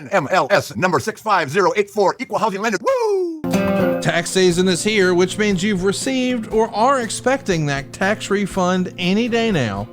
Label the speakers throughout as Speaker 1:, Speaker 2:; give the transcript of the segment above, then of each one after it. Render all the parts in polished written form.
Speaker 1: NMLS number 65084, equal housing lender. Woo!
Speaker 2: Tax season is here, which means you've received or are expecting that tax refund any day now,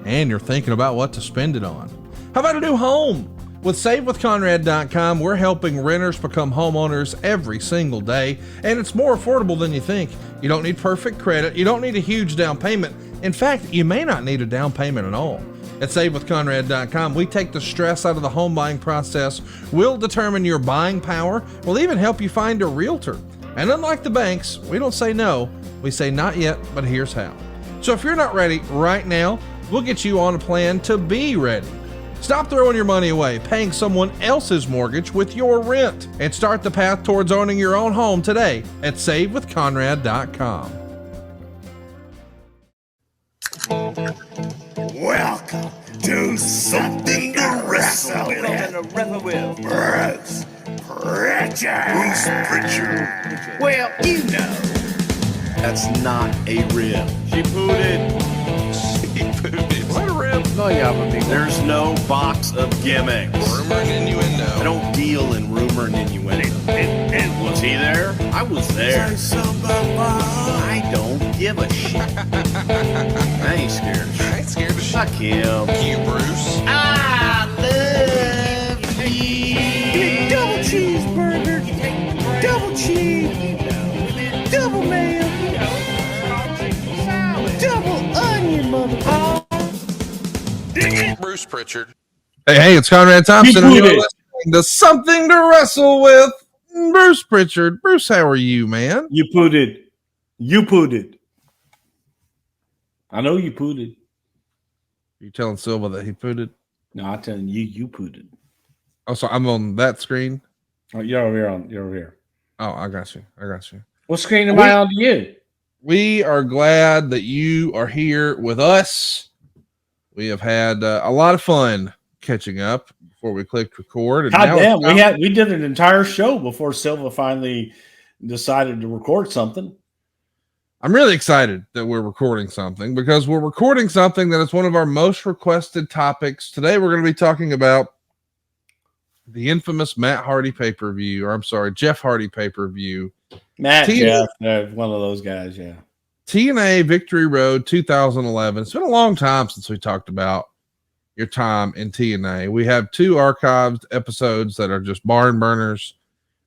Speaker 2: and you're thinking about what to spend it on. How about a new home? With SaveWithConrad.com, we're helping renters become homeowners every single day, and it's more affordable than you think. You don't need perfect credit. You don't need a huge down payment. In fact, you may not need a down payment at all. At SaveWithConrad.com, we take the stress out of the home buying process. We'll determine your buying power. We'll even help you find a realtor. And unlike the banks, we don't say no. We say not yet, but here's how. So if you're not ready right now, we'll get you on a plan to be ready. Stop throwing your money away, paying someone else's mortgage with your rent, and start the path towards owning your own home today at SaveWithConrad.com.
Speaker 3: Welcome to Something to Wrestle with Bruce Prichard. Well, you know, that's not a rib. She pooted.
Speaker 2: What a rib.
Speaker 4: No, yeah, but
Speaker 3: There's no box of gimmicks.
Speaker 2: Rumor and innuendo.
Speaker 3: I don't deal in rumor and innuendo. And was he there? I was there. I don't give a shit. I ain't scared of shit.
Speaker 2: I ain't scared of shit.
Speaker 3: Fuck him.
Speaker 2: Thank you, Bruce.
Speaker 3: I love you.
Speaker 4: double cheeseburger, double cheese, double mayo, double onion, motherfucker.
Speaker 2: Bruce Prichard. Hey, it's Conrad Thompson. And you're listening to Something to Wrestle with Bruce Prichard. Bruce, how are you, man?
Speaker 4: You pooted. You pooted. I know you pooted.
Speaker 2: You telling Silva that he pooted?
Speaker 4: No, I'm telling you, you pooted.
Speaker 2: Oh, so I'm on that screen?
Speaker 4: Oh, you're over here. You're over here.
Speaker 2: Oh, I got you.
Speaker 4: What screen am I on to you?
Speaker 2: We are glad that you are here with us. We have had a lot of fun catching up before we clicked record. And
Speaker 4: God damn, we did an entire show before Silva finally decided to record something.
Speaker 2: I'm really excited that we're recording something because we're recording something that is one of our most requested topics. Today, we're going to be talking about the infamous Jeff Hardy pay-per-view.
Speaker 4: Jeff, one of those guys, yeah.
Speaker 2: TNA Victory Road 2011. It's been a long time since we talked about your time in TNA. We have 2 archived episodes that are just barn burners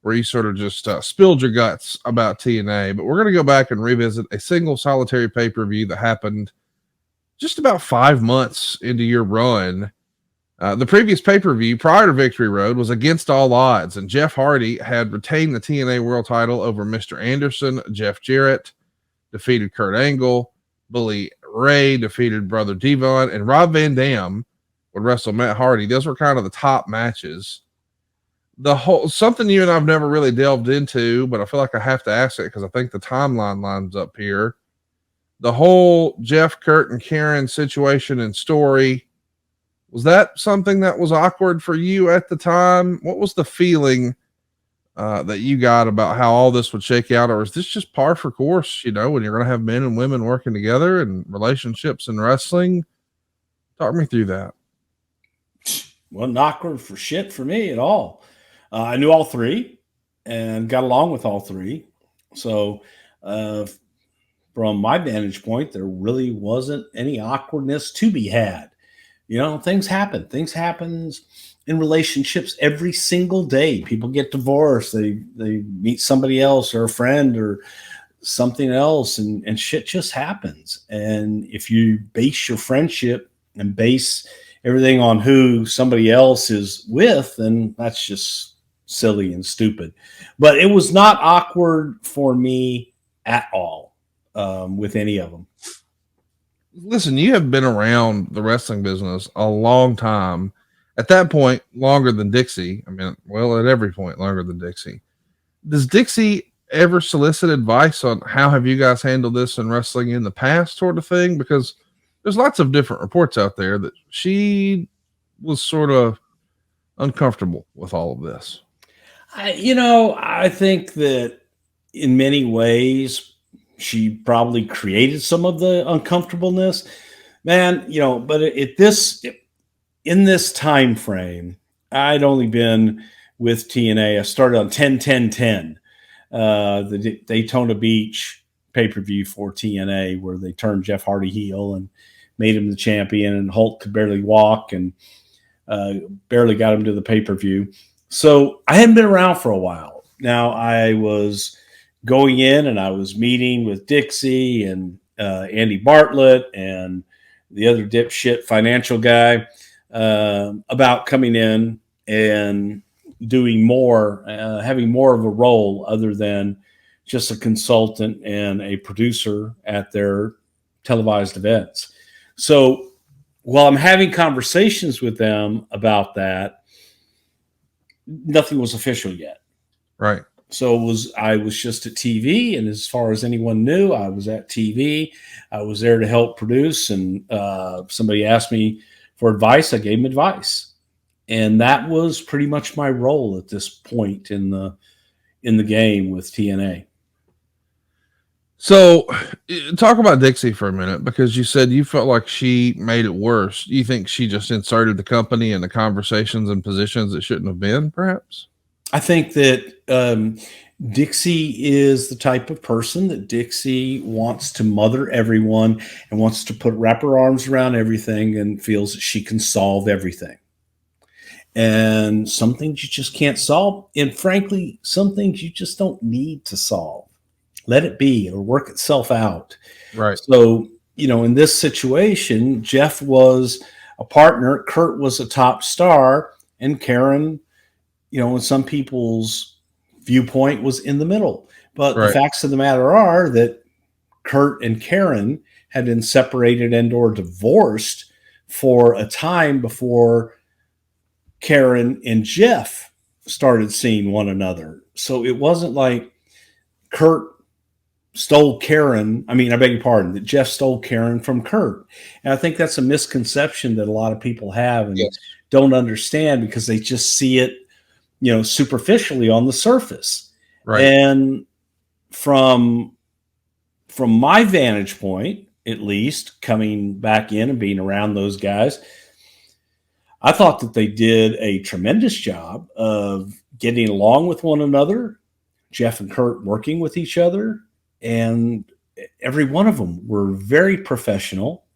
Speaker 2: where you sort of just spilled your guts about TNA. But we're going to go back and revisit a single solitary pay-per-view that happened just about 5 months into your run. The previous pay-per-view prior to Victory Road was Against All Odds, and Jeff Hardy had retained the TNA World title over Mr. Anderson. Jeff Jarrett defeated Kurt Angle. Bully Ray defeated Brother Devon, and Rob Van Dam would wrestle Matt Hardy. Those were kind of the top matches. Something you and I've never really delved into, but I feel like I have to ask it because I think the timeline lines up here. The whole Jeff, Kurt, and Karen situation and story, was that something that was awkward for you at the time? What was the feeling that you got about how all this would shake out? Or is this just par for course, when you're going to have men and women working together and relationships in wrestling? Talk me through that.
Speaker 4: Wasn't awkward for shit for me at all. I knew all 3 and got along with all 3. So from my vantage point, there really wasn't any awkwardness to be had. Things happen. Things happens in relationships every single day. People get divorced. They meet somebody else or a friend or something else, and shit just happens. And if you base your friendship and base everything on who somebody else is with, then that's just silly and stupid. But it was not awkward for me at all with any of them.
Speaker 2: Listen, you have been around the wrestling business a long time. At that point, longer than Dixie. I mean, well, at every point, longer than Dixie. Does Dixie ever solicit advice on how have you guys handled this in wrestling in the past sort of thing? Because there's lots of different reports out there that she was sort of uncomfortable with all of this.
Speaker 4: I think that in many ways, she probably created some of the uncomfortableness, man, but in this time frame, I'd only been with TNA. I started on 10-10-10, the Daytona Beach pay-per-view for TNA, where they turned Jeff Hardy heel and made him the champion, and Hulk could barely walk and barely got him to the pay-per-view. So I hadn't been around for a while. Now I was going in and I was meeting with Dixie and Andy Bartlett and the other dipshit financial guy about coming in and doing more, having more of a role other than just a consultant and a producer at their televised events. So while I'm having conversations with them about that, nothing was official yet.
Speaker 2: Right.
Speaker 4: So I was just at TV, and as far as anyone knew, I was at TV. I was there to help produce, and somebody asked me for advice. I gave them advice, and that was pretty much my role at this point in the game with TNA.
Speaker 2: So talk about Dixie for a minute, because you said you felt like she made it worse. Do you think she just inserted the company into conversations and positions that shouldn't have been, perhaps?
Speaker 4: I think that Dixie is the type of person that Dixie wants to mother everyone and wants to wrap her arms around everything and feels that she can solve everything. And some things you just can't solve. And frankly, some things you just don't need to solve. Let it be or work itself out.
Speaker 2: Right.
Speaker 4: So, in this situation, Jeff was a partner. Kurt was a top star, and Karen, in some people's viewpoint, was in the middle. But
Speaker 2: right.
Speaker 4: The facts of the matter are that Kurt and Karen had been separated and or divorced for a time before Karen and Jeff started seeing one another. So it wasn't like Kurt stole Karen. I beg your pardon, that Jeff stole Karen from Kurt. And I think that's a misconception that a lot of people have and don't understand, because they just see it, superficially on the surface.
Speaker 2: Right.
Speaker 4: And from my vantage point, at least coming back in and being around those guys, I thought that they did a tremendous job of getting along with one another, Jeff and Kurt working with each other, and every one of them were very professional.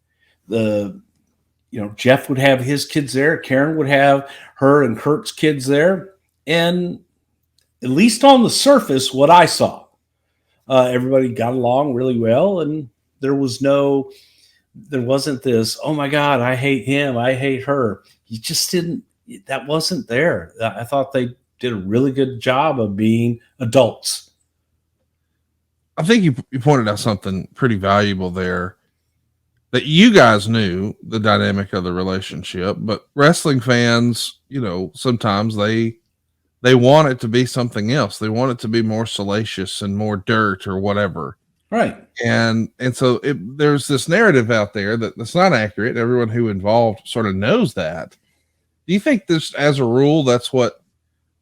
Speaker 4: Jeff would have his kids there. Karen would have her and Kurt's kids there. And at least on the surface, what I saw, everybody got along really well. And there wasn't this, oh my God, I hate him, I hate her. You just that wasn't there. I thought they did a really good job of being adults.
Speaker 2: I think you pointed out something pretty valuable there, that you guys knew the dynamic of the relationship, but wrestling fans, sometimes they want it to be something else. They want it to be more salacious and more dirt or whatever.
Speaker 4: Right.
Speaker 2: And so there's this narrative out there that's not accurate. Everyone who involved sort of knows that. Do you think this, as a rule, that's what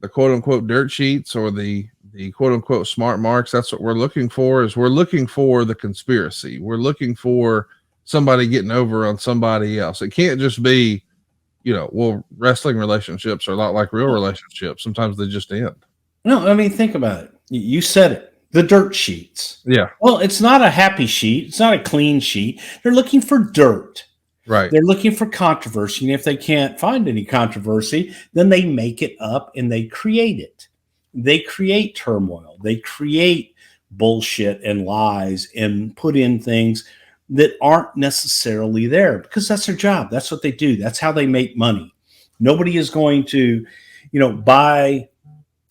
Speaker 2: the quote unquote dirt sheets or the quote unquote smart marks, that's what we're looking for? Is we're looking for the conspiracy. We're looking for somebody getting over on somebody else. It can't just be, wrestling relationships are a lot like real relationships. Sometimes they just end.
Speaker 4: No, think about it. You said it. The dirt sheets.
Speaker 2: Yeah.
Speaker 4: Well, it's not a happy sheet. It's not a clean sheet. They're looking for dirt.
Speaker 2: Right.
Speaker 4: They're looking for controversy. And if they can't find any controversy, then they make it up and they create it. They create turmoil. They create bullshit and lies and put in things that aren't necessarily there, because that's their job. That's what they do. That's how they make money. Nobody is going to, buy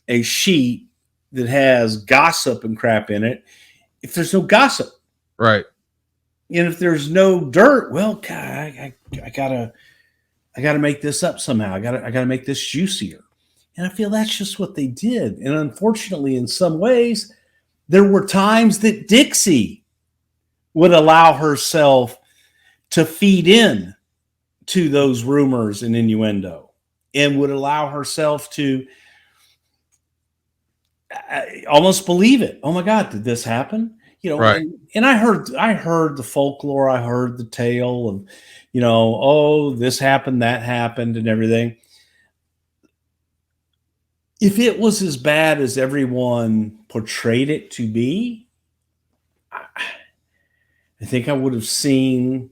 Speaker 4: a sheet that has gossip and crap in it if there's no gossip.
Speaker 2: Right.
Speaker 4: And if there's no dirt, well, God, I gotta make this up somehow. I gotta make this juicier. And I feel that's just what they did. And unfortunately, in some ways, there were times that Dixie would allow herself to feed in to those rumors and innuendo, and would allow herself to almost believe it. Oh my God, did this happen?
Speaker 2: Right.
Speaker 4: And I heard the folklore. I heard the tale of, oh, this happened, that happened, and everything. if it was as bad as everyone portrayed it to be, I think I would have seen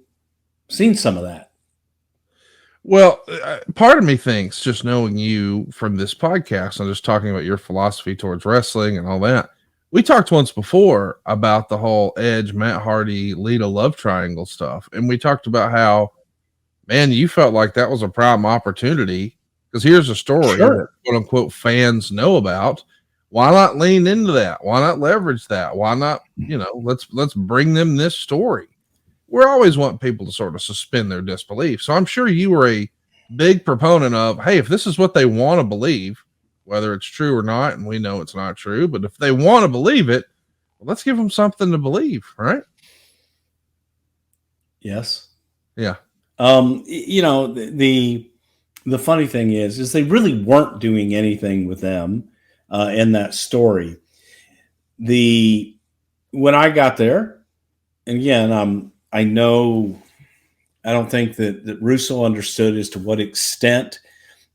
Speaker 4: some of that.
Speaker 2: Well, part of me thinks, just knowing you from this podcast and just talking about your philosophy towards wrestling and all that, we talked once before about the whole Edge, Matt Hardy, Lita love triangle stuff. And we talked about how, man, you felt like that was a prime opportunity because here's a story that quote unquote fans know about. Why not lean into that? Why not leverage that? Why not, let's bring them this story. We always want people to sort of suspend their disbelief. So I'm sure you were a big proponent of, hey, if this is what they want to believe, whether it's true or not, and we know it's not true, but if they want to believe it, well, let's give them something to believe, right?
Speaker 4: Yes.
Speaker 2: Yeah.
Speaker 4: The funny thing is they really weren't doing anything with them in that story. When I got there, and again, I don't think that Russo understood as to what extent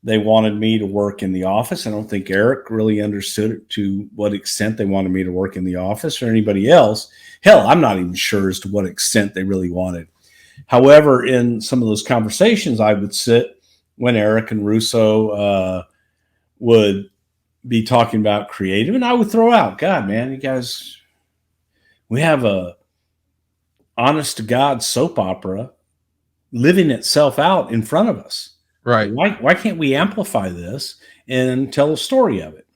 Speaker 4: they wanted me to work in the office. I don't think Eric really understood to what extent they wanted me to work in the office or anybody else. Hell, I'm not even sure as to what extent they really wanted. However, in some of those conversations, I would sit when Eric and Russo would be talking about creative, and I would throw out, God, man, you guys, we have a honest to God soap opera living itself out in front of us.
Speaker 2: Right.
Speaker 4: Why can't we amplify this and tell a story of it?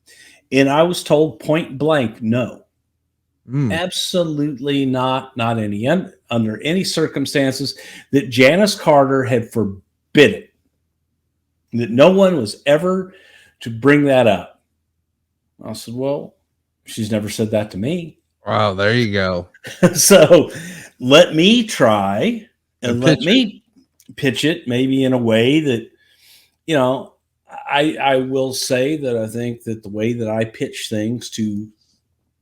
Speaker 4: And I was told point blank, no, absolutely not under any circumstances, that Janice Carter had forbid it, that no one was ever to bring that up. I said, well, she's never said that to me.
Speaker 2: Wow, there you go.
Speaker 4: So let me try and let me pitch it maybe in a way that, I will say that I think that the way that I pitch things to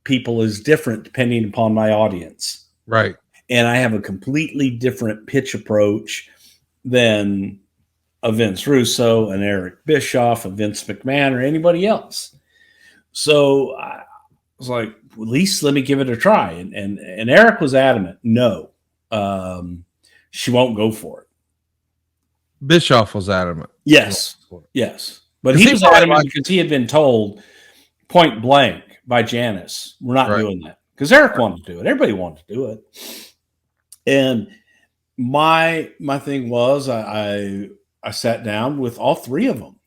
Speaker 4: people is different depending upon my audience.
Speaker 2: Right.
Speaker 4: And I have a completely different pitch approach than a Vince Russo, an Eric Bischoff, a Vince McMahon, or anybody else. So I was like, at least let me give it a try. And Eric was adamant, no, she won't go for it.
Speaker 2: Bischoff was adamant.
Speaker 4: Yes. But he was adamant because he had been told point blank by Janice, we're not doing that. Because Eric wanted to do it. Everybody wanted to do it. And my thing was I sat down with all three of them,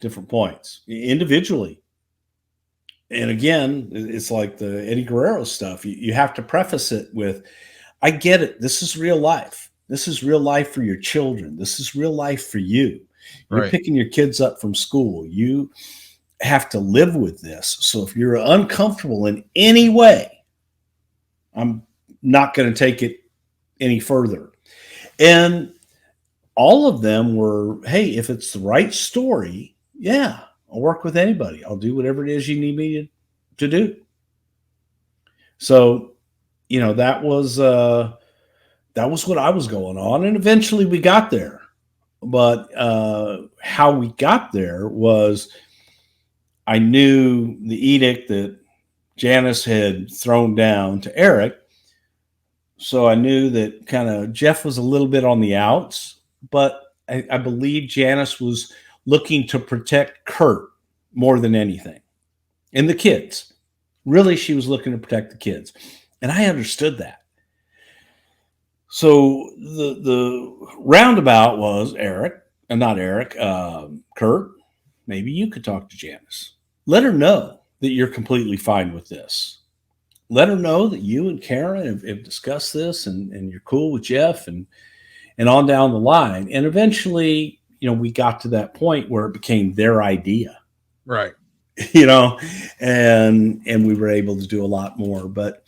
Speaker 4: different points, individually. And again, it's like the Eddie Guerrero stuff. You have to preface it with, I get it. This is real life. This is real life for your children. This is real life for you. You're picking your kids up from school. You have to live with this. So if you're uncomfortable in any way, I'm not going to take it any further. And all of them were, hey, if it's the right story, yeah, I'll work with anybody. I'll do whatever it is you need me to do. So, that was what I was going on. And eventually we got there. But how we got there was, I knew the edict that Janice had thrown down to Eric. So I knew that kind of Jeff was a little bit on the outs, but I believe Janice was looking to protect Kurt more than anything. And the kids. Really, she was looking to protect the kids. And I understood that. So the roundabout was Kurt, maybe you could talk to Janice. Let her know that you're completely fine with this. Let her know that you and Karen have discussed this and you're cool with Jeff and on down the line. And eventually, we got to that point where it became their idea.
Speaker 2: Right.
Speaker 4: And we were able to do a lot more. But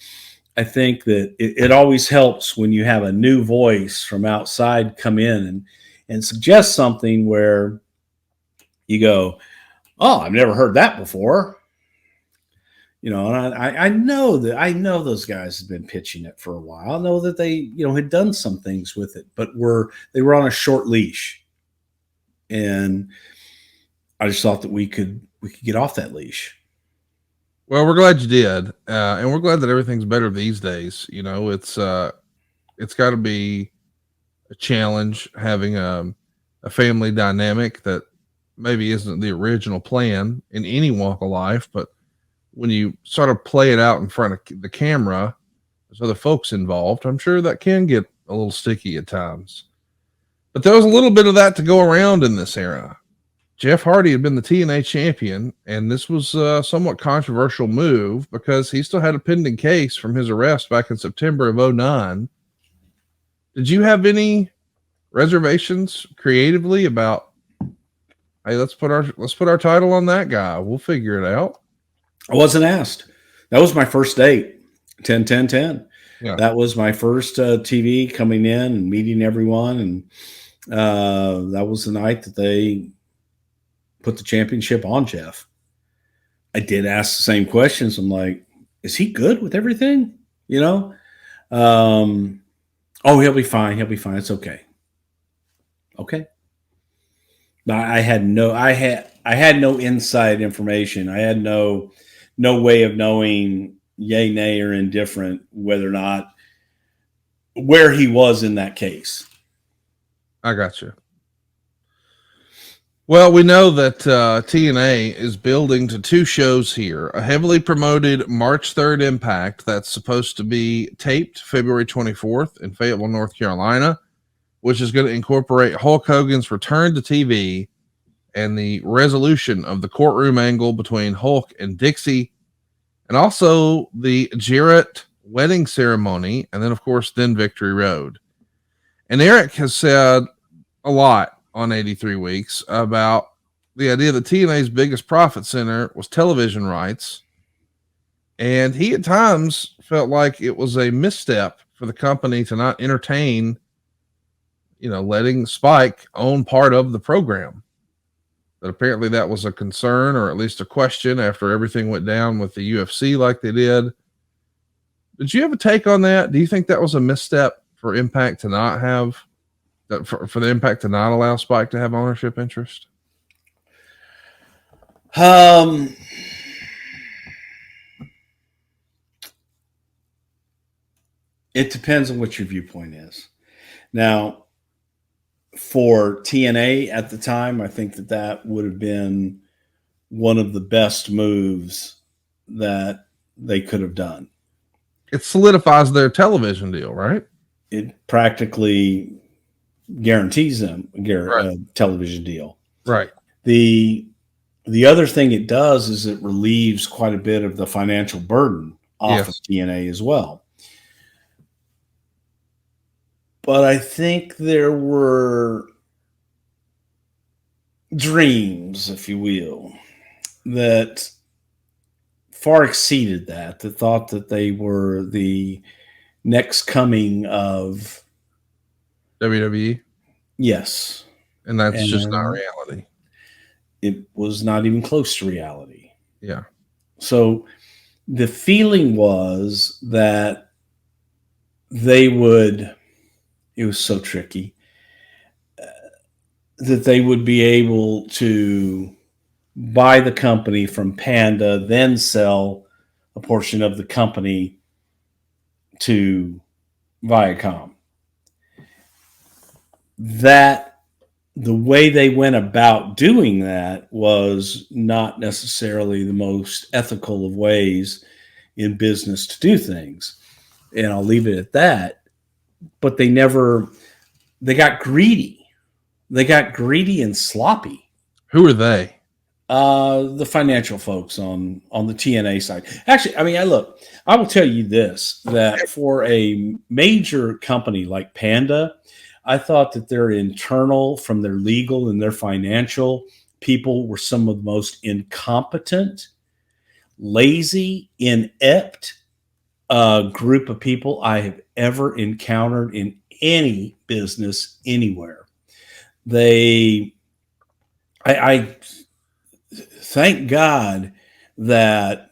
Speaker 4: I think that it always helps when you have a new voice from outside come in and suggest something where you go, oh, I've never heard that before. And I know those guys have been pitching it for a while. I know that they, had done some things with it, but they were on a short leash. And I just thought that we could get off that leash.
Speaker 2: Well, we're glad you did, and we're glad that everything's better these days. You know, it's got to be a challenge having a family dynamic that maybe isn't the original plan in any walk of life, but when you sort of play it out in front of the camera, there's other folks involved. I'm sure that can get a little sticky at times. But there was a little bit of that to go around in this era. Jeff Hardy had been the TNA champion, and this was a somewhat controversial move because he still had a pending case from his arrest back in September of 2009. Did you have any reservations creatively about, hey, let's put our title on that guy, we'll figure it out?
Speaker 4: I wasn't asked. That was my first date, 10-10-10.
Speaker 2: Yeah.
Speaker 4: That was my first TV coming in and meeting everyone, and that was the night that they put the championship on Jeff. I did ask the same questions. I'm like, is he good with everything? You know? Oh, he'll be fine. He'll be fine. It's okay. Okay. But I had no inside information. I had no way of knowing yay, nay, or indifferent whether or not where he was in that case.
Speaker 2: I got you. Well, we know that TNA is building to 2 shows here. A heavily promoted March 3rd Impact that's supposed to be taped February 24th in Fayetteville, North Carolina, which is going to incorporate Hulk Hogan's return to TV and the resolution of the courtroom angle between Hulk and Dixie, and also the Jarrett wedding ceremony, and then, of course, then Victory Road. And Eric has said a lot on 83 Weeks about the idea that TNA's biggest profit center was television rights. And he at times felt like it was a misstep for the company to not entertain, letting Spike own part of the program. That apparently that was a concern, or at least a question, after everything went down with the UFC like they did. Did you have a take on that? Do you think that was a misstep for Impact to not have for the Impact to not allow Spike to have ownership interest?
Speaker 4: It depends on what your viewpoint is. Now, for TNA at the time, I think that would have been one of the best moves that they could have done.
Speaker 2: It solidifies their television deal, right?
Speaker 4: It practically guarantees them a television deal.
Speaker 2: Right.
Speaker 4: The other thing it does is it relieves quite a bit of the financial burden off of TNA as well. But I think there were dreams, if you will, that far exceeded that, that thought that they were the next coming of
Speaker 2: WWE.
Speaker 4: Yes.
Speaker 2: And that's just not reality.
Speaker 4: It was not even close to reality.
Speaker 2: Yeah.
Speaker 4: So the feeling was that they would, it was so tricky, that they would be able to buy the company from Panda, then sell a portion of the company to Viacom. That the way they went about doing that was not necessarily the most ethical of ways in business to do things. And I'll leave it at that. But they got greedy. They got greedy and sloppy.
Speaker 2: Who are they?
Speaker 4: The financial folks on the TNA side. Actually, I mean, I will tell you this, that for a major company like Panda, I thought that their internal, from their legal and their financial people, were some of the most incompetent, lazy, inept group of people I have ever encountered in any business anywhere. I thank God that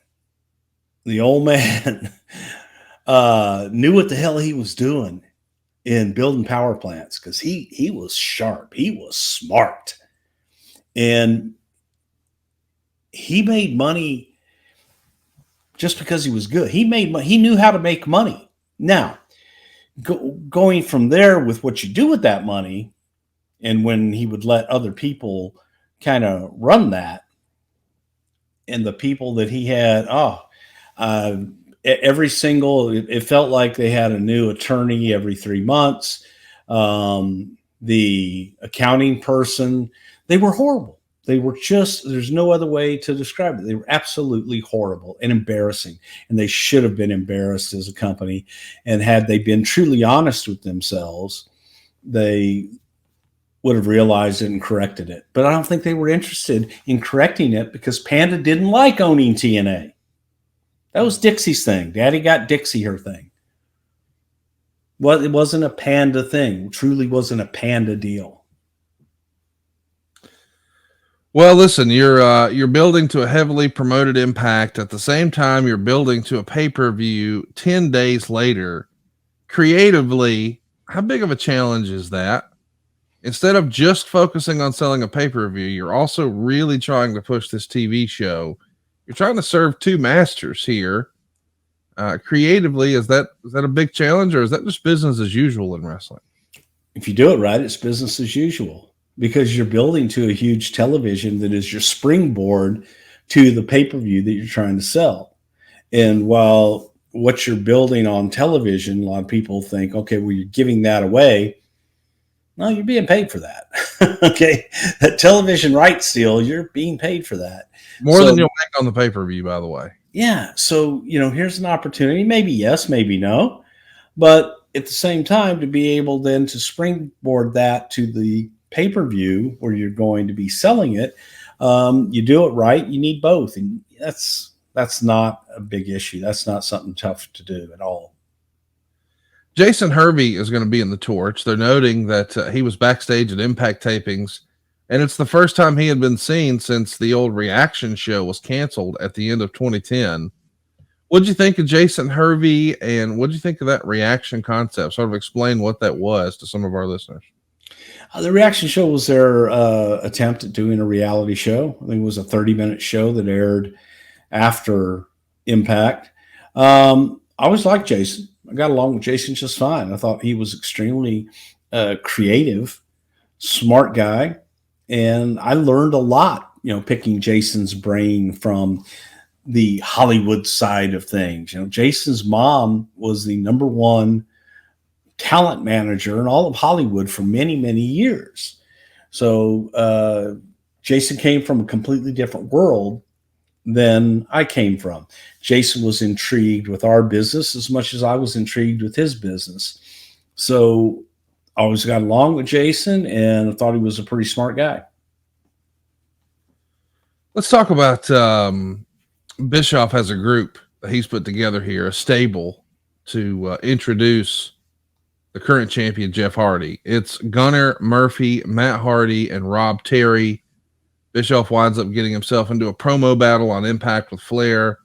Speaker 4: the old man knew what the hell he was doing in building power plants, because he was sharp. He was smart. And he made money just because he was good. He made money. He knew how to make money. Now, going from there with what you do with that money, and when he would let other people kind of run that, and the people that he had, every single, it felt like they had a new attorney every 3 months. The accounting person, they were horrible. They were just, there's no other way to describe it. They were absolutely horrible and embarrassing. And they should have been embarrassed as a company. And had they been truly honest with themselves, they would have realized it and corrected it. But I don't think they were interested in correcting it because Panda didn't like owning TNA. That was Dixie's thing. Daddy got Dixie her thing. Well, it wasn't a Panda thing. It truly wasn't a Panda deal.
Speaker 2: Well, listen, you're building to a heavily promoted Impact. At the same time, you're building to a pay-per-view 10 days later. Creatively, how big of a challenge is that? Instead of just focusing on selling a pay-per-view, you're also really trying to push this TV show. You're trying to serve two masters here. Creatively, is that a big challenge, or is that just business as usual in wrestling?
Speaker 4: If you do it right, it's business as usual, because you're building to a huge television that is your springboard to the pay-per-view that you're trying to sell. And while what you're building on television, a lot of people think, okay, well, you're giving that away. No, you're being paid for that. Okay. That television rights deal, you're being paid for that.
Speaker 2: More than you'll make on the pay-per-view, by the way.
Speaker 4: Yeah. So, here's an opportunity. Maybe yes, maybe no. But at the same time, to be able then to springboard that to the pay-per-view where you're going to be selling it, you do it right, you need both. And that's not a big issue. That's not something tough to do at all.
Speaker 2: Jason Hervey is going to be in the torch. They're noting that he was backstage at Impact tapings, and it's the first time he had been seen since the old reaction show was canceled at the end of 2010. What'd you think of Jason Hervey, and what'd you think of that reaction concept? Sort of explain what that was to some of our listeners.
Speaker 4: The reaction show was their attempt at doing a reality show. I think it was a 30-minute show that aired after Impact. I always liked Jason. I got along with Jason just fine. I thought he was extremely creative, smart guy. And I learned a lot, picking Jason's brain from the Hollywood side of things. Jason's mom was the #1 talent manager in all of Hollywood for many, many years. So Jason came from a completely different world than I came from. Jason was intrigued with our business as much as I was intrigued with his business. So I always got along with Jason, and I thought he was a pretty smart guy.
Speaker 2: Let's talk about Bischoff has a group that he's put together here, a stable to introduce the current champion, Jeff Hardy. It's Gunnar Murphy, Matt Hardy, and Rob Terry. Bischoff winds up getting himself into a promo battle on Impact with Flair.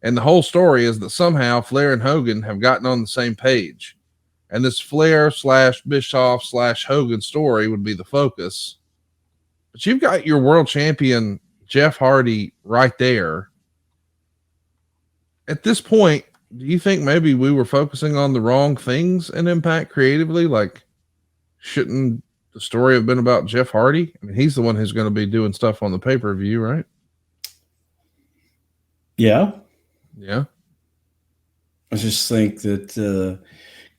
Speaker 2: And the whole story is that somehow Flair and Hogan have gotten on the same page. And this Flair / Bischoff / Hogan story would be the focus. But you've got your world champion, Jeff Hardy, right there. At this point, do you think maybe we were focusing on the wrong things in Impact creatively? Like, shouldn't the story have been about Jeff Hardy? I mean, he's the one who's going to be doing stuff on the pay-per-view, right?
Speaker 4: Yeah. I just think that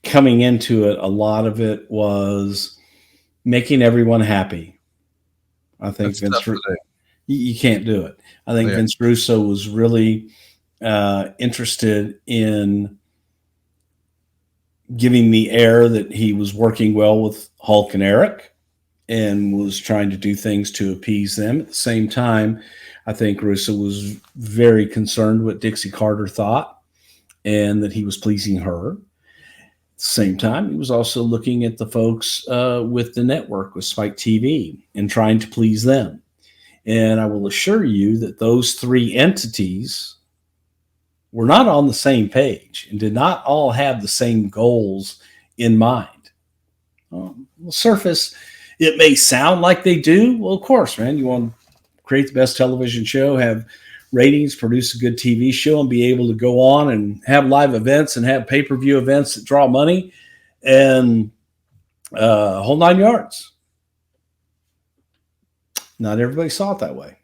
Speaker 4: coming into it, a lot of it was making everyone happy. I think you can't do it. I think Vince Russo was really interested in giving the air that he was working well with Hulk and Eric and was trying to do things to appease them. At the same time, I think Russo was very concerned what Dixie Carter thought and that he was pleasing her. At the same time, he was also looking at the folks with the network, with Spike TV, and trying to please them. And I will assure you that those three entities were not on the same page and did not all have the same goals in mind. On the surface, it may sound like they do. Well, of course, man, you want to create the best television show, have ratings, produce a good TV show, and be able to go on and have live events and have pay-per-view events that draw money and whole 9 yards. Not everybody saw it that way.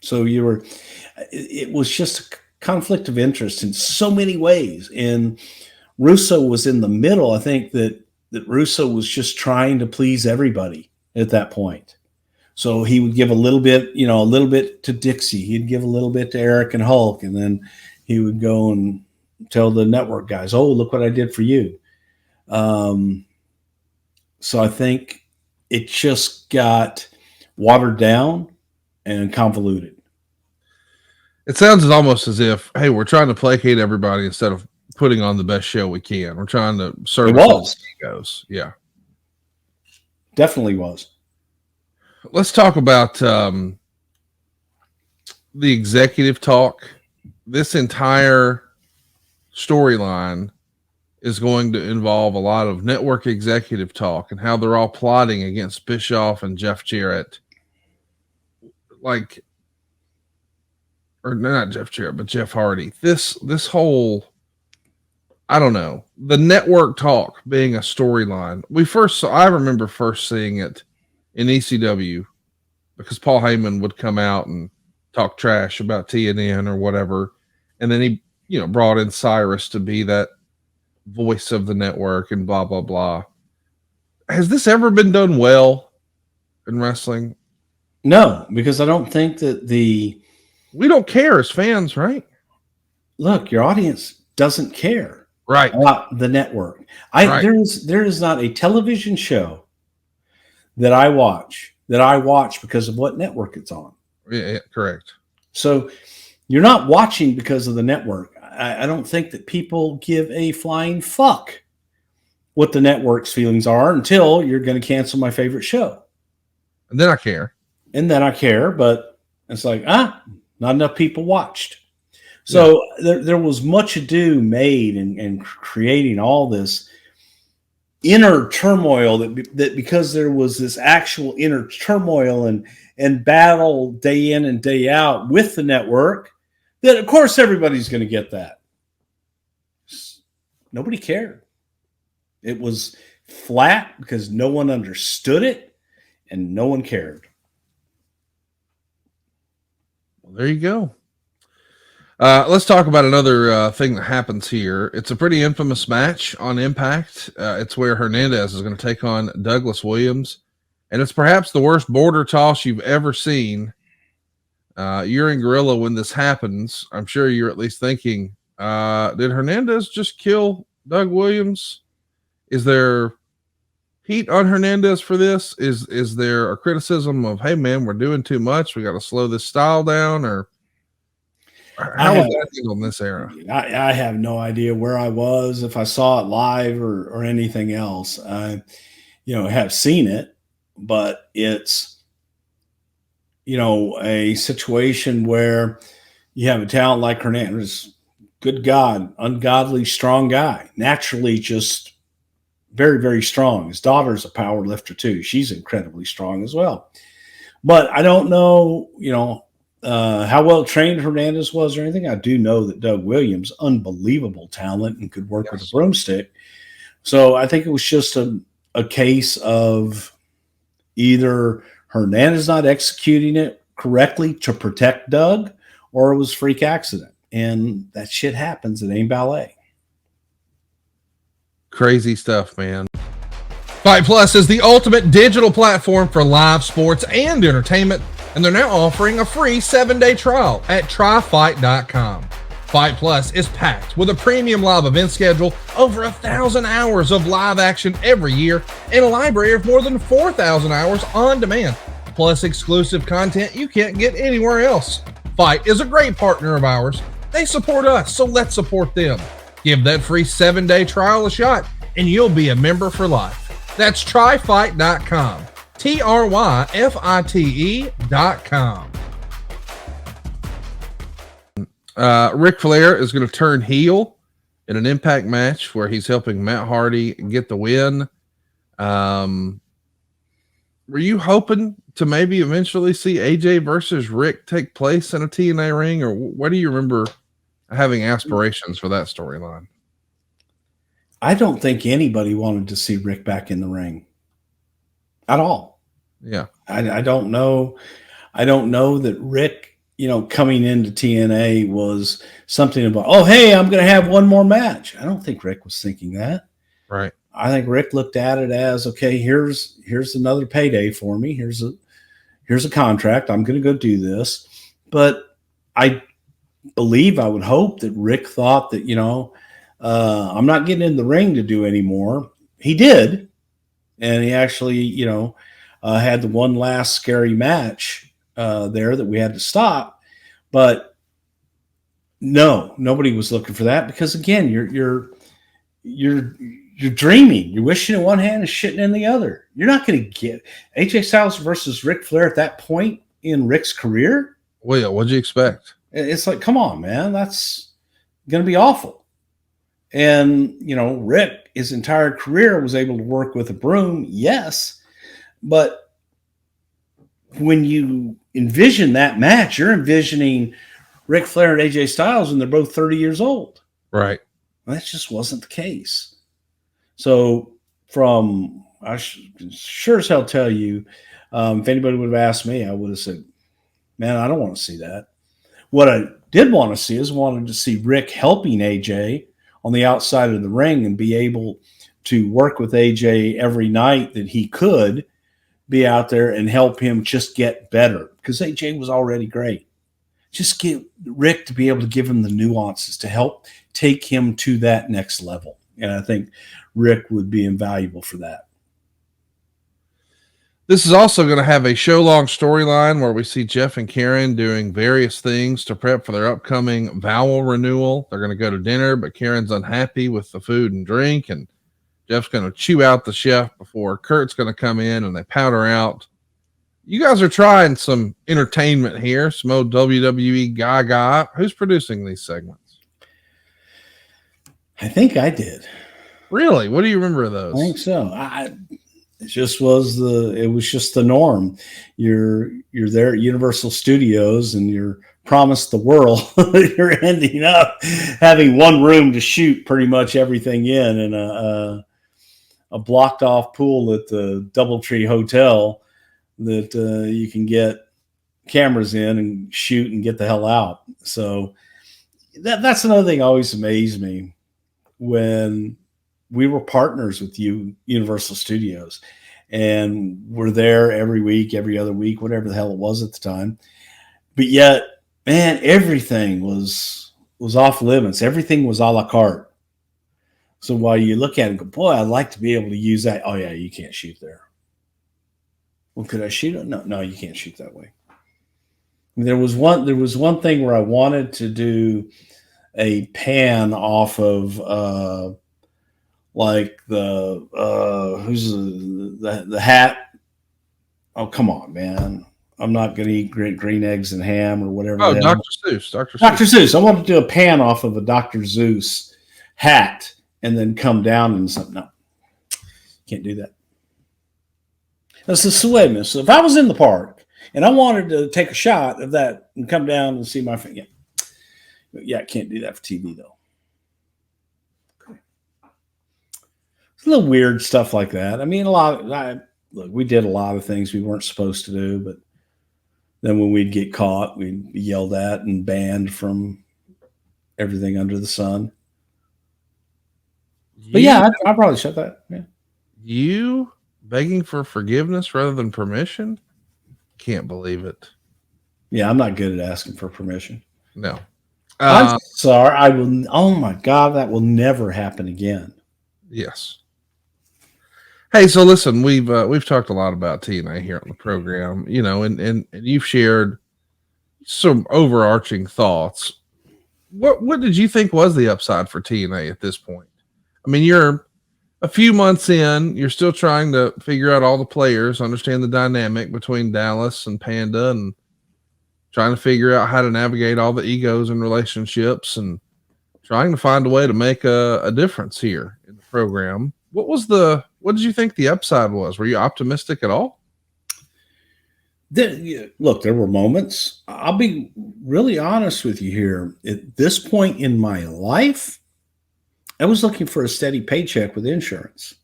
Speaker 4: So it was just a conflict of interest in so many ways. And Russo was in the middle. I think that Russo was just trying to please everybody at that point. So he would give a little bit to Dixie. He'd give a little bit to Eric and Hulk. And then he would go and tell the network guys, oh, look what I did for you. So I think it just got watered down and convoluted.
Speaker 2: It sounds almost as if, hey, we're trying to placate everybody instead of putting on the best show we can. We're trying to serve egos. Yeah.
Speaker 4: Definitely was.
Speaker 2: Let's talk about the executive talk. This entire storyline is going to involve a lot of network executive talk and how they're all plotting against Bischoff and Jeff Jarrett. Or not Jeff Jarrett, but Jeff Hardy. This whole, I don't know, the network talk being a storyline. I remember first seeing it in ECW because Paul Heyman would come out and talk trash about TNN or whatever. And then he, brought in Cyrus to be that voice of the network and blah, blah, blah. Has this ever been done well in wrestling?
Speaker 4: No, because I don't think that
Speaker 2: we don't care as fans, right?
Speaker 4: Look, your audience doesn't care
Speaker 2: about
Speaker 4: the network. There is not a television show that I watch because of what network it's on.
Speaker 2: Yeah, correct.
Speaker 4: So you're not watching because of the network. I don't think that people give a flying fuck what the network's feelings are until you're going to cancel my favorite show.
Speaker 2: And then I care.
Speaker 4: But it's like, not enough people watched. So there was much ado made in creating all this inner turmoil that because there was this actual inner turmoil and battle day in and day out with the network, that of course everybody's going to get that. Nobody cared. It was flat because no one understood it and no one cared.
Speaker 2: Well, there you go. Let's talk about another thing that happens here. It's a pretty infamous match on Impact. It's where Hernandez is going to take on Douglas Williams. And it's perhaps the worst border toss you've ever seen. You're in Gorilla when this happens. I'm sure you're at least thinking, did Hernandez just kill Doug Williams? Is there heat on Hernandez for this? Is there a criticism of, hey, man, we're doing too much. We got to slow this style down? Or how was that on this era?
Speaker 4: I have no idea where I was, if I saw it live or anything else. I have seen it, but it's, a situation where you have a talent like Hernandez, good God, ungodly strong guy, naturally just very, very strong. His daughter's a power lifter too. She's incredibly strong as well. But I don't know, how well trained Hernandez was or anything. I do know that Doug Williams, unbelievable talent and could work with a broomstick. So I think it was just a case of either Hernandez not executing it correctly to protect Doug, or it was freak accident. And that shit happens. It ain't ballet.
Speaker 2: Crazy stuff, man. Fight Plus is the ultimate digital platform for live sports and entertainment, and they're now offering a free 7-day trial at tryfight.com. Fight Plus is packed with a premium live event schedule, over 1,000 hours of live action every year, and a library of more than 4,000 hours on demand, plus exclusive content you can't get anywhere else. Fight is a great partner of ours. They support us, so let's support them. Give that free 7-day trial a shot, and you'll be a member for life. That's tryfight.com. tryfite.com. Ric Flair is going to turn heel in an Impact match where he's helping Matt Hardy get the win. Were you hoping to maybe eventually see AJ versus Rick take place in a TNA ring, or what do you remember having aspirations for that storyline?
Speaker 4: I don't think anybody wanted to see Rick back in the ring at all.
Speaker 2: Yeah.
Speaker 4: I don't know. I don't know that Rick, coming into TNA was something about, oh, hey, I'm going to have one more match. I don't think Rick was thinking that.
Speaker 2: Right.
Speaker 4: I think Rick looked at it as, okay, here's another payday for me. Here's a contract. I'm going to go do this. But I would hope that Rick thought that, I'm not getting in the ring to do anymore. He did. And he actually, had the one last scary match there that we had to stop. But no, nobody was looking for that because, again, you're dreaming. You're wishing in one hand and shitting in the other. You're not going to get AJ Styles versus Ric Flair at that point in Rick's career.
Speaker 2: Well, yeah, what'd you expect?
Speaker 4: It's like, come on, man, that's going to be awful. And, Rick, his entire career was able to work with a broom. Yes. But when you envision that match, you're envisioning Ric Flair and AJ Styles when they're both 30 years old.
Speaker 2: Right.
Speaker 4: That just wasn't the case. So I sure as hell tell you, if anybody would have asked me, I would have said, man, I don't want to see that. What I did want to see is wanted to see Rick helping AJ on the outside of the ring and be able to work with AJ every night that he could be out there and help him just get better because AJ was already great. Just get Rick to be able to give him the nuances to help take him to that next level. And I think Rick would be invaluable for that.
Speaker 2: This is also going to have a show-long storyline where we see Jeff and Karen doing various things to prep for their upcoming vowel renewal. They're going to go to dinner, but Karen's unhappy with the food and drink, and Jeff's going to chew out the chef before Kurt's going to come in, and they powder out. You guys are trying some entertainment here, some old WWE gaga. Who's producing these segments?
Speaker 4: I think I did.
Speaker 2: Really? What do you remember of those?
Speaker 4: I think so. It was just the norm. You're there at Universal Studios and you're promised the world. You're ending up having one room to shoot pretty much everything in and a blocked off pool at the Doubletree Hotel that you can get cameras in and shoot and get the hell out. So that's another thing always amazed me when we were partners with Universal Studios, and we're there every week, every other week, whatever the hell it was at the time. But yet, man, everything was off limits. Everything was a la carte. So while you look at it and go, boy, I'd like to be able to use that. Oh yeah, you can't shoot there. Well, could I shoot it? No, you can't shoot that way. There was one thing where I wanted to do a pan off of like the who's the hat. Oh, come on, man. I'm not going to eat green eggs and ham or whatever.
Speaker 2: Oh, Dr. Seuss.
Speaker 4: Dr. Seuss. I wanted to do a pan off of a Dr. Seuss hat and then come down and something. No, can't do that. That's the swim. So if I was in the park and I wanted to take a shot of that and come down and see my face, yeah, I can't do that for TV though. It's a little weird stuff like that. I mean, we did a lot of things we weren't supposed to do, but then when we'd get caught, we'd be yelled at and banned from everything under the sun. But yeah, I'd probably shut that. Yeah.
Speaker 2: You begging for forgiveness rather than permission? Can't believe it.
Speaker 4: Yeah, I'm not good at asking for permission.
Speaker 2: No.
Speaker 4: I'm sorry. I will. Oh my God, that will never happen again.
Speaker 2: Yes. Hey, so listen, we've talked a lot about TNA here on the program, and you've shared some overarching thoughts. What did you think was the upside for TNA at this point? I mean, you're a few months in, you're still trying to figure out all the players, understand the dynamic between Dallas and Panda, and trying to figure out how to navigate all the egos and relationships and trying to find a way to make a difference here in the program. What did you think the upside was? Were you optimistic at all?
Speaker 4: Look, there were moments. I'll be really honest with you here. At this point in my life, I was looking for a steady paycheck with insurance.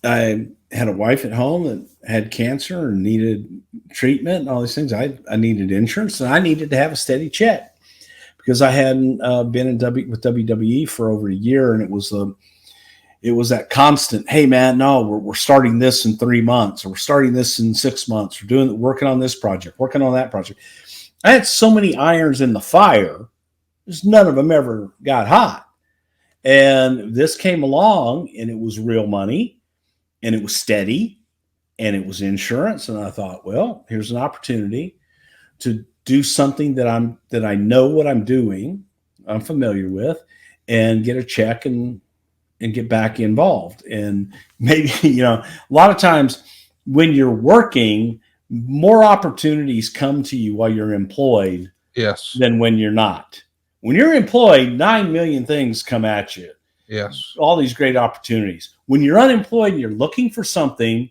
Speaker 4: I had a wife at home that had cancer and needed treatment and all these things. I needed insurance, and I needed to have a steady check because I hadn't been with WWE for over a year, and it was that constant, hey man, no, we're starting this in 3 months, or we're starting this in 6 months. We're working on this project, working on that project. I had so many irons in the fire, just none of them ever got hot. And this came along, and it was real money, and it was steady, and it was insurance. And I thought, well, here's an opportunity to do something that I know what I'm doing, I'm familiar with, and get a check and get back involved. And maybe, a lot of times when you're working, more opportunities come to you while you're employed than when you're not. When you're employed, 9 million things come at you.
Speaker 2: Yes.
Speaker 4: All these great opportunities. When you're unemployed and you're looking for something,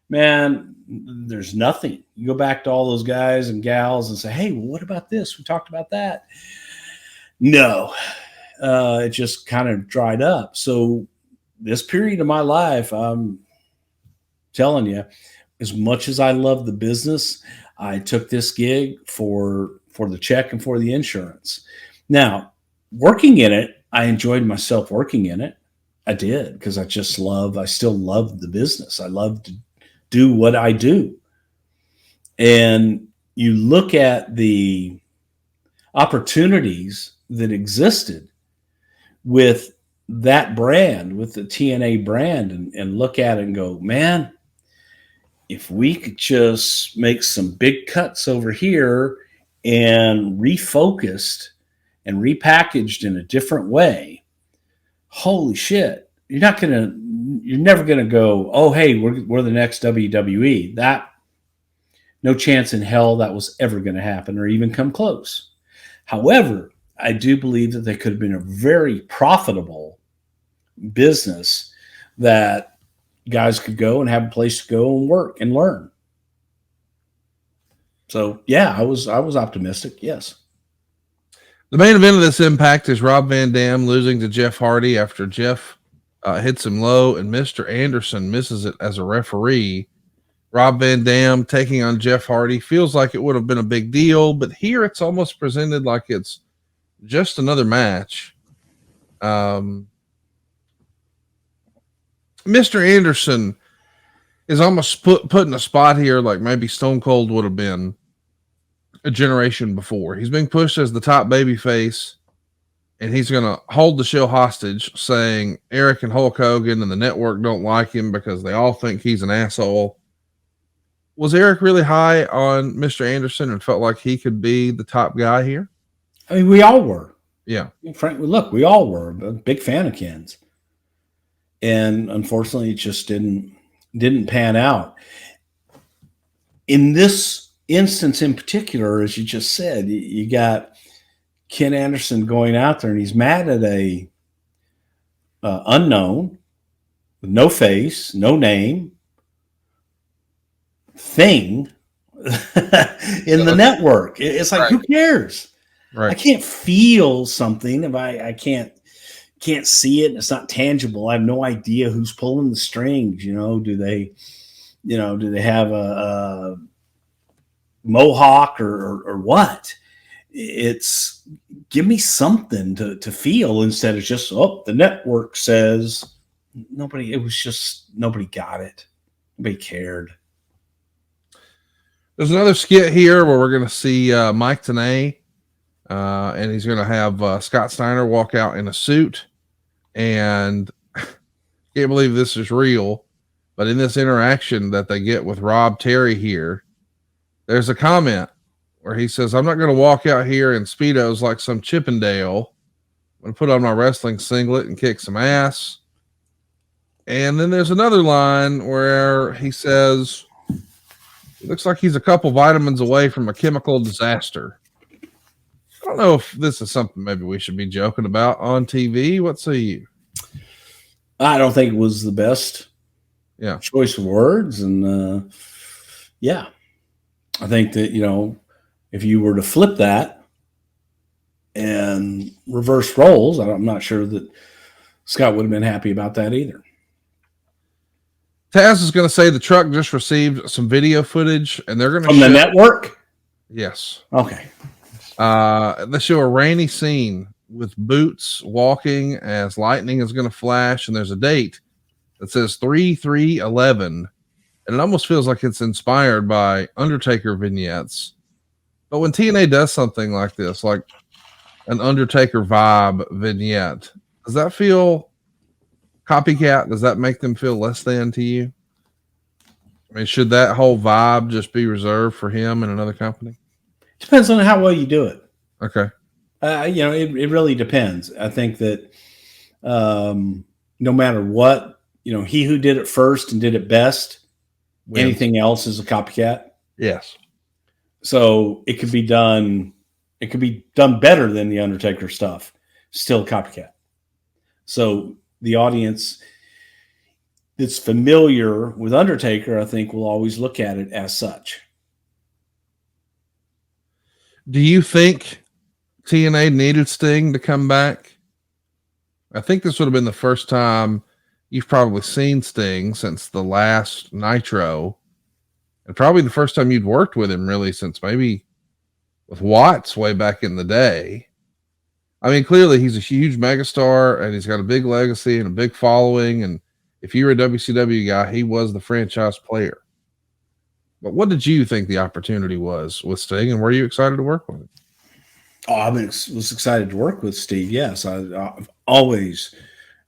Speaker 4: man, there's nothing. You go back to all those guys and gals and say, hey, well, what about this? We talked about that. No. It just kind of dried up. So this period of my life, I'm telling you, as much as I love the business, I took this gig for the check and for the insurance. Now, working in it, I enjoyed myself working in it. I did, because I still love the business. I love to do what I do. And you look at the opportunities that existed with that brand, with the TNA brand, and look at it and go, man, if we could just make some big cuts over here and refocused and repackaged in a different way, holy shit, you're never gonna go, oh, hey, we're the next WWE. That, no chance in hell that was ever going to happen or even come close. However, I do believe that they could have been a very profitable business that guys could go and have a place to go and work and learn. So yeah, I was optimistic. Yes.
Speaker 2: The main event of this Impact is Rob Van Dam losing to Jeff Hardy after Jeff hits him low and Mr. Anderson misses it as a referee. Rob Van Dam taking on Jeff Hardy feels like it would have been a big deal, but here it's almost presented like it's just another match. Mr. Anderson is almost put in a spot here like maybe Stone Cold would have been a generation before. He's being pushed as the top babyface, and he's going to hold the show hostage, saying Eric and Hulk Hogan and the network don't like him because they all think he's an asshole. Was Eric really high on Mr. Anderson and felt like he could be the top guy here?
Speaker 4: I mean, we all were.
Speaker 2: Yeah.
Speaker 4: Frankly, look, we all were. A big fan of Ken's. And unfortunately, it just didn't pan out. In this instance in particular, as you just said, you got Ken Anderson going out there and he's mad at a unknown, with no face, no name thing in the network. It's like, who cares?
Speaker 2: Right.
Speaker 4: I can't feel something if I can't see it and it's not tangible. I have no idea who's pulling the strings. Do they have a mohawk or what? It's give me something to feel instead of just, the network says. Nobody got it. Nobody cared.
Speaker 2: There's another skit here where we're going to see Mike Tenay, and he's going to have Scott Steiner walk out in a suit. And can't believe this is real, but in this interaction that they get with Rob Terry here, there's a comment where he says, I'm not going to walk out here in Speedos like some Chippendale. I'm going to put on my wrestling singlet and kick some ass. And then there's another line where he says, it looks like he's a couple vitamins away from a chemical disaster. I don't know if this is something maybe we should be joking about on TV. What say you?
Speaker 4: I don't think it was the best
Speaker 2: choice
Speaker 4: of words. And yeah, I think that, if you were to flip that and reverse roles, I'm not sure that Scott would have been happy about that either.
Speaker 2: Taz is going to say the truck just received some video footage, and they're going to
Speaker 4: From the network?
Speaker 2: Yes.
Speaker 4: Okay.
Speaker 2: They show a rainy scene with Boots walking as lightning is going to flash, and there's a date that says 3/3/11, and it almost feels like it's inspired by Undertaker vignettes. But when TNA does something like this, like an Undertaker vibe vignette, does that feel copycat? Does that make them feel less than to you? I mean, should that whole vibe just be reserved for him and another company?
Speaker 4: Depends on how well you do it.
Speaker 2: Okay.
Speaker 4: It really depends. I think that no matter what, he who did it first and did it best, anything else is a copycat.
Speaker 2: Yes.
Speaker 4: So it could be done. It could be done better than the Undertaker stuff. Still a copycat. So the audience that's familiar with Undertaker, I think, will always look at it as such.
Speaker 2: Do you think TNA needed Sting to come back? I think this would have been the first time you've probably seen Sting since the last Nitro, and probably the first time you'd worked with him really since maybe with Watts way back in the day. I mean, clearly he's a huge megastar and he's got a big legacy and a big following. And if you were a WCW guy, he was the franchise player. But what did you think the opportunity was with Sting, and were you excited to work with him?
Speaker 4: Oh, I was excited to work with Steve. Yes, I've always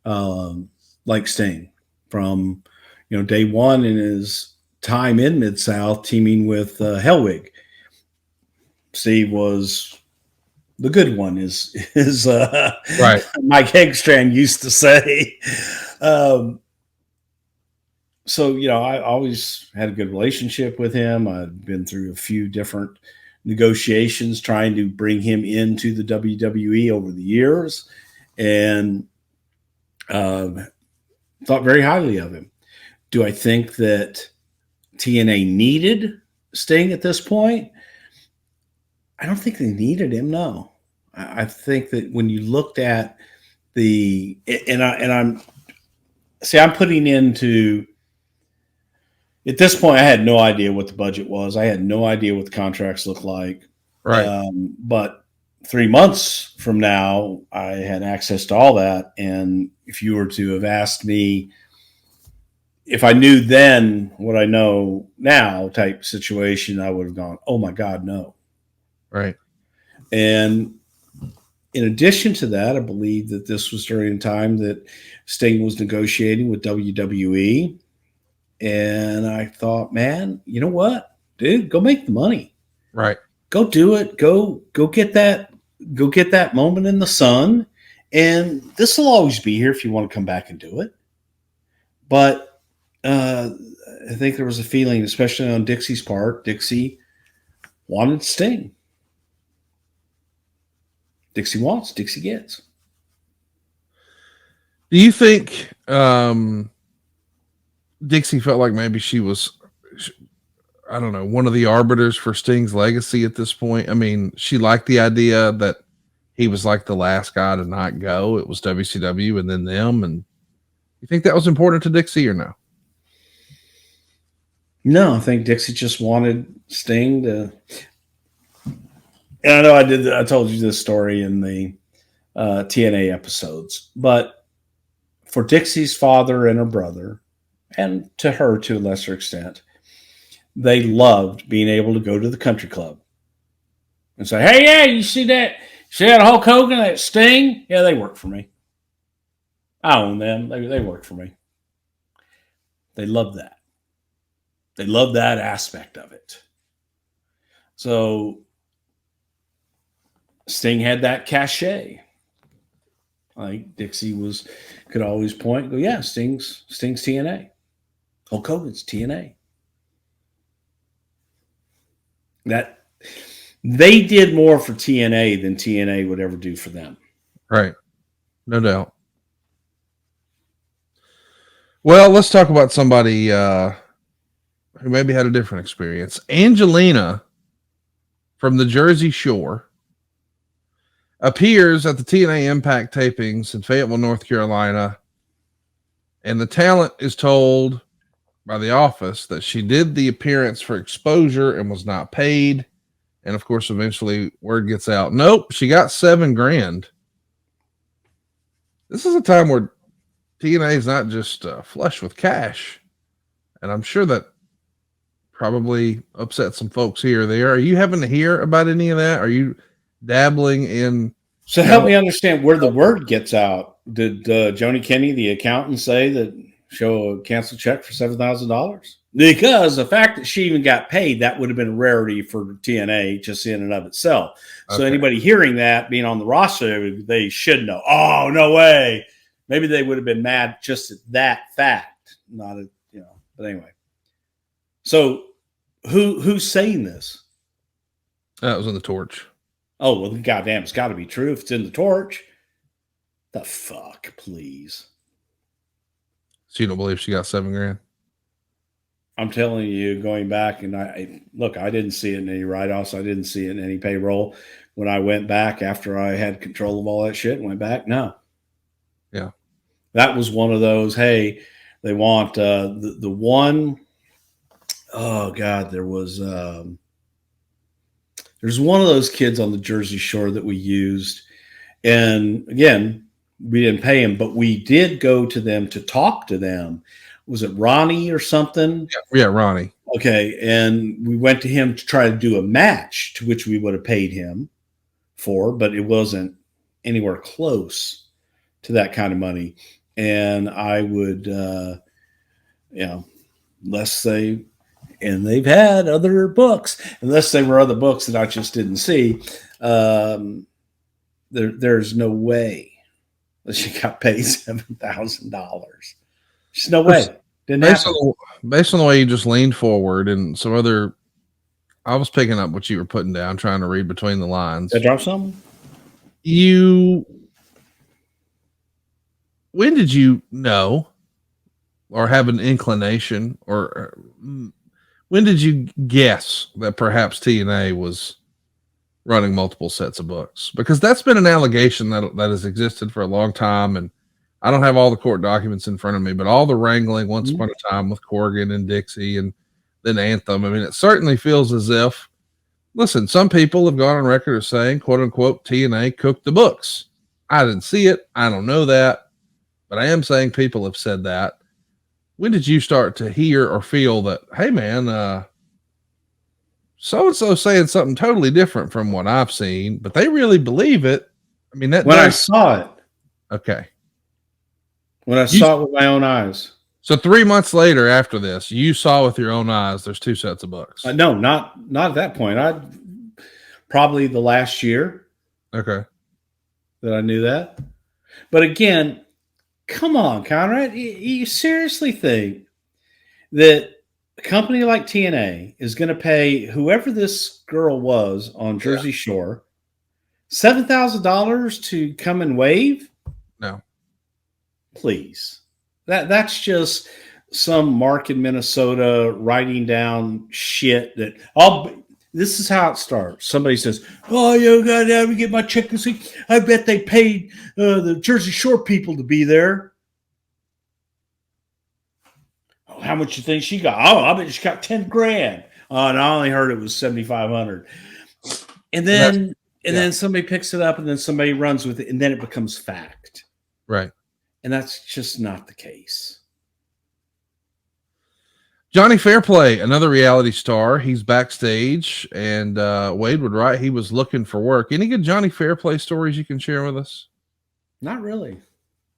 Speaker 4: liked Sting from day one in his time in Mid-South, teaming with Hellwig. Steve was the good one, is
Speaker 2: right.
Speaker 4: Mike Hegstrand used to say. So, I always had a good relationship with him. I've been through a few different negotiations trying to bring him into the WWE over the years, and thought very highly of him. Do I think that TNA needed Sting at this point? I don't think they needed him. No, I think that when you looked at I'm putting into. At this point, I had no idea what the budget was. I had no idea what the contracts looked like.
Speaker 2: Right.
Speaker 4: But 3 months from now, I had access to all that. And if you were to have asked me if I knew then what I know now type situation, I would have gone, oh my God, no.
Speaker 2: Right.
Speaker 4: And in addition to that, I believe that this was during the time that Sting was negotiating with WWE. And I thought, man, you know what, dude, go make the money.
Speaker 2: Right.
Speaker 4: Go do it. Go get that moment in the sun. And this will always be here if you want to come back and do it. But I think there was a feeling, especially on Dixie's part, Dixie wanted Sting. Dixie wants, Dixie gets.
Speaker 2: Do you think Dixie felt like maybe she was, I don't know, one of the arbiters for Sting's legacy at this point? I mean, she liked the idea that he was like the last guy to not go. It was WCW and then them. And you think that was important to Dixie or no?
Speaker 4: No, I think Dixie just wanted Sting to. And I know I told you this story in the TNA episodes, but for Dixie's father and her brother, and to her to a lesser extent, they loved being able to go to the country club and say, hey, yeah, you see that Hulk Hogan, that Sting? Yeah, they work for me. I own them. They work for me. They love that. They love that aspect of it. So Sting had that cachet. Like Dixie could always point and go, yeah, Sting's TNA. Hulk Hogan's TNA. That they did more for TNA than TNA would ever do for them.
Speaker 2: Right. No doubt. Well, let's talk about somebody who maybe had a different experience. Angelina from the Jersey Shore appears at the TNA Impact tapings in Fayetteville, North Carolina, and the talent is told by the office that she did the appearance for exposure and was not paid. And of course, eventually word gets out. Nope, she got $7,000. This is a time where TNA is not just flush with cash. And I'm sure that probably upset some folks here or there. Are you having to hear about any of that? Are you dabbling in?
Speaker 4: So help me understand where the word gets out. Did Joni Kenny, the accountant, say that show a cancel check for $7,000? Because the fact that she even got paid, that would have been a rarity for TNA just in and of itself. So anybody hearing that, being on the roster, they should know. Oh, no way. Maybe they would have been mad just at that fact. Not at, but anyway. So who's saying this?
Speaker 2: That was in the Torch.
Speaker 4: Oh, well, goddamn, it's got to be true if it's in the Torch. The fuck, please.
Speaker 2: So you don't believe she got $7,000?
Speaker 4: I'm telling you, going back, and I didn't see it in any write-offs. I didn't see it in any payroll. When I went back after I had control of all that shit, went back, no.
Speaker 2: Yeah.
Speaker 4: That was one of those, hey, they want the one, oh, God, there's one of those kids on the Jersey Shore that we used. And, again, we didn't pay him, but we did go to them to talk to them. Was it Ronnie or something?
Speaker 2: Yeah, Ronnie.
Speaker 4: Okay, and we went to him to try to do a match, to which we would have paid him for, but it wasn't anywhere close to that kind of money. And I would, unless they, and they've had other books, unless they were other books that I just didn't see, there's no way that she got paid $7,000. There's no way. Didn't happen.
Speaker 2: Based on the way you just leaned forward and some other, I was picking up what you were putting down, trying to read between the lines.
Speaker 4: Did I drop something?
Speaker 2: When did you know or have an inclination, or when did you guess that perhaps TNA was running multiple sets of books? Because that's been an allegation that has existed for a long time, and I don't have all the court documents in front of me, but all the wrangling once upon a time with Corgan and Dixie and then Anthem. I mean, it certainly feels as if, listen, some people have gone on record as saying, quote unquote, TNA cooked the books. I didn't see it. I don't know that, but I am saying people have said that. When did you start to hear or feel that, hey man, so-and-so saying something totally different from what I've seen, but they really believe it? I mean, that
Speaker 4: when I saw it.
Speaker 2: Okay.
Speaker 4: When I saw it with my own eyes.
Speaker 2: So 3 months later after this, you saw with your own eyes there's two sets of books.
Speaker 4: No, not at that point. Probably the last year.
Speaker 2: Okay.
Speaker 4: That I knew that. But again, come on, Conrad. You seriously think that a company like TNA is going to pay whoever this girl was on Jersey Shore $7,000 to come and wave?
Speaker 2: No.
Speaker 4: Please. That's just some Mark in Minnesota writing down shit that this is how it starts. Somebody says, oh, you got to get my check this week. I bet they paid the Jersey Shore people to be there. Oh, how much you think she got? Oh, I bet she got $10,000. Oh, and I only heard it was 7,500. And then somebody picks it up, and then somebody runs with it, and then it becomes fact.
Speaker 2: Right.
Speaker 4: And that's just not the case.
Speaker 2: Johnny Fairplay, another reality star. He's backstage, and Wade would write he was looking for work. Any good Johnny Fairplay stories you can share with us?
Speaker 4: Not really.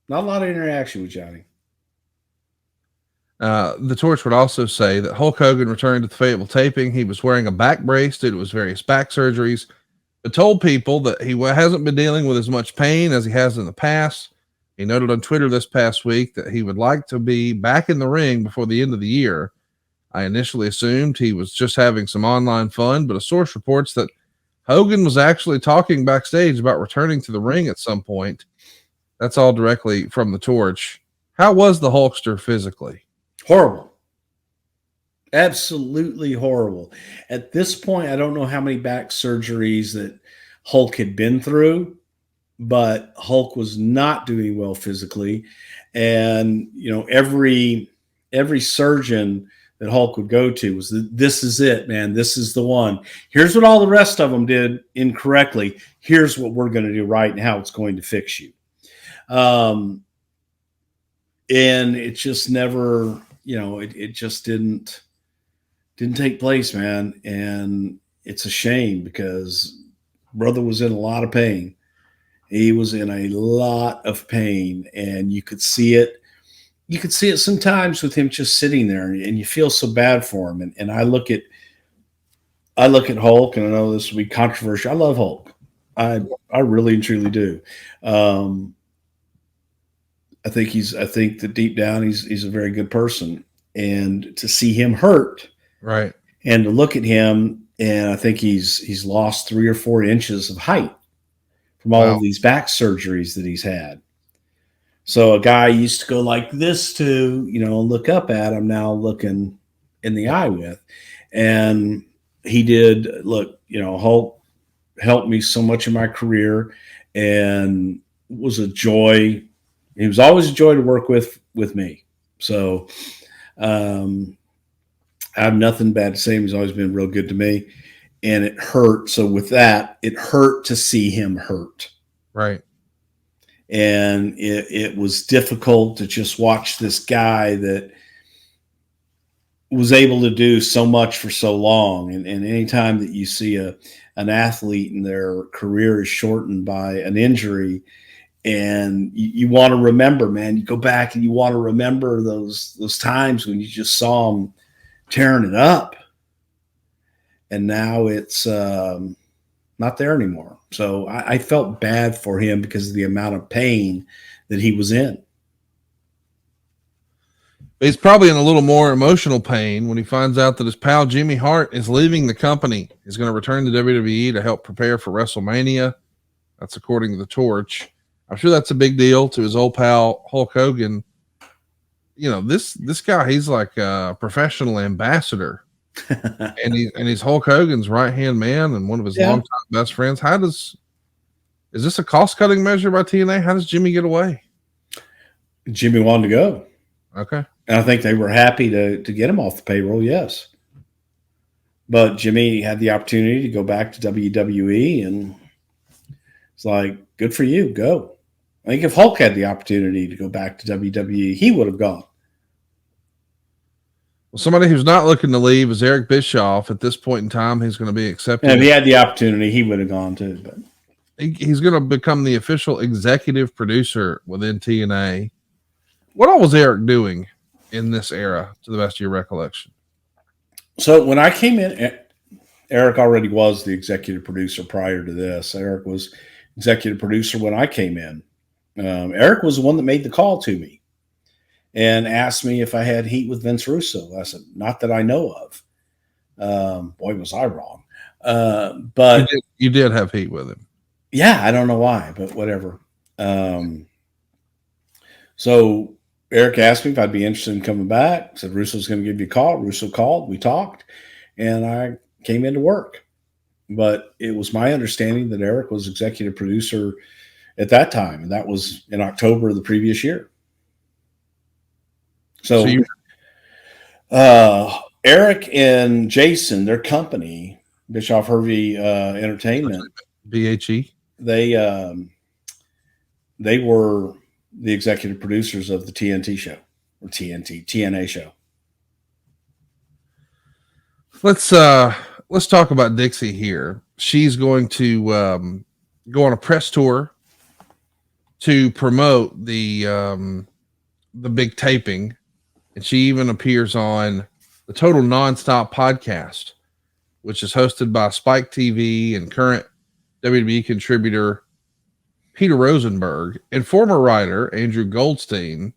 Speaker 4: Not a lot of interaction with Johnny.
Speaker 2: The Torch would also say that Hulk Hogan returned to the Fayetteville taping. He was wearing a back brace due to his various back surgeries, but told people that he hasn't been dealing with as much pain as he has in the past. He noted on Twitter this past week that he would like to be back in the ring before the end of the year. I initially assumed he was just having some online fun, but a source reports that Hogan was actually talking backstage about returning to the ring at some point. That's all directly from the Torch. How was the Hulkster physically?
Speaker 4: Horrible. Absolutely horrible. At this point, I don't know how many back surgeries that Hulk had been through, but Hulk was not doing well physically. And, every surgeon that Hulk would go to was, this is it, man. This is the one. Here's what all the rest of them did incorrectly. Here's what we're going to do right and how it's going to fix you. And it just never, it just didn't take place, man. And it's a shame because brother was in a lot of pain. He was in a lot of pain, and you could see it. You could see it sometimes with him just sitting there, and you feel so bad for him. And I look at Hulk, and I know this will be controversial. I love Hulk. I really and truly do. I think that deep down he's a very good person, and to see him hurt,
Speaker 2: right,
Speaker 4: and to look at him, and I think he's lost 3 or 4 inches of height from all of these back surgeries that he's had. So a guy used to go like this to, look up at, I'm now looking in the eye with. And he did, look, Hulk helped me so much in my career and was a joy. He was always a joy to work with me. So I have nothing bad to say. He's always been real good to me. And it hurt. So with that, it hurt to see him hurt.
Speaker 2: Right.
Speaker 4: And it was difficult to just watch this guy that was able to do so much for so long. And anytime that you see an athlete and their career is shortened by an injury, and you want to remember, man, you go back and you want to remember those times when you just saw him tearing it up. And now it's not there anymore. So I felt bad for him because of the amount of pain that he was in.
Speaker 2: He's probably in a little more emotional pain when he finds out that his pal Jimmy Hart is leaving the company. He's going to return to WWE to help prepare for WrestleMania. That's according to the Torch. I'm sure that's a big deal to his old pal Hulk Hogan. This guy, he's like a professional ambassador. and he's Hulk Hogan's right-hand man and one of his longtime best friends. Is this a cost-cutting measure by TNA? How does Jimmy get away?
Speaker 4: Jimmy wanted to go.
Speaker 2: Okay.
Speaker 4: And I think they were happy to get him off the payroll, yes. But Jimmy had the opportunity to go back to WWE, and it's like, good for you, go. I think if Hulk had the opportunity to go back to WWE, he would have gone.
Speaker 2: Well, somebody who's not looking to leave is Eric Bischoff. At this point in time, he's going to be accepted.
Speaker 4: And if he had the opportunity, he would have gone too. But
Speaker 2: he's going to become the official executive producer within TNA. What all was Eric doing in this era, to the best of your recollection?
Speaker 4: So when I came in, Eric already was the executive producer prior to this. Eric was executive producer when I came in. Eric was the one that made the call to me and asked me if I had heat with Vince Russo. I said, not that I know of. Boy, was I wrong. But
Speaker 2: you did have heat with him.
Speaker 4: Yeah, I don't know why, but whatever. So Eric asked me if I'd be interested in coming back. Said Russo's going to give you a call. Russo called. We talked, and I came into work. But it was my understanding that Eric was executive producer at that time, and that was in October of the previous year. So Eric and Jason, their company, Bischoff Hervey Entertainment,
Speaker 2: BHE,
Speaker 4: they were the executive producers of the TNT show, or TNA show.
Speaker 2: Let's talk about Dixie here. She's going to go on a press tour to promote the big taping, and she even appears on the Total Nonstop podcast, which is hosted by Spike TV and current WWE contributor Peter Rosenberg and former writer Andrew Goldstein.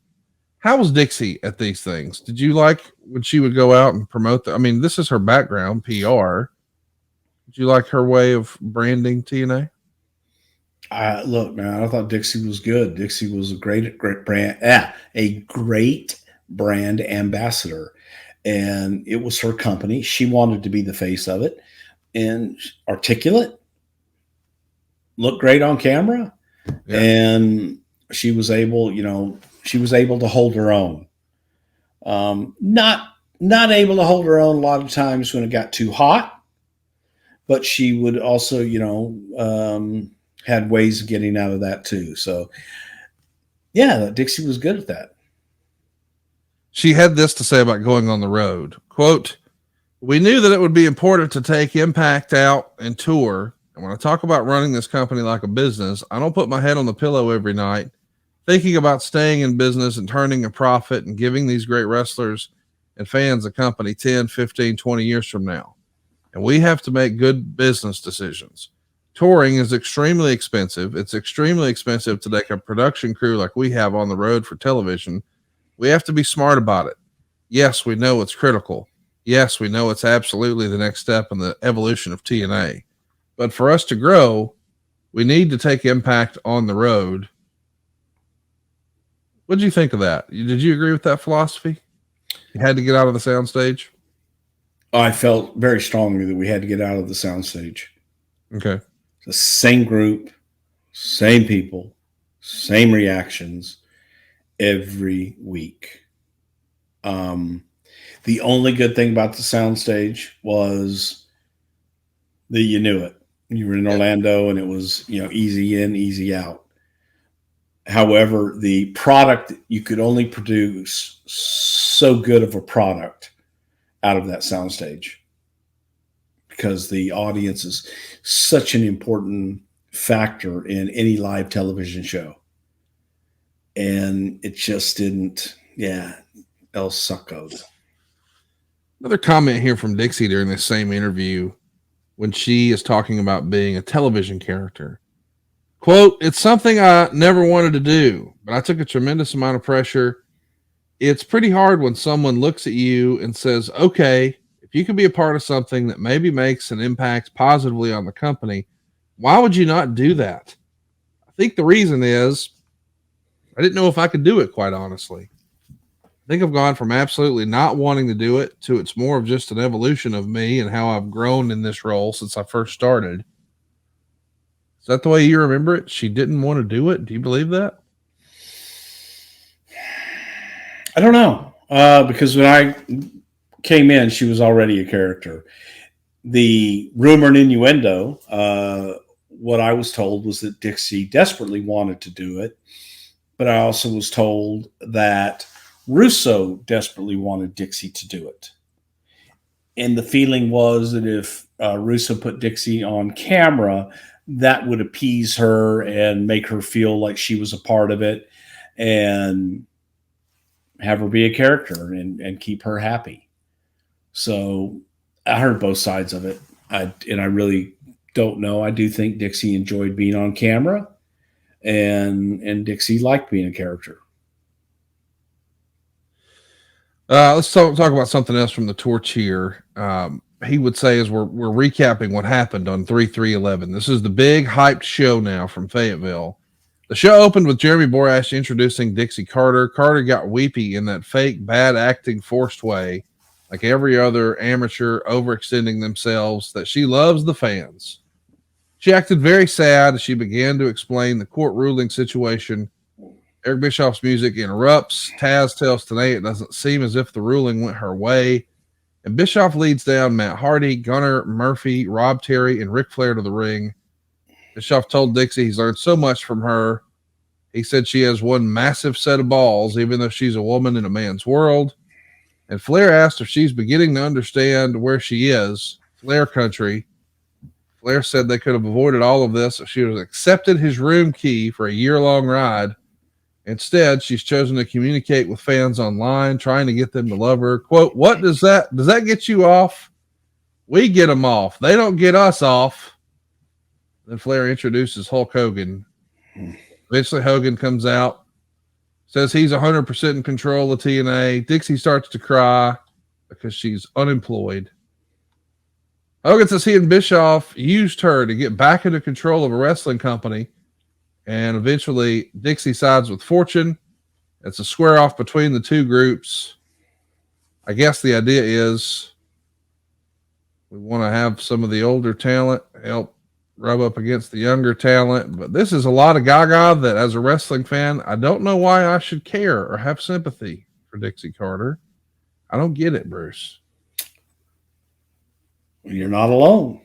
Speaker 2: How was Dixie at these things? Did you like when she would go out and promote this is her background, PR. Did you like her way of branding TNA?
Speaker 4: Look, man, I thought Dixie was good. Dixie was a great brand, a great brand ambassador. and it was her company. She wanted to be the face of it, and articulate, looked great on camera, and she was able, to hold her own. Not able to hold her own a lot of times when it got too hot, but she would also, had ways of getting out of that too. So, yeah, Dixie was good at that.
Speaker 2: She had this to say about going on the road. Quote, "We knew that it would be important to take Impact out and tour. And when I talk about running this company like a business, I don't put my head on the pillow every night thinking about staying in business and turning a profit and giving these great wrestlers and fans a company 10, 15, 20 years from now. And we have to make good business decisions. Touring is extremely expensive. It's extremely expensive to take a production crew like we have on the road for television. We have to be smart about it. Yes, we know it's critical. Yes, we know it's absolutely the next step in the evolution of TNA. But for us to grow, we need to take Impact on the road." What did you think of that? Did you agree with that philosophy? You had to get out of the soundstage?
Speaker 4: I felt very strongly that we had to get out of the soundstage.
Speaker 2: Okay.
Speaker 4: The same group, same people, same reactions every week. The only good thing about the soundstage was that you knew it. You were in Orlando and it was, easy in, easy out. However, the product, you could only produce so good of a product out of that soundstage because the audience is such an important factor in any live television show. And it just didn't, El Succo.
Speaker 2: Another comment here from Dixie during this same interview when she is talking about being a television character. Quote, "It's something I never wanted to do, but I took a tremendous amount of pressure. It's pretty hard when someone looks at you and says, okay, if you can be a part of something that maybe makes an impact positively on the company, why would you not do that? I think the reason is I didn't know if I could do it, quite honestly. I think I've gone from absolutely not wanting to do it to it's more of just an evolution of me and how I've grown in this role since I first started." Is that the way you remember it? She didn't want to do it? Do you believe that?
Speaker 4: I don't know. Because when I came in, she was already a character. The rumor and innuendo, what I was told was that Dixie desperately wanted to do it. But I also was told that Russo desperately wanted Dixie to do it. And the feeling was that if Russo put Dixie on camera, that would appease her and make her feel like she was a part of it and have her be a character and keep her happy. So I heard both sides of it. I really don't know. I do think Dixie enjoyed being on camera and Dixie liked being a character.
Speaker 2: Let's talk about something else from the torch here. He would say as we're recapping what happened on 3/3/11. This is the big hyped show now from Fayetteville. The show opened with Jeremy Borash introducing Dixie Carter. Carter got weepy in that fake, bad acting, forced way, like every other amateur overextending themselves, that she loves the fans. She acted very sad as she began to explain the court ruling situation. Eric Bischoff's music interrupts. Taz tells Tenay it doesn't seem as if the ruling went her way. And Bischoff leads down Matt Hardy, Gunnar, Murphy, Rob Terry, and Ric Flair to the ring. Bischoff told Dixie he's learned so much from her. He said she has one massive set of balls, even though she's a woman in a man's world. And Flair asked if she's beginning to understand where she is, Flair country. Flair said they could have avoided all of this if she would have accepted his room key for a year-long ride. Instead, she's chosen to communicate with fans online, trying to get them to love her. Quote, "What does that get you off? We get them off. They don't get us off." Then Flair introduces Hulk Hogan. Eventually, Hogan comes out, says he's 100% in control of TNA. Dixie starts to cry because she's unemployed. Hogan says he and Bischoff used her to get back into control of a wrestling company. And eventually, Dixie sides with Fortune. It's a square off between the two groups. I guess the idea is we want to have some of the older talent help rub up against the younger talent. But this is a lot of gaga that, as a wrestling fan, I don't know why I should care or have sympathy for Dixie Carter. I don't get it, Bruce.
Speaker 4: You're not alone.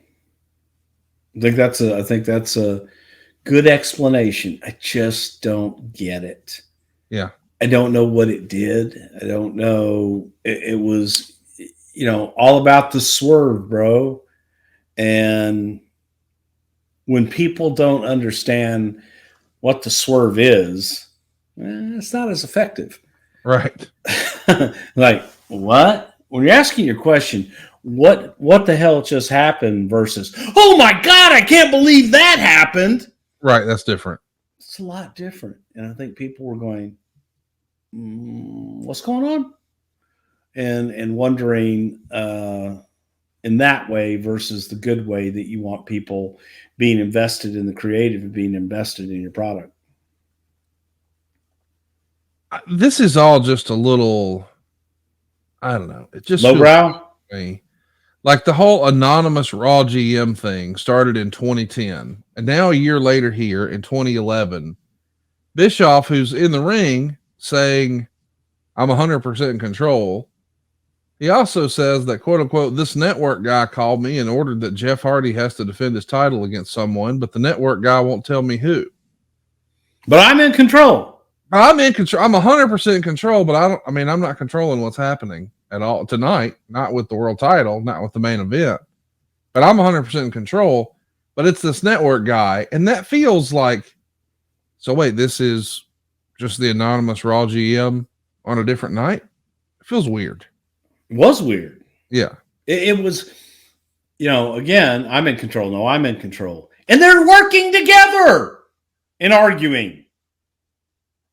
Speaker 4: I think that's a good explanation. I just don't get it.
Speaker 2: Yeah.
Speaker 4: I don't know what it did. I don't know. It was, all about the swerve, bro. And when people don't understand what the swerve is, it's not as effective.
Speaker 2: Right.
Speaker 4: Like, what? When you're asking your question, what the hell just happened versus, oh my God, I can't believe that happened.
Speaker 2: Right. That's different.
Speaker 4: It's a lot different. And I think people were going, what's going on? And wondering in that way versus the good way that you want people being invested in the creative and being invested in your product.
Speaker 2: This is all just a little, I don't know. It just
Speaker 4: lowbrow.
Speaker 2: Like the whole anonymous Raw GM thing started in 2010. And now a year later here in 2011, Bischoff, who's in the ring saying, I'm 100% in control. He also says that, quote unquote, this network guy called me and ordered that Jeff Hardy has to defend his title against someone, but the network guy won't tell me who.
Speaker 4: But I'm in control.
Speaker 2: I'm in control. I'm 100% in control, but I'm not controlling what's happening at all tonight, not with the world title, not with the main event, but I'm 100% in control, but it's this network guy. And that feels like, so wait, this is just the anonymous Raw GM on a different night. It feels weird.
Speaker 4: It was weird.
Speaker 2: Yeah.
Speaker 4: It was, again, I'm in control. No, I'm in control. And they're working together and arguing.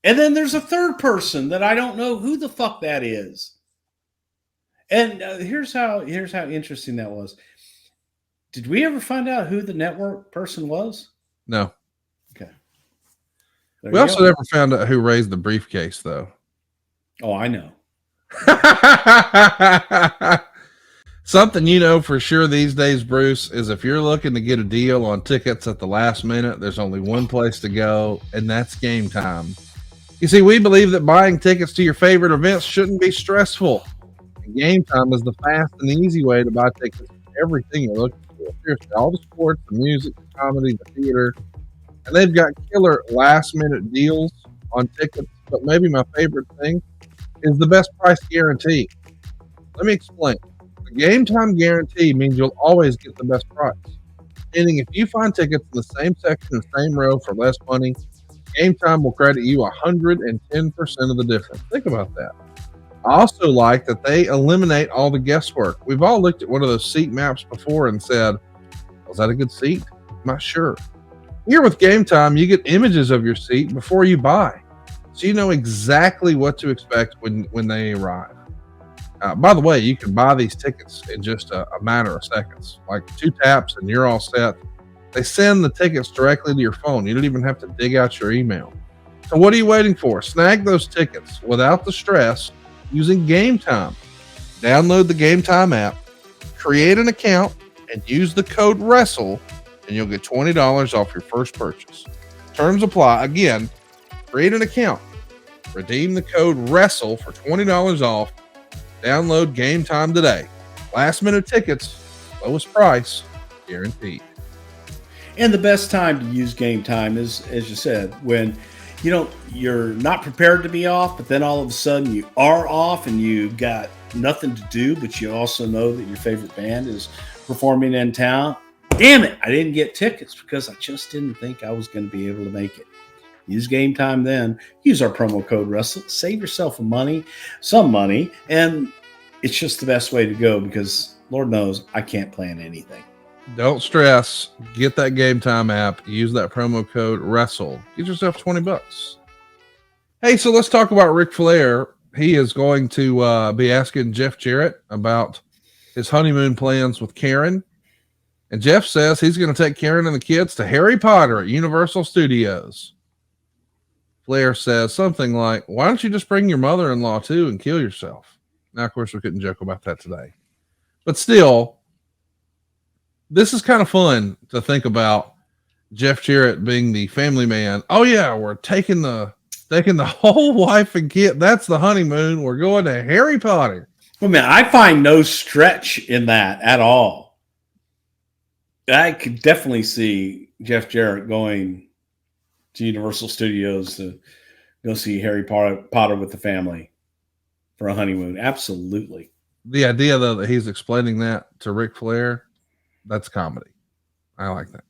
Speaker 4: And then there's a third person that I don't know who the fuck that is. And here's how interesting that was. Did we ever find out who the network person was?
Speaker 2: No.
Speaker 4: Okay.
Speaker 2: We also never found out who raised the briefcase, though.
Speaker 4: Oh, I know.
Speaker 2: Something you know for sure these days, Bruce, is if you're looking to get a deal on tickets at the last minute, there's only one place to go, and that's Game Time. You see, we believe that buying tickets to your favorite events shouldn't be stressful. And Game Time is the fast and easy way to buy tickets for everything you're looking for. Seriously, all the sports, the music, the comedy, the theater, and they've got killer last-minute deals on tickets. But maybe my favorite thing is the best price guarantee. Let me explain. The Game Time guarantee means you'll always get the best price. Meaning if you find tickets in the same section, the same row for less money, Game Time will credit you 110% of the difference. Think about that. I also like that they eliminate all the guesswork. We've all looked at one of those seat maps before and said, was that a good seat? I'm not sure. Here with Game Time, you get images of your seat before you buy. So you know exactly what to expect when they arrive. By the way, you can buy these tickets in just a matter of seconds, like 2 taps and you're all set. They send the tickets directly to your phone. You don't even have to dig out your email. So what are you waiting for? Snag those tickets without the stress using Game Time. Download the Game Time app, create an account, and use the code WRESTLE, and you'll get $20 off your first purchase. Terms apply. Again, create an account, redeem the code WRESTLE for $20 off. Download Game Time today. Last minute tickets, lowest price, guaranteed.
Speaker 4: And the best time to use Game Time is, as you said, when you're not prepared to be off, but then all of a sudden you are off and you've got nothing to do, but you also know that your favorite band is performing in town. Damn it, I didn't get tickets because I just didn't think I was going to be able to make it. Use Game Time then. Use our promo code WRESTLE. Save yourself some money, and it's just the best way to go because Lord knows I can't plan anything.
Speaker 2: Don't stress. Get that Game Time app. Use that promo code WRESTLE. Get yourself $20. Hey, so let's talk about Ric Flair. He is going to be asking Jeff Jarrett about his honeymoon plans with Karen. And Jeff says he's going to take Karen and the kids to Harry Potter at Universal Studios. Flair says something like, why don't you just bring your mother-in-law too and kill yourself? Now, of course, we couldn't joke about that today. But still, this is kind of fun to think about Jeff Jarrett being the family man. Oh, yeah, we're taking the whole wife and kid. That's the honeymoon. We're going to Harry Potter.
Speaker 4: Well, man, I find no stretch in that at all. I could definitely see Jeff Jarrett going to Universal Studios to go see Harry Potter with the family for a honeymoon. Absolutely.
Speaker 2: The idea, though, that he's explaining that to Ric Flair, that's comedy. I like that.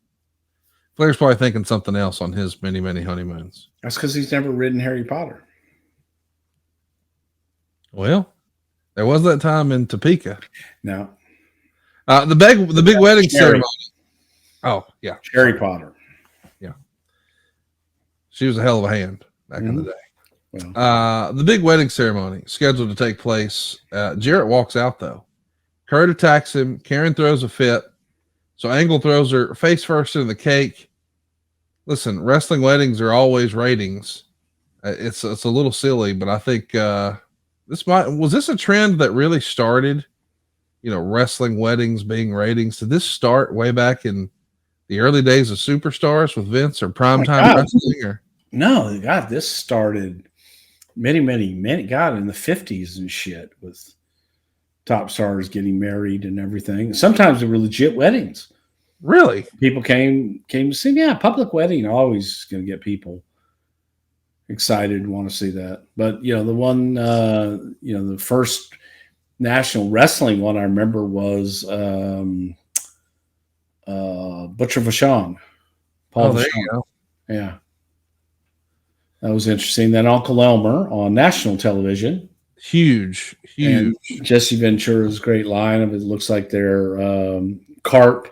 Speaker 2: Flair's probably thinking something else on his many, many honeymoons.
Speaker 4: That's because he's never ridden Harry Potter.
Speaker 2: Well, there was that time in Topeka.
Speaker 4: No.
Speaker 2: The big wedding ceremony. Oh, yeah.
Speaker 4: Harry Potter.
Speaker 2: Yeah. She was a hell of a hand back in the day.
Speaker 4: Well,
Speaker 2: the big wedding ceremony scheduled to take place. Jarrett walks out, though. Kurt attacks him. Karen throws a fit. So Angle throws her face first into the cake. Listen, wrestling weddings are always ratings. It's a little silly, but I think was this a trend that really started, wrestling weddings being ratings? Did this start way back in the early days of Superstars with Vince or Primetime Wrestling? Or?
Speaker 4: No, God, this started many, God, in the 50s and shit with top stars getting married and everything. Sometimes they were legit weddings.
Speaker 2: Really?
Speaker 4: People came to see, public wedding always going to get people excited and want to see that. But, the one, the first national wrestling one I remember was Butcher Vachon. Paul
Speaker 2: there
Speaker 4: Vachon.
Speaker 2: you go.
Speaker 4: Yeah. That was interesting. Then Uncle Elmer on national television.
Speaker 2: Huge.
Speaker 4: And Jesse Ventura's great line of it looks like they're carp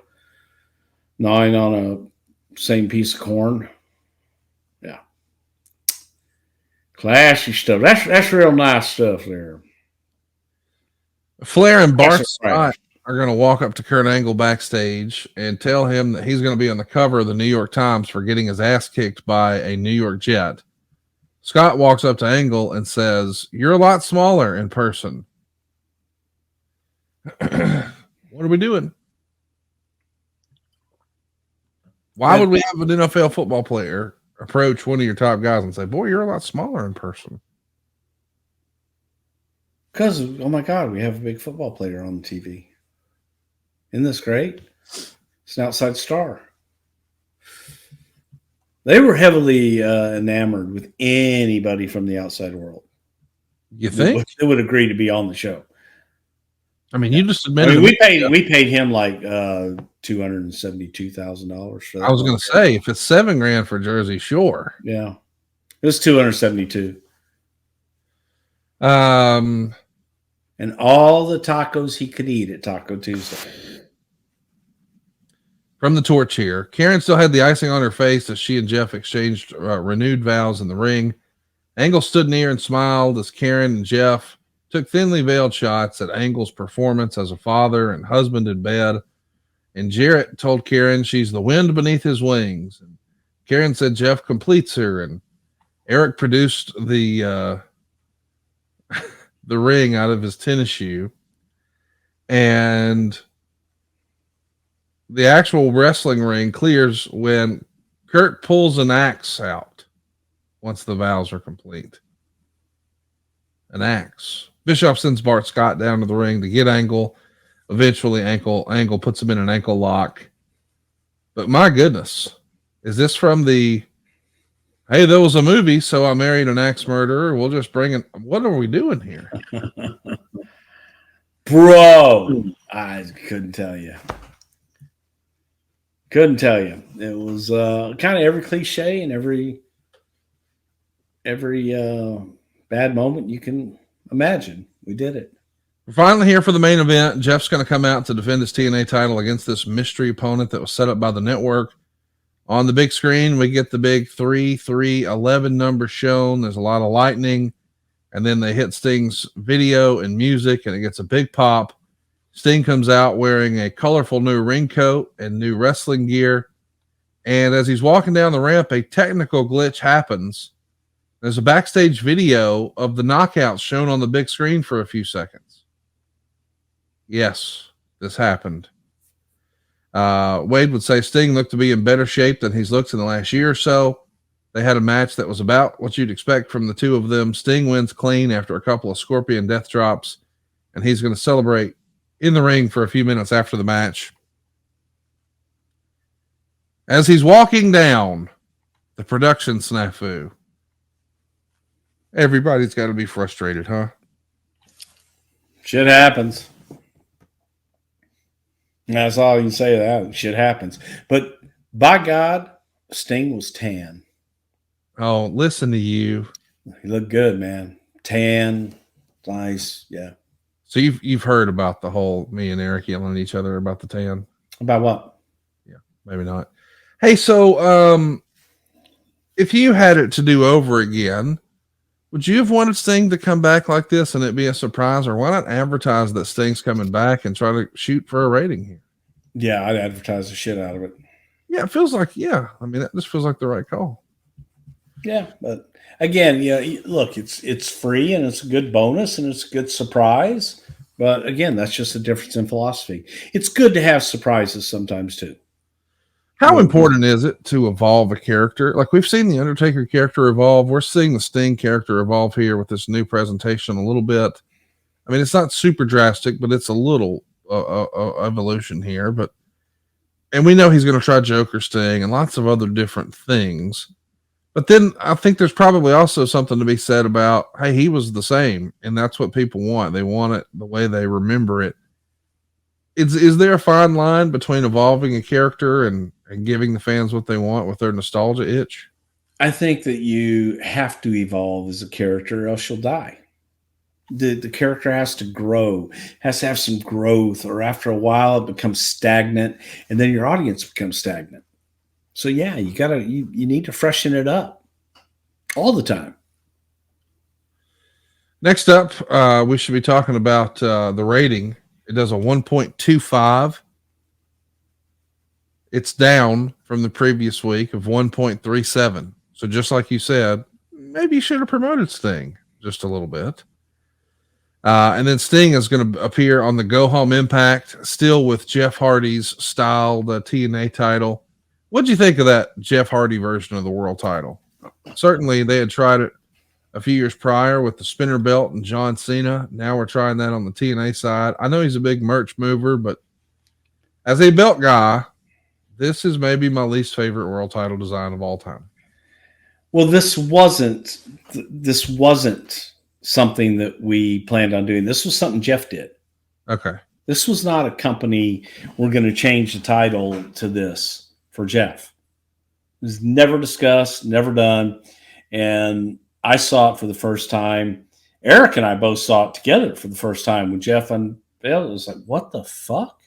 Speaker 4: gnawing on a same piece of corn. Yeah. Classy stuff. That's real nice stuff there.
Speaker 2: Flair and Bart Scott are going to walk up to Kurt Angle backstage and tell him that he's going to be on the cover of the New York Times for getting his ass kicked by a New York Jet. Scott walks up to Angle and says, "You're a lot smaller in person." What are we doing? Why would we have an NFL football player approach one of your top guys and say, "Boy, you're a lot smaller in person"?
Speaker 4: Because, oh my God, we have a big football player on the TV. Isn't this great? It's an outside star. They were heavily enamored with anybody from the outside world.
Speaker 2: You think?
Speaker 4: They would agree to be on the show.
Speaker 2: I mean, you just admitted.
Speaker 4: we paid him like $272,000.
Speaker 2: I was going to say, if it's $7,000 for Jersey Shore,
Speaker 4: yeah, it was $272. And all the tacos he could eat at Taco Tuesday.
Speaker 2: From the torch here, Karen still had the icing on her face as she and Jeff exchanged renewed vows in the ring. Angle stood near and smiled as Karen and Jeff took thinly veiled shots at Angle's performance as a father and husband in bed. And Jarrett told Karen she's the wind beneath his wings. And Karen said Jeff completes her. And Eric produced the the ring out of his tennis shoe. And the actual wrestling ring clears when Kurt pulls an axe out once the vows are complete. An axe. Bischoff sends Bart Scott down to the ring to get Angle. Eventually, Angle puts him in an ankle lock. But my goodness, is this from the, hey, there was a movie, so I married an axe murderer. We'll just bring in, what are we doing here?
Speaker 4: Bro, I couldn't tell you. Couldn't tell you. It was kind of every cliche and every bad moment you can imagine. We did it.
Speaker 2: We're finally here for the main event. Jeff's going to come out to defend his TNA title against this mystery opponent that was set up by the network. On the big screen, we get the big 3-3-11 number shown. There's a lot of lightning. And then they hit Sting's video and music, and it gets a big pop. Sting comes out wearing a colorful new ring coat and new wrestling gear. And as he's walking down the ramp, a technical glitch happens. There's a backstage video of the knockouts shown on the big screen for a few seconds. Yes, this happened. Wade would say Sting looked to be in better shape than he's looked in the last year or so. They had a match that was about what you'd expect from the two of them. Sting wins clean after a couple of Scorpion death drops, and he's going to celebrate in the ring for a few minutes after the match. As he's walking down the production snafu, everybody's got to be frustrated, huh?
Speaker 4: Shit happens. That's all you can say to that. Shit happens. But by God, Sting was tan.
Speaker 2: Oh, listen to you.
Speaker 4: He looked good, man. Tan, nice. Yeah.
Speaker 2: So you've heard about the whole me and Eric yelling at each other about the tan?
Speaker 4: About what?
Speaker 2: Yeah, maybe not. Hey, so if you had it to do over again, would you have wanted Sting to come back like this and it be a surprise, or why not advertise that Sting's coming back and try to shoot for a rating here?
Speaker 4: Yeah, I'd advertise the shit out of it.
Speaker 2: Yeah, it feels like, I mean, that just feels like the right call.
Speaker 4: Yeah, but again, look, it's free and it's a good bonus and it's a good surprise. But again, that's just a difference in philosophy. It's good to have surprises sometimes too.
Speaker 2: How important is it to evolve a character? Like, we've seen the Undertaker character evolve. We're seeing the Sting character evolve here with this new presentation a little bit. I mean, it's not super drastic, but it's a little evolution here. And we know he's going to try Joker Sting and lots of other different things. But then I think there's probably also something to be said about, hey, he was the same, and that's what people want. They want it the way they remember it. Is there a fine line between evolving a character and giving the fans what they want with their nostalgia itch?
Speaker 4: I think that you have to evolve as a character, or else you'll die. The character has to grow, has to have some growth, or after a while it becomes stagnant, and then your audience becomes stagnant. So yeah, you need to freshen it up all the time.
Speaker 2: Next up, we should be talking about the rating. It does a 1.25. It's down from the previous week of 1.37. So just like you said, maybe you should have promoted Sting just a little bit. And then Sting is going to appear on the Go Home Impact, still with Jeff Hardy's styled TNA title. What'd you think of that Jeff Hardy version of the world title? Certainly they had tried it a few years prior with the spinner belt and John Cena. Now we're trying that on the TNA side. I know he's a big merch mover, but as a belt guy, this is maybe my least favorite world title design of all time.
Speaker 4: Well, this wasn't something that we planned on doing. This was something Jeff did.
Speaker 2: Okay.
Speaker 4: This was not a company, we're going to change the title to this for Jeff. It was never discussed, never done. And I saw it for the first time. Eric and I both saw it together for the first time when Jeff unveiled it. It was like, what the fuck?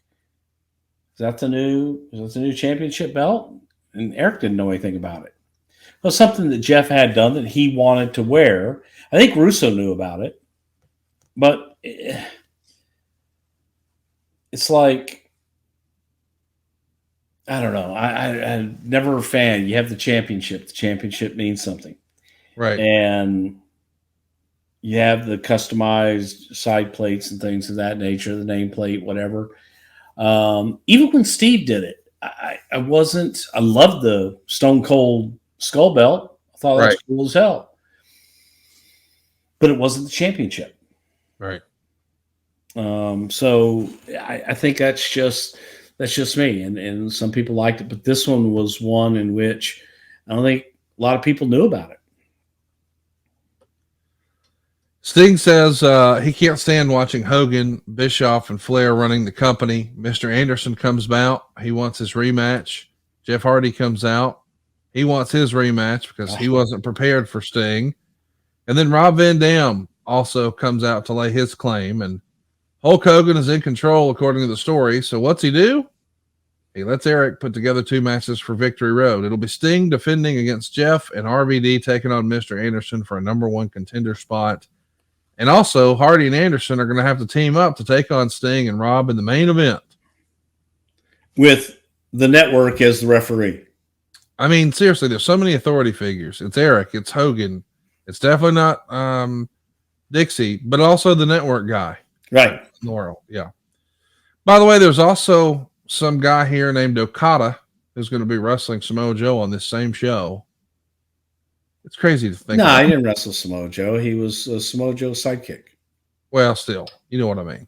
Speaker 4: Is that the new championship belt? And Eric didn't know anything about it. It was something that Jeff had done that he wanted to wear. I think Russo knew about it. But it's like, I don't know. I'm never a fan. You have the championship. The championship means something.
Speaker 2: Right.
Speaker 4: And you have the customized side plates and things of that nature, the nameplate, whatever. Even when Steve did it, I loved the Stone Cold skull belt. I thought that was cool as hell. But it wasn't the championship.
Speaker 2: Right.
Speaker 4: So I think that's just me. And some people liked it, but this one was one in which I don't think a lot of people knew about it.
Speaker 2: Sting says he can't stand watching Hogan, Bischoff, and Flair running the company. Mr. Anderson comes out. He wants his rematch. Jeff Hardy comes out. He wants his rematch because he wasn't prepared for Sting. And then Rob Van Dam also comes out to lay his claim. And Hulk Hogan is in control according to the story. So what's he do? He lets Eric put together 2 matches for Victory Road. It'll be Sting defending against Jeff and RVD taking on Mr. Anderson for a #1 contender spot. And also, Hardy and Anderson are going to have to team up to take on Sting and Rob in the main event.
Speaker 4: With the network as the referee.
Speaker 2: I mean, seriously, there's so many authority figures. It's Eric, it's Hogan, It's definitely not Dixie, but also the network guy.
Speaker 4: Right.
Speaker 2: In the world. Yeah. By the way, there's also some guy here named Okada who's going to be wrestling Samoa Joe on this same show. It's crazy to think
Speaker 4: No,
Speaker 2: about.
Speaker 4: he didn't wrestle Samoa Joe. He was Samoa Joe's sidekick.
Speaker 2: Well, still, you know what I mean.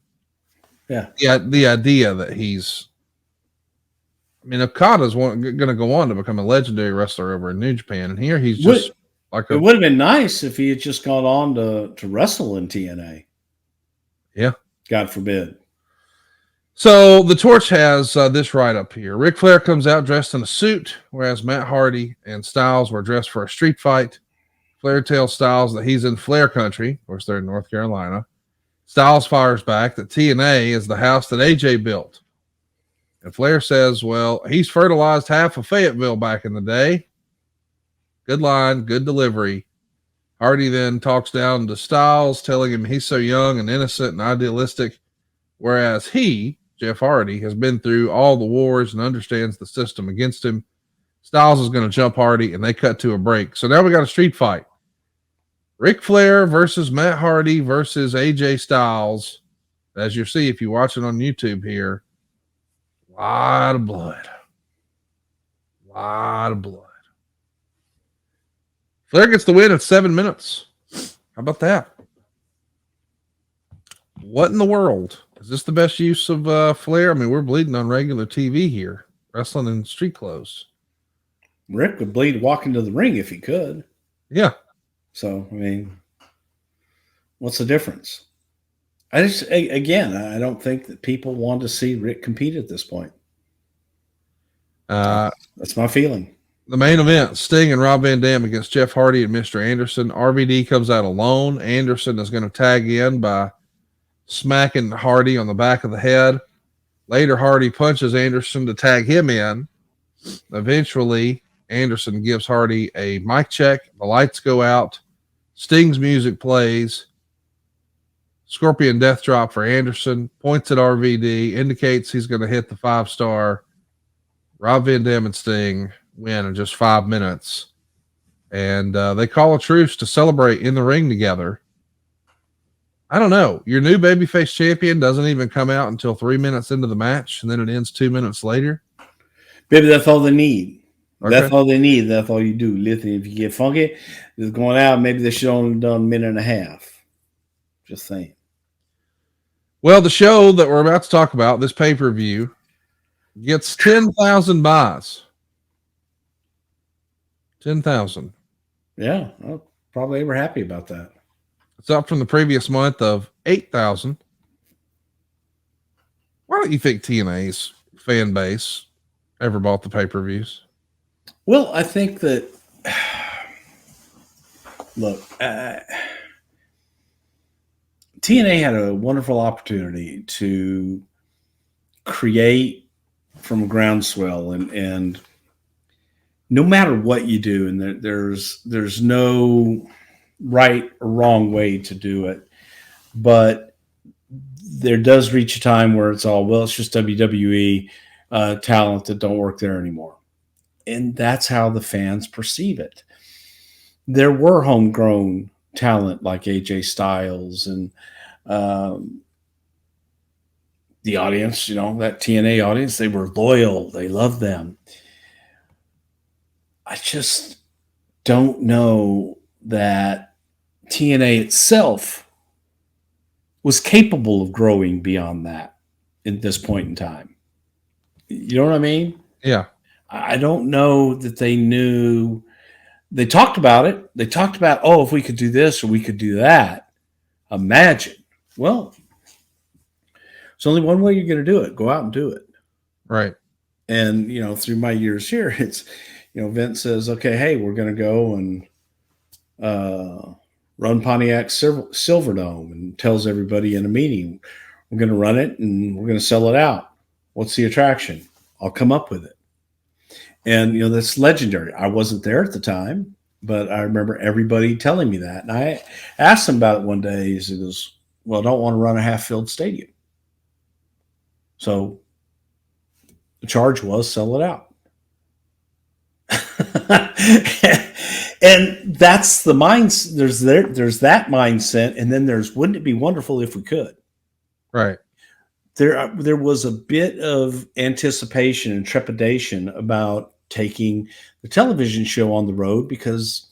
Speaker 4: Yeah.
Speaker 2: Yeah, the idea that Okada's going to go on to become a legendary wrestler over in New Japan, and here he's just
Speaker 4: it would have been nice if he had just gone on to wrestle in TNA.
Speaker 2: Yeah.
Speaker 4: God forbid.
Speaker 2: So the Torch has this right up here. Ric Flair comes out dressed in a suit, whereas Matt Hardy and Styles were dressed for a street fight. Flair tells Styles that he's in Flair country. Of course, they're in North Carolina. Styles fires back that TNA is the house that AJ built. And Flair says, well, he's fertilized half of Fayetteville back in the day. Good line, good delivery. Hardy then talks down to Styles, telling him he's so young and innocent and idealistic, whereas he, Jeff Hardy, has been through all the wars and understands the system against him. Styles is going to jump Hardy, and they cut to a break. So now we got a street fight. Ric Flair versus Matt Hardy versus AJ Styles. As you see, if you watch it on YouTube here, a lot of blood. A lot of blood. Flair gets the win in 7 minutes. How about that? What in the world? Is this the best use of Flair? I mean, we're bleeding on regular TV here, wrestling in street clothes.
Speaker 4: Rick would bleed walking to the ring if he could.
Speaker 2: Yeah.
Speaker 4: So, I mean, what's the difference? I don't think that people want to see Rick compete at this point. That's my feeling.
Speaker 2: The main event, Sting and Rob Van Dam against Jeff Hardy and Mr. Anderson. RVD comes out alone. Anderson is going to tag in by smacking Hardy on the back of the head. Later, Hardy punches Anderson to tag him in. Eventually, Anderson gives Hardy a mic check. The lights go out. Sting's music plays. Scorpion death drop for Anderson. Points at RVD. Indicates he's going to hit the 5-star. Rob Van Dam and Sting win in just 5 minutes. And they call a truce to celebrate in the ring together. I don't know. Your new babyface champion doesn't even come out until 3 minutes into the match, and then it ends 2 minutes later.
Speaker 4: Maybe that's all they need.
Speaker 2: Okay.
Speaker 4: That's all they need. That's all you do. Listen, if you get funky, it's going out. Maybe they should only done a minute and a half. Just saying.
Speaker 2: Well, the show that we're about to talk about, this pay-per-view, gets 10,000 buys. 10,000.
Speaker 4: Yeah, probably they were happy about that.
Speaker 2: It's up from the previous month of 8,000. Why don't you think TNA's fan base ever bought the pay-per-views?
Speaker 4: Well, I think that, look, TNA had a wonderful opportunity to create from a groundswell, and no matter what you do, and there's no right or wrong way to do it, but there does reach a time where it's all, well, it's just WWE talent that don't work there anymore. And that's how the fans perceive it. There were homegrown talent like AJ Styles and the audience, that TNA audience, they were loyal. They loved them. I just don't know that TNA itself was capable of growing beyond that at this point in time. You know what I mean?
Speaker 2: Yeah.
Speaker 4: I don't know that they knew. They talked about it. They talked about, if we could do this or we could do that. Imagine. Well, there's only one way you're going to do it. Go out and do it.
Speaker 2: Right.
Speaker 4: And, through my years here, it's, Vince says, okay, hey, we're going to go and run Pontiac Silverdome, and tells everybody in a meeting, we're going to run it and we're going to sell it out. What's the attraction? I'll come up with it. And, that's legendary. I wasn't there at the time, but I remember everybody telling me that. And I asked him about it one day. He goes, well, I don't want to run a half-filled stadium. So the charge was sell it out. And that's the mindset. There's that mindset, and then there's, wouldn't it be wonderful if we could?
Speaker 2: Right.
Speaker 4: There was a bit of anticipation and trepidation about taking the television show on the road because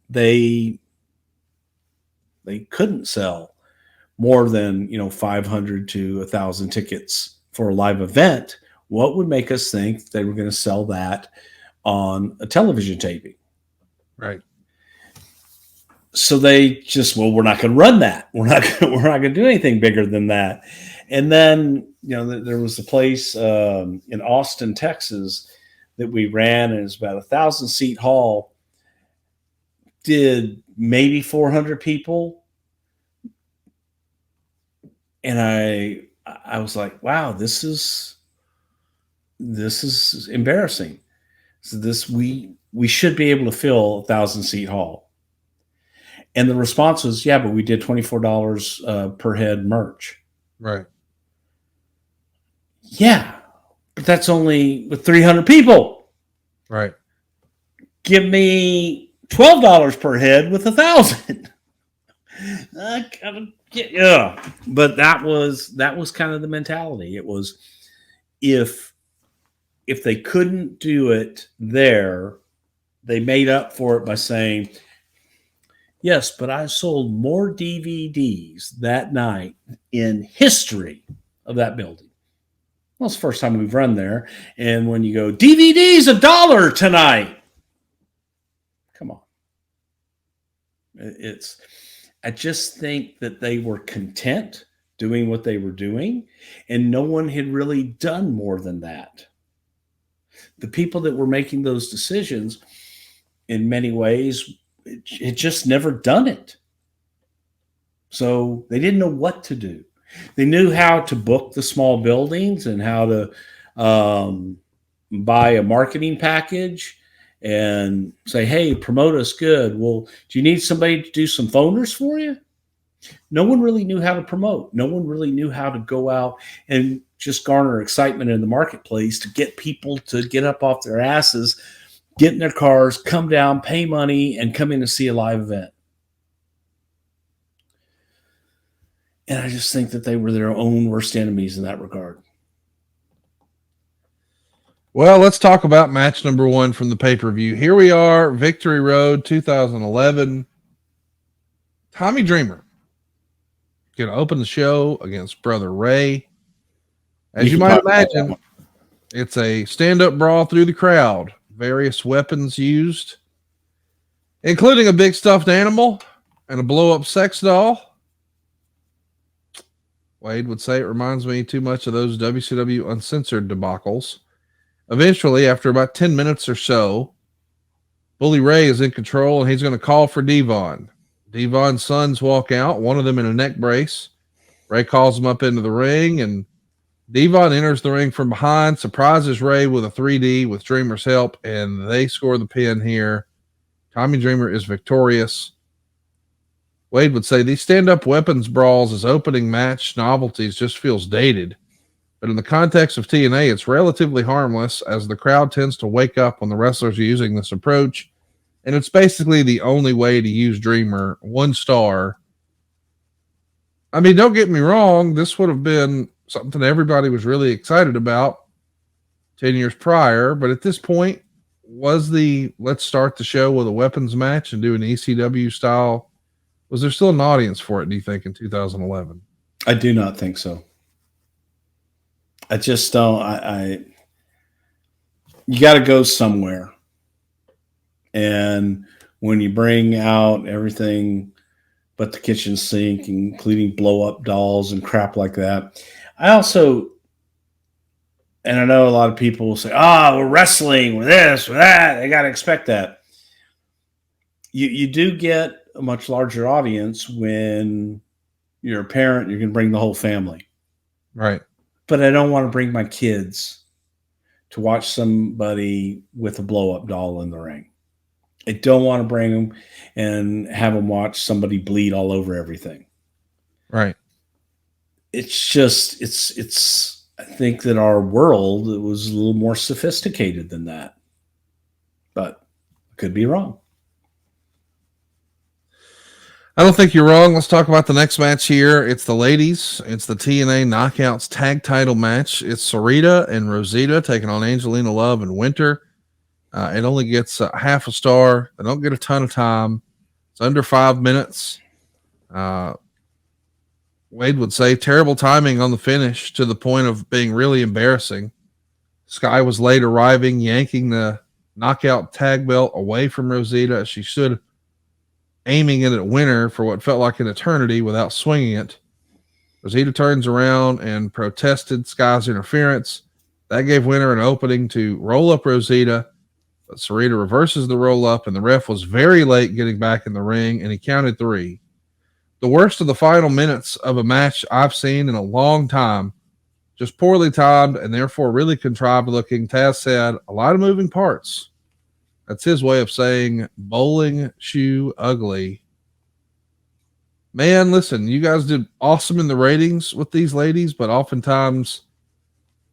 Speaker 4: they couldn't sell more than 500 to 1,000 tickets for a live event. What would make us think they were going to sell that on a television taping?
Speaker 2: Right.
Speaker 4: So they just, we're not going to run that. We're not going to do anything bigger than that. And then, there was a place in Austin, Texas that we ran, and it's about 1,000-seat hall. Did maybe 400 people. And I was like, wow, this is embarrassing. So we should be able to fill a 1,000-seat hall. And the response was, yeah, but we did $24 per head merch.
Speaker 2: Right.
Speaker 4: Yeah, but that's only with 300 people.
Speaker 2: Right.
Speaker 4: Give me $12 per head with 1,000. Yeah, but that was kind of the mentality. It was, if they couldn't do it there, they made up for it by saying, yes, but I sold more DVDs that night in history of that building. Well, it's the first time we've run there. And when you go, DVDs $1 tonight. Come on. I just think that they were content doing what they were doing, and no one had really done more than that. The people that were making those decisions, in many ways, had just never done it. So they didn't know what to do. They knew how to book the small buildings and how to buy a marketing package and say, hey, promote us good. Well, do you need somebody to do some phoners for you? No one really knew how to promote. No one really knew how to go out and just garner excitement in the marketplace to get people to get up off their asses, get in their cars, come down, pay money, and come in to see a live event. And I just think that they were their own worst enemies in that regard.
Speaker 2: Well, let's talk about match number 1 from the pay-per-view. Here we are, Victory Road 2011. Tommy Dreamer going to open the show against Brother Ray. As you might imagine, it's a stand-up brawl through the crowd. Various weapons used, including a big stuffed animal and a blow-up sex doll. Wade would say it reminds me too much of those WCW Uncensored debacles. Eventually, after about 10 minutes or so, Bully Ray is in control, and he's going to call for Devon. Devon's sons walk out, one of them in a neck brace. Ray calls him up into the ring, and Devon enters the ring from behind, surprises Ray with a 3D with Dreamer's help, and they score the pin here. Tommy Dreamer is victorious. Wade would say these stand-up weapons brawls as opening match novelties just feels dated. But in the context of TNA, it's relatively harmless as the crowd tends to wake up when the wrestlers are using this approach. And it's basically the only way to use Dreamer. 1 star. I mean, don't get me wrong. This would have been something everybody was really excited about 10 years prior. But at this point, was let's start the show with a weapons match and do an ECW style. Was there still an audience for it, do you think, in 2011?
Speaker 4: I do not think so. I just don't. You got to go somewhere. And when you bring out everything but the kitchen sink, including blow-up dolls and crap like that, I also, and I know a lot of people will say, we're wrestling, we're this, we're that. They got to expect that. You do get a much larger audience when you're a parent, you're going to bring the whole family.
Speaker 2: Right.
Speaker 4: But I don't want to bring my kids to watch somebody with a blow-up doll in the ring. I don't want to bring them and have them watch somebody bleed all over everything.
Speaker 2: Right.
Speaker 4: It's just, I think that our world was a little more sophisticated than that. But I could be wrong.
Speaker 2: I don't think you're wrong. Let's talk about the next match here. It's the ladies. It's the TNA Knockouts tag title match. It's Sarita and Rosita taking on Angelina Love and Winter. It only gets half a star. They don't get a ton of time. It's under 5 minutes. Wade would say terrible timing on the finish to the point of being really embarrassing. Sky was late arriving, yanking the knockout tag belt away from Rosita as she stood aiming it at Winter for what felt like an eternity without swinging it. Rosita turns around and protested Sky's interference. That gave Winter an opening to roll up Rosita, but Sarita reverses the roll up, and the ref was very late getting back in the ring, and he counted 3. The worst of the final minutes of a match I've seen in a long time. Just poorly timed and therefore really contrived looking. Taz said, a lot of moving parts. That's his way of saying bowling shoe ugly. Man, listen, you guys did awesome in the ratings with these ladies, but oftentimes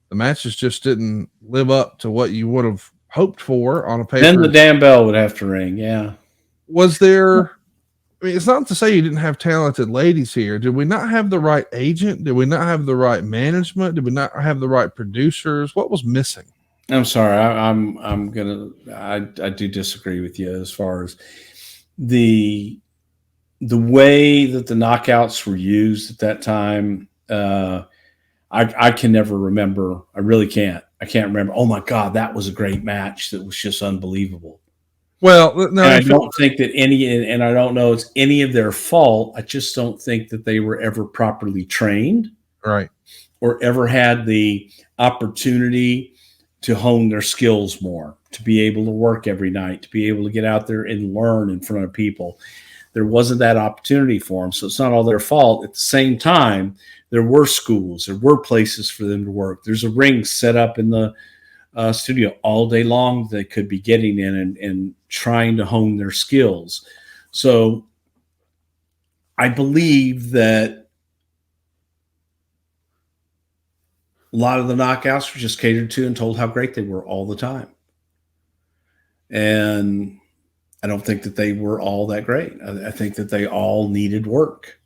Speaker 2: the matches just didn't live up to what you would have hoped for on a paper.
Speaker 4: Then the damn bell would have to ring. Yeah.
Speaker 2: Was there, I mean, it's not to say you didn't have talented ladies here. Did we not have the right agent? Did we not have the right management? Did we not have the right producers? What was missing?
Speaker 4: I'm sorry. I do disagree with you as far as the way that the knockouts were used at that time. I can never remember. I really can't. I can't remember. Oh my God, that was a great match. That was just unbelievable.
Speaker 2: Well, no,
Speaker 4: and I don't think that and I don't know it's any of their fault. I just don't think that they were ever properly trained,
Speaker 2: right,
Speaker 4: or ever had the opportunity to hone their skills more, to be able to work every night, to be able to get out there and learn in front of people. There wasn't that opportunity for them, so it's not all their fault. At the same time, there were schools, there were places for them to work. There's a ring set up in the studio all day long they could be getting in and trying to hone their skills. So I believe that a lot of the knockouts were just catered to and told how great they were all the time. And I don't think that they were all that great. I think that they all needed work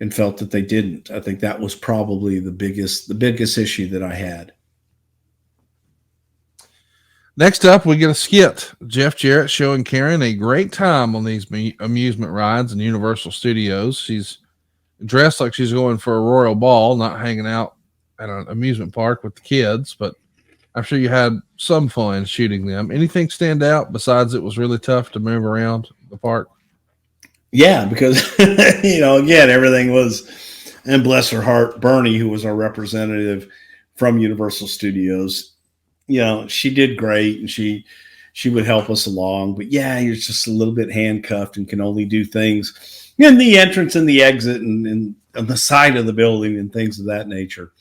Speaker 4: and felt that they didn't. I think that was probably the biggest issue that I had.
Speaker 2: Next up, we get a skit. Jeff Jarrett showing Karen a great time on these amusement rides in Universal Studios. She's dressed like she's going for a royal ball, not hanging out at an amusement park with the kids, but I'm sure you had some fun shooting them. Anything stand out besides it was really tough to move around the park?
Speaker 4: Yeah, because, again, everything was, and bless her heart, Bernie, who was our representative from Universal Studios, she did great, and she would help us along. But yeah, you're just a little bit handcuffed and can only do things in the entrance and the exit and on the side of the building and things of that nature.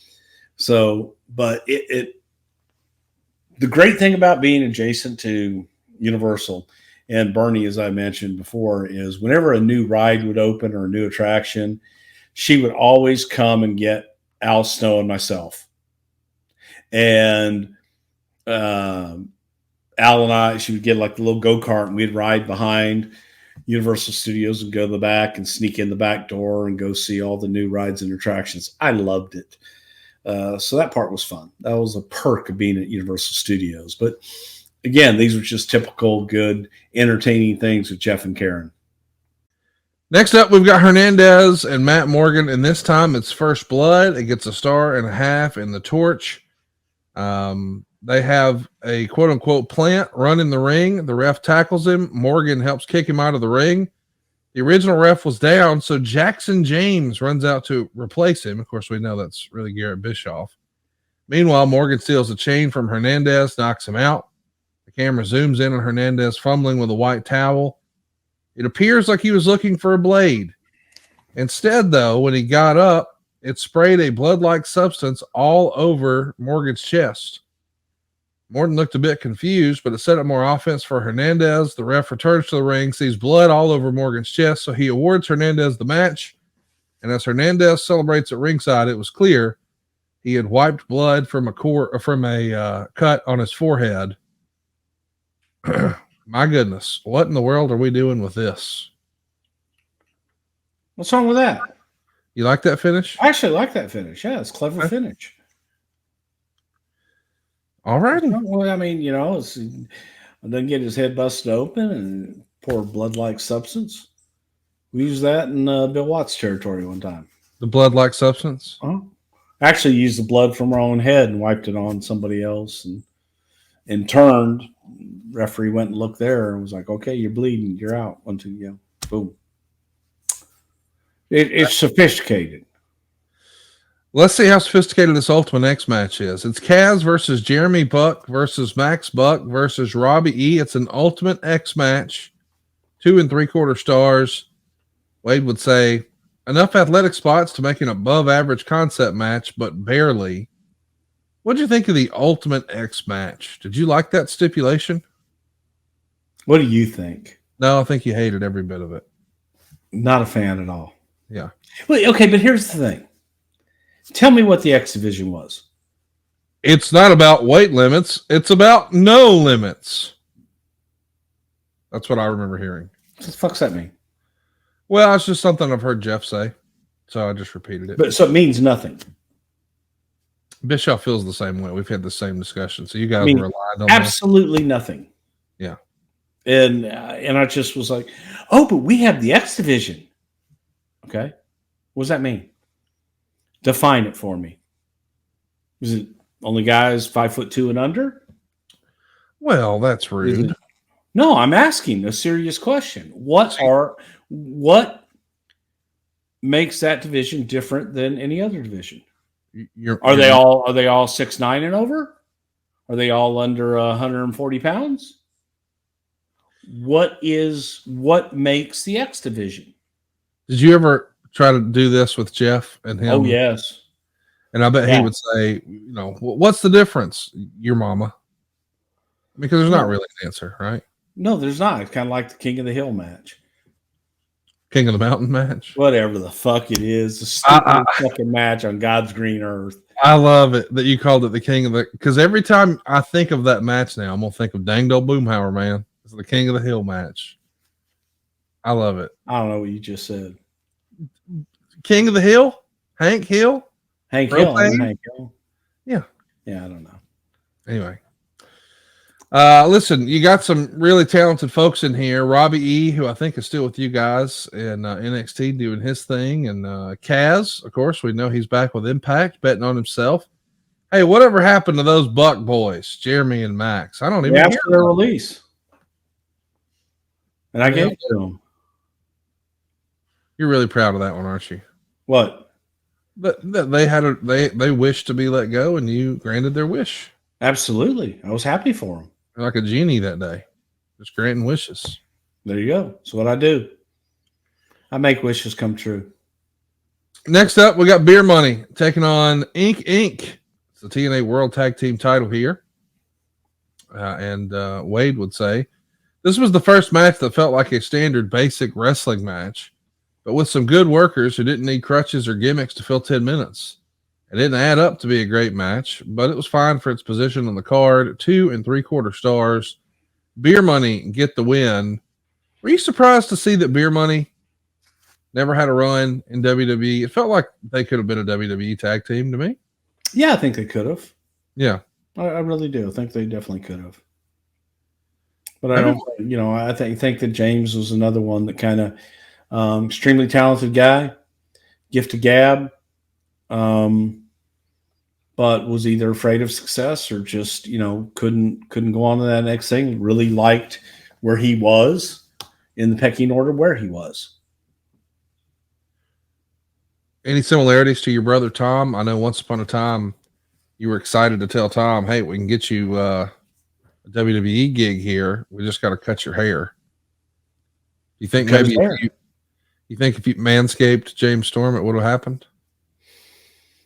Speaker 4: So, but the great thing about being adjacent to Universal and Bernie, as I mentioned before, is whenever a new ride would open or a new attraction, she would always come and get Al Snow and myself. And Al and I, she would get like the little go-kart and we'd ride behind Universal Studios and go to the back and sneak in the back door and go see all the new rides and attractions. I loved it. So that part was fun. That was a perk of being at Universal Studios. But again, these were just typical, good, entertaining things with Jeff and Karen.
Speaker 2: Next up, we've got Hernandez and Matt Morgan, and this time it's First Blood. It gets 1.5 stars in the torch. They have a quote-unquote plant run in the ring. The ref tackles him. Morgan helps kick him out of the ring. The original ref was down, so Jackson James runs out to replace him. Of course, we know that's really Garrett Bischoff. Meanwhile, Morgan steals a chain from Hernandez, knocks him out. The camera zooms in on Hernandez fumbling with a white towel. It appears like he was looking for a blade. Instead, though, when he got up, it sprayed a blood-like substance all over Morgan's chest. Morgan looked a bit confused, but it set up more offense for Hernandez. The ref returns to the ring, sees blood all over Morgan's chest, so he awards Hernandez the match. And as Hernandez celebrates at ringside, it was clear he had wiped blood from a cut on his forehead. My goodness, what in the world are we doing with this?
Speaker 4: What's wrong with that?
Speaker 2: You like that finish?
Speaker 4: I actually like that finish. Yeah, it's a clever finish.
Speaker 2: All righty.
Speaker 4: Well, I mean, then get his head busted open and pour blood-like substance. We used that in Bill Watts' territory one time.
Speaker 2: The blood-like substance?
Speaker 4: Actually used the blood from our own head and wiped it on somebody else and turned. Referee went and looked there and was like, okay, you're bleeding. You're out. 1, 2, yeah. Boom. It's sophisticated.
Speaker 2: Let's see how sophisticated this Ultimate X match is. It's Kaz versus Jeremy Buck versus Max Buck versus Robbie E. It's an Ultimate X match. 2 3/4 stars. Wade would say, enough athletic spots to make an above average concept match, but barely. What did you think of the Ultimate X match? Did you like that stipulation?
Speaker 4: What do you think?
Speaker 2: No, I think you hated every bit of it.
Speaker 4: Not a fan at all.
Speaker 2: Yeah.
Speaker 4: Well, okay, but here's the thing. Tell me what the X Division was.
Speaker 2: It's not about weight limits. It's about no limits. That's what I remember hearing.
Speaker 4: What the fuck's that mean?
Speaker 2: Well, it's just something I've heard Jeff say, so I just repeated it.
Speaker 4: But so it means nothing.
Speaker 2: Bischoff feels the same way. We've had the same discussion, so you guys were aligned on
Speaker 4: absolutely nothing.
Speaker 2: Yeah,
Speaker 4: and I just was like, oh, but we have the X Division. Okay, what does that mean? Define it for me. Is it only guys 5'2" and under?
Speaker 2: Well, that's rude.
Speaker 4: No, I'm asking a serious question. What makes that division different than any other division? Are they all 6'9" and over? Are they all under 140 pounds? What makes the X Division?
Speaker 2: Did you ever try to do this with Jeff and him?
Speaker 4: Oh, yes.
Speaker 2: And I bet he would say, what's the difference, your mama? Because there's not really an answer, right?
Speaker 4: No, there's not. It's kind of like the King of the Hill match.
Speaker 2: King of the Mountain match?
Speaker 4: Whatever the fuck it is. The stupid fucking match on God's green earth.
Speaker 2: I love it that you called it the King of the... Because every time I think of that match now, I'm going to think of Dang Dole Boomhauer, man. It's the King of the Hill match. I love it.
Speaker 4: I don't know what you just said.
Speaker 2: King of the Hill? Hank Hill?
Speaker 4: Hank Hill. Hank Hill.
Speaker 2: Yeah.
Speaker 4: Yeah, I don't know.
Speaker 2: Anyway. Listen, you got some really talented folks in here. Robbie E., who I think is still with you guys in NXT doing his thing. And Kaz, of course, we know he's back with Impact, betting on himself. Hey, whatever happened to those Buck boys, Jeremy and Max? I don't even
Speaker 4: after their release. And I gave it to them.
Speaker 2: You're really proud of that one, aren't you?
Speaker 4: What?
Speaker 2: That they wished to be let go, and you granted their wish.
Speaker 4: Absolutely. I was happy for them.
Speaker 2: Like a genie that day, just granting wishes.
Speaker 4: There you go. That's what I do. I make wishes come true.
Speaker 2: Next up, we got Beer Money taking on Inc. It's the TNA World Tag Team title here. And Wade would say, this was the first match that felt like a standard basic wrestling match, but with some good workers who didn't need crutches or gimmicks to fill 10 minutes. It didn't add up to be a great match, but it was fine for its position on the card. 2 3/4 stars. Beer Money get the win. Were you surprised to see that Beer Money never had a run in WWE? It felt like they could have been a WWE tag team to me.
Speaker 4: Yeah, I think they could have.
Speaker 2: Yeah.
Speaker 4: I really do. I think they definitely could have. But I don't, I think that James was another one that kind of extremely talented guy, gift of gab. But was either afraid of success or just, couldn't go on to that next thing. Really liked where he was in the pecking order, where he was.
Speaker 2: Any similarities to your brother, Tom? I know once upon a time you were excited to tell Tom, hey, we can get you a WWE gig here. We just got to cut your hair. You think maybe if you manscaped James Storm, it would have happened?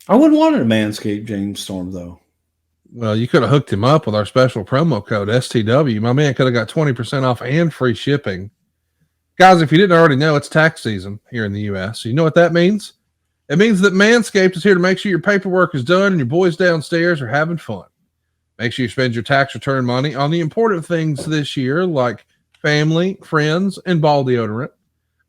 Speaker 4: I wouldn't want to manscape James Storm, though.
Speaker 2: Well, you could have hooked him up with our special promo code, STW. My man could have got 20% off and free shipping. Guys, if you didn't already know, it's tax season here in the U.S. So you know what that means? It means that Manscaped is here to make sure your paperwork is done and your boys downstairs are having fun. Make sure you spend your tax return money on the important things this year, like family, friends, and ball deodorant.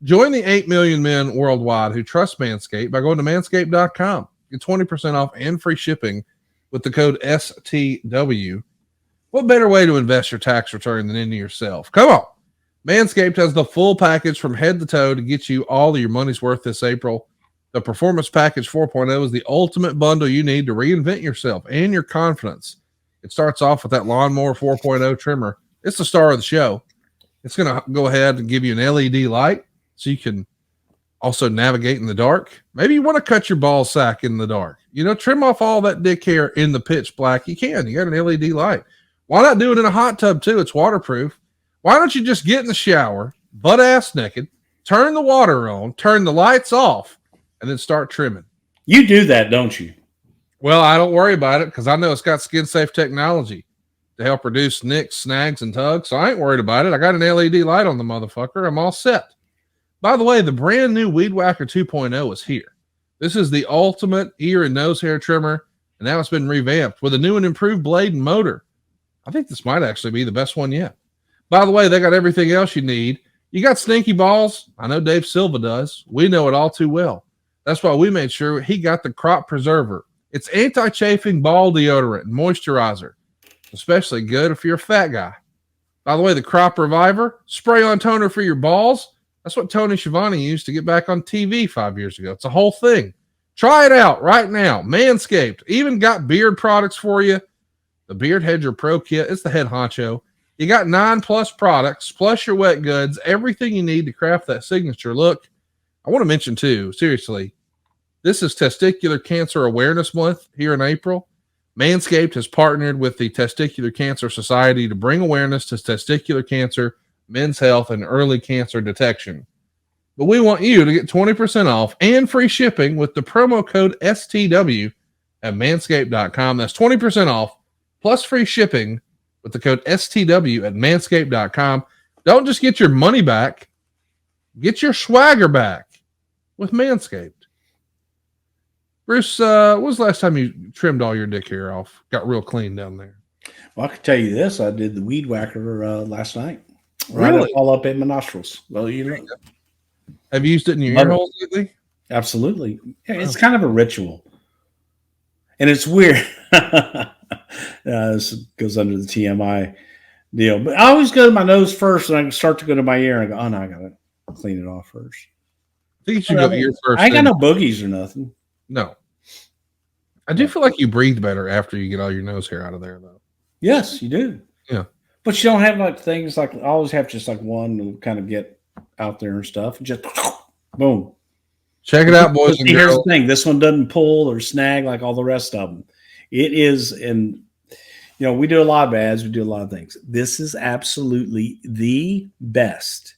Speaker 2: Join the 8 million men worldwide who trust Manscaped by going to manscaped.com. Get 20% off and free shipping with the code STW. What better way to invest your tax return than into yourself? Come on. Manscaped has the full package from head to toe to get you all of your money's worth this April. The Performance Package 4.0 is the ultimate bundle you need to reinvent yourself and your confidence. It starts off with that Lawnmower 4.0 trimmer. It's the star of the show. It's going to go ahead and give you an LED light so you can also navigate in the dark. Maybe you want to cut your ball sack in the dark. You know, trim off all that dick hair in the pitch black. You can. You got an LED light. Why not do it in a hot tub too? It's waterproof. Why don't you just get in the shower, butt ass naked, turn the water on, turn the lights off, and then start trimming?
Speaker 4: You do that, don't you?
Speaker 2: Well, I don't worry about it because I know it's got skin safe technology to help reduce nicks, snags, and tugs. So I ain't worried about it. I got an LED light on the motherfucker. I'm all set. By the way, the brand new Weed Whacker 2.0 is here. This is the ultimate ear and nose hair trimmer, and now it's been revamped with a new and improved blade and motor. I think this might actually be the best one yet. By the way, they got everything else you need. You got stinky balls? I know Dave Silva does. We know it all too well. That's why we made sure he got the Crop Preserver. It's anti-chafing ball deodorant and moisturizer. Especially good if you're a fat guy. By the way, the Crop Reviver, spray-on toner for your balls. That's what Tony Schiavone used to get back on TV 5 years ago. It's a whole thing. Try it out right now. Manscaped even got beard products for you. The Beard Hedger Pro Kit, it's the head honcho. You got 9+ products, plus your wet goods, everything you need to craft that signature look. I want to mention too, seriously, this is Testicular Cancer Awareness Month here in April. Manscaped has partnered with the Testicular Cancer Society to bring awareness to testicular cancer, men's health, and early cancer detection. But we want you to get 20% off and free shipping with the promo code STW at manscaped.com. That's 20% off plus free shipping with the code STW at manscaped.com. Don't just get your money back, get your swagger back with Manscaped. Bruce, when was the last time you trimmed all your dick hair off? Got real clean down there.
Speaker 4: Well, I can tell you this. I did the Weed Whacker last night. Right
Speaker 2: Really?
Speaker 4: all up in my nostrils. Well, you know.
Speaker 2: Have you used it in your ear holes lately?
Speaker 4: Absolutely. Yeah, it's kind of a ritual. And it's weird. This goes under the TMI deal. But I always go to my nose first, and I start to go to my ear, and I go, oh, no, I got to clean it off first.
Speaker 2: I think you should go ear first.
Speaker 4: I ain't got no boogies or nothing.
Speaker 2: No. I do feel like you breathe better after you get all your nose hair out of there, though.
Speaker 4: Yes, you do.
Speaker 2: Yeah.
Speaker 4: But you don't have like things like, I always have just like one to kind of get out there and stuff. And just boom.
Speaker 2: Check it out, boys and
Speaker 4: Here's
Speaker 2: girls.
Speaker 4: the thing. This one doesn't pull or snag like all the rest of them. It is, and you know, we do a lot of ads. We do a lot of things. This is absolutely the best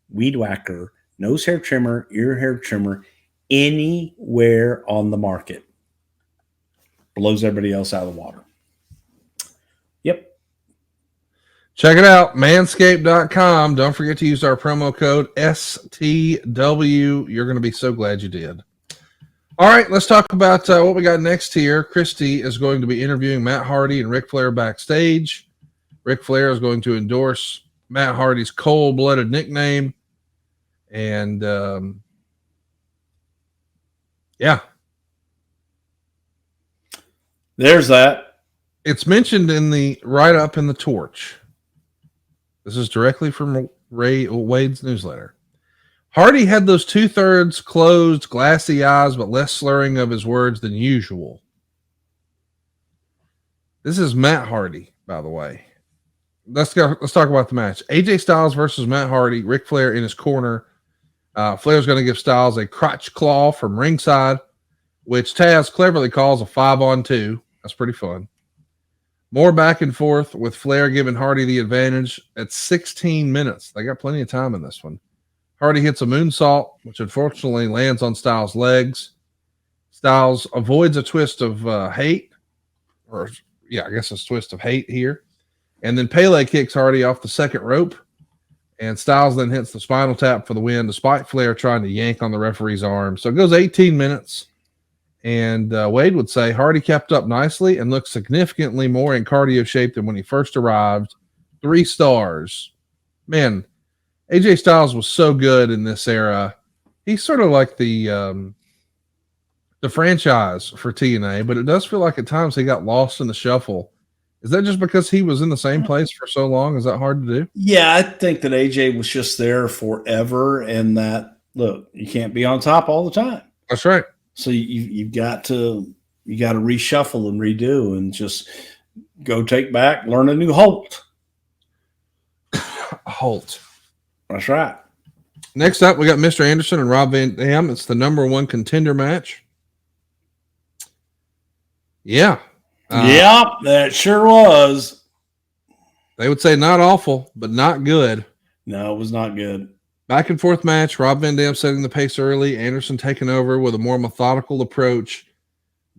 Speaker 4: Weed Whacker, nose hair trimmer, ear hair trimmer, anywhere on the market. Blows everybody else out of the water. Yep.
Speaker 2: Check it out, manscaped.com. Don't forget to use our promo code STW. You're going to be so glad you did. All right, let's talk about what we got next here. Christy is going to be interviewing Matt Hardy and Ric Flair backstage. Ric Flair is going to endorse Matt Hardy's cold-blooded nickname. And, yeah.
Speaker 4: There's that.
Speaker 2: It's mentioned in the write-up in the Torch. This is directly from Wade's newsletter. Hardy had those 2/3 closed, glassy eyes, but less slurring of his words than usual. This is Matt Hardy, by the way. Let's talk about the match. AJ Styles versus Matt Hardy. Ric Flair in his corner. Flair's going to give Styles a crotch claw from ringside, which Taz cleverly calls a 5-on-2. That's pretty fun. More back and forth with Flair giving Hardy the advantage at 16 minutes. They got plenty of time in this one. Hardy hits a moonsault, which unfortunately lands on Styles' legs. Styles avoids a twist of hate. I guess it's a twist of hate here. And then Pele kicks Hardy off the second rope. And Styles then hits the spinal tap for the win, despite Flair trying to yank on the referee's arm. So it goes 18 minutes. And Wade would say Hardy kept up nicely and looked significantly more in cardio shape than when he first arrived. 3 stars. Man, AJ Styles was so good in this era. He's sort of like the franchise for TNA, but it does feel like at times he got lost in the shuffle. Is that just because he was in the same place for so long? Is that hard to do?
Speaker 4: Yeah, I think that AJ was just there forever, and that look, you can't be on top all the time.
Speaker 2: That's right.
Speaker 4: So you've got to reshuffle and redo, and just go take back, learn a new Holt.
Speaker 2: Holt.
Speaker 4: That's right.
Speaker 2: Next up, we got Mr. Anderson and Rob Van Dam. It's the #1 contender match. Yeah.
Speaker 4: Yep, that sure was.
Speaker 2: They would say not awful, but not good.
Speaker 4: No, it was not good.
Speaker 2: Back and forth match. Rob Van Dam setting the pace early. Anderson taking over with a more methodical approach.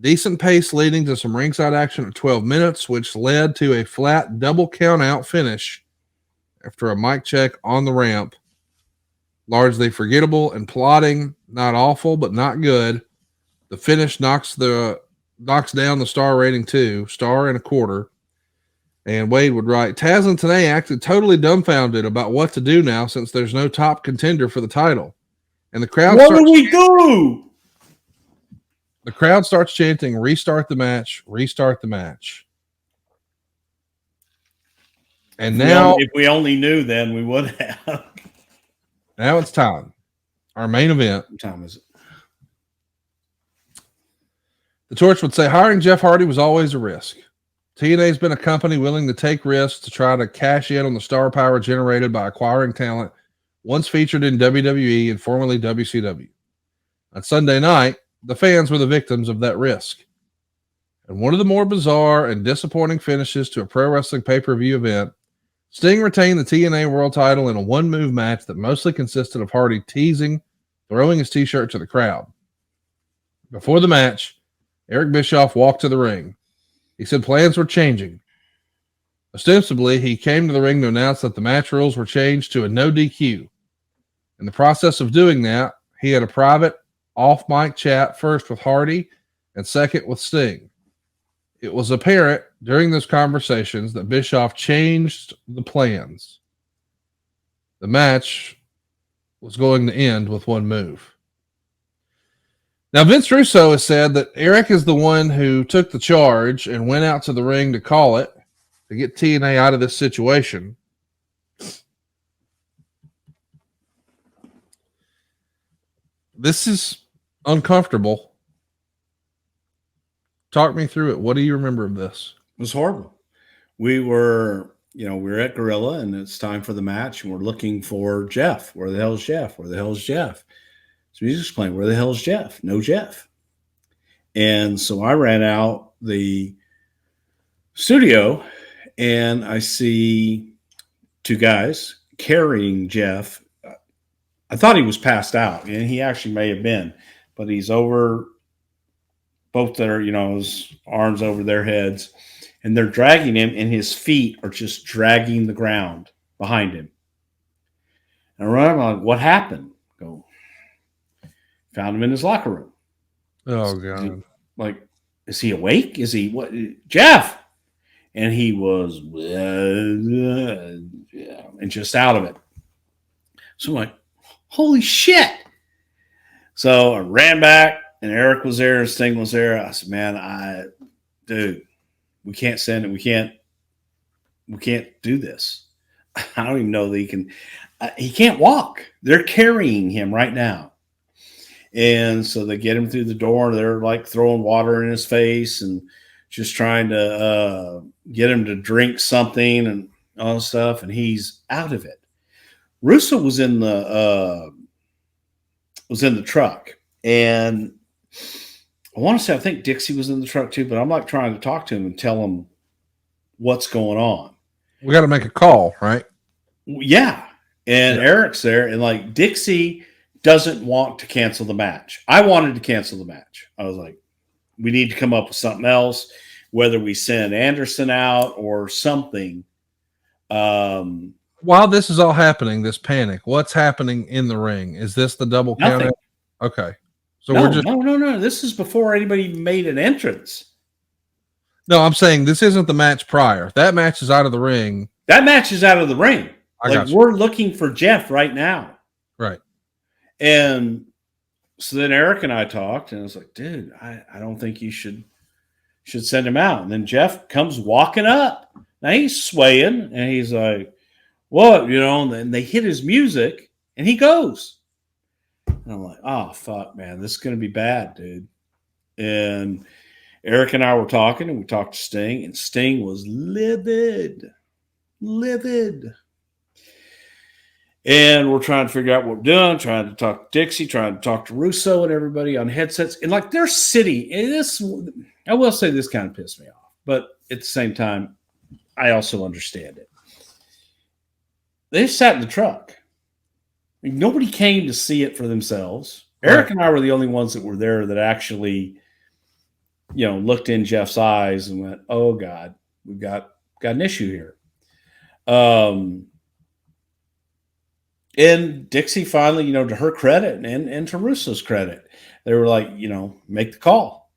Speaker 2: Decent pace leading to some ringside action at 12 minutes, which led to a flat double count out finish after a mic check on the ramp. Largely forgettable and plotting. Not awful, but not good. The finish knocks down the star rating to 1.25 stars. And Wade would write, Taz and Tenay acted totally dumbfounded about what to do now since there's no top contender for the title. And the crowd
Speaker 4: What do we do?
Speaker 2: The crowd starts chanting, restart the match, restart the match. And now,
Speaker 4: if we only knew then, we would have.
Speaker 2: Now it's time. Our main event.
Speaker 4: What time is it?
Speaker 2: The Torch would say hiring Jeff Hardy was always a risk. TNA's been a company willing to take risks to try to cash in on the star power generated by acquiring talent once featured in WWE and formerly WCW. On Sunday night, the fans were the victims of that risk. And one of the more bizarre and disappointing finishes to a pro wrestling pay-per-view event, Sting retained the TNA World title in a one-move match that mostly consisted of Hardy teasing, throwing his t-shirt to the crowd. Before the match, Eric Bischoff walked to the ring. He said plans were changing. Ostensibly, he came to the ring to announce that the match rules were changed to a no DQ. In the process of doing that, he had a private off-mic chat first with Hardy and second with Sting. It was apparent during those conversations that Bischoff changed the plans. The match was going to end with one move. Now, Vince Russo has said that Eric is the one who took the charge and went out to the ring to call it, to get TNA out of this situation. This is uncomfortable. Talk me through it. What do you remember of this?
Speaker 4: It was horrible. We were at Gorilla, and it's time for the match, and we're looking for Jeff. Where the hell is Jeff? Where the hell is Jeff? So he's explaining, where the hell is Jeff? No Jeff. And so I ran out the studio, and I see two guys carrying Jeff. I thought he was passed out, and he actually may have been, but he's over both their, his arms over their heads, and they're dragging him, and his feet are just dragging the ground behind him. And I run, I'm like, what happened? Go. Found him in his locker room.
Speaker 2: Oh, God.
Speaker 4: Like, is he awake? Is he what? Jeff? And he was and just out of it. So I'm like, holy shit. So I ran back, and Eric was there, and Sting was there. I said, man, dude, we can't send it. We can't do this. I don't even know that he can't walk. They're carrying him right now. And so they get him through the door, and they're like throwing water in his face and just trying to get him to drink something and all this stuff. And he's out of it. Russo was in the truck, and I want to say, I think Dixie was in the truck too, but I'm like trying to talk to him and tell him what's going on.
Speaker 2: We got to make a call, right?
Speaker 4: Yeah. And Eric's there, and like Dixie doesn't want to cancel the match. I wanted to cancel the match. I was like, we need to come up with something else, whether we send Anderson out or something.
Speaker 2: While this is all happening, this panic, what's happening in the ring? Is this the double count out? Okay. So
Speaker 4: no. This is before anybody made an entrance.
Speaker 2: No, I'm saying this isn't the match prior. That match is out of the ring.
Speaker 4: That match is out of the ring. Like, we're looking for Jeff right now.
Speaker 2: Right.
Speaker 4: And so then Eric and I talked, and I was like, dude, I don't think you should send him out. And then Jeff comes walking up. Now he's swaying, and he's like, what? You know, and then they hit his music, and he goes. And I'm like, oh, fuck, man, this is going to be bad, dude. And Eric and I were talking, and we talked to Sting, and Sting was livid. And we're trying to figure out what we're doing, trying to talk to Dixie, trying to talk to Russo and everybody on headsets. And like their city, and this, I will say this kind of pissed me off, but at the same time, I also understand it. They sat in the truck. I mean, nobody came to see it for themselves. Right. Eric and I were the only ones that were there that actually, you know, looked in Jeff's eyes and went, oh God, we've got an issue here. And Dixie finally, you know, to her credit and to Russo's credit, they were like, you know, make the call.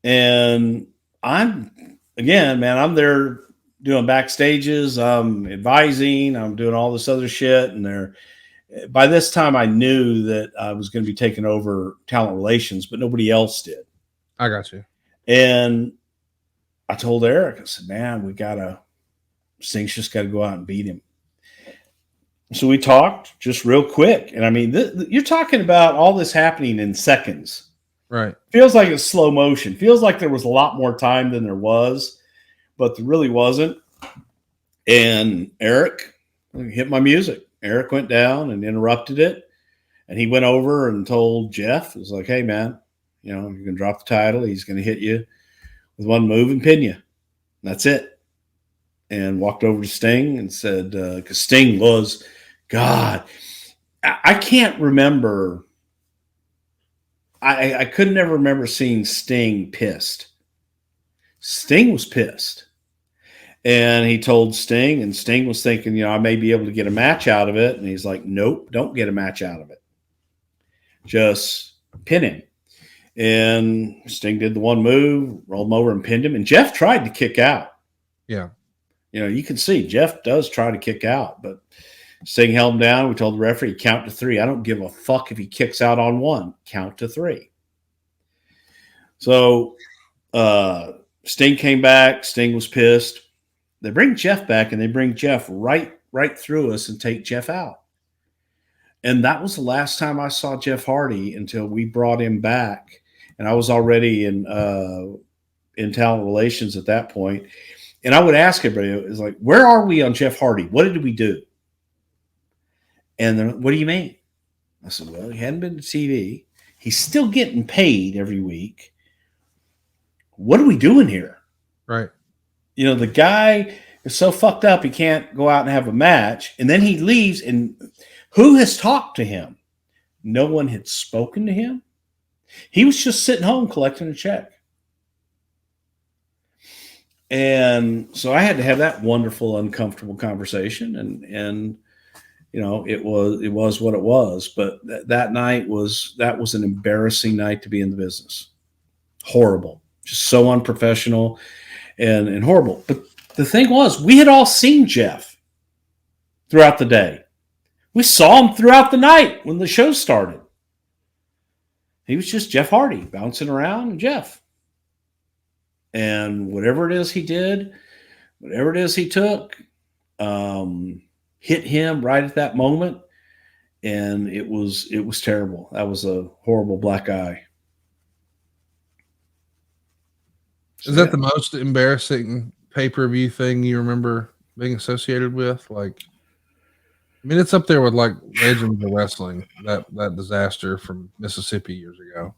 Speaker 4: And I'm there doing backstages, I'm advising, I'm doing all this other shit. And by this time I knew that I was going to be taking over talent relations, but nobody else did.
Speaker 2: I got you.
Speaker 4: And I told Eric, I said, man, Sting's just got to go out and beat him. So we talked just real quick. And I mean, you're talking about all this happening in seconds.
Speaker 2: Right.
Speaker 4: Feels like it's slow motion. Feels like there was a lot more time than there was, but there really wasn't. And Eric hit my music. Eric went down and interrupted it. And he went over and told Jeff, it was like, hey, man, you know, you're going to drop the title. He's going to hit you with one move and pin you. And that's it. And walked over to Sting and said, because Sting was, God, I can't remember. I could never remember seeing Sting pissed. Sting was pissed. And he told Sting, and Sting was thinking, you know, I may be able to get a match out of it. And he's like, nope, don't get a match out of it. Just pin him. And Sting did the one move, rolled him over and pinned him. And Jeff tried to kick out.
Speaker 2: Yeah.
Speaker 4: You know, you can see Jeff does try to kick out, but Sting held him down. We told the referee, count to 3. I don't give a fuck if he kicks out on 1. Count to 3. So Sting came back. Sting was pissed. They bring Jeff back, and they bring Jeff right through us and take Jeff out. And that was the last time I saw Jeff Hardy until we brought him back. And I was already in talent relations at that point. And I would ask everybody, it was like, where are we on Jeff Hardy? What did we do? And they're like, what do you mean? I said, well, he hadn't been to TV. He's still getting paid every week. What are we doing here?
Speaker 2: Right.
Speaker 4: You know, the guy is so fucked up he can't go out and have a match. And then he leaves, and who has talked to him? No one had spoken to him. He was just sitting home collecting a check. And so I had to have that wonderful, uncomfortable conversation. And you know, it was what it was. But that night was an embarrassing night to be in the business. Horrible. Just so unprofessional and horrible. But the thing was, we had all seen Jeff throughout the day. We saw him throughout the night when the show started. He was just Jeff Hardy bouncing around, and Jeff. And whatever it is he did, whatever it is he took, hit him right at that moment. And it was terrible. That was a horrible black eye.
Speaker 2: Is that the most embarrassing pay-per-view thing you remember being associated with? Like, I mean, it's up there with like Legends of Wrestling, that disaster from Mississippi years ago.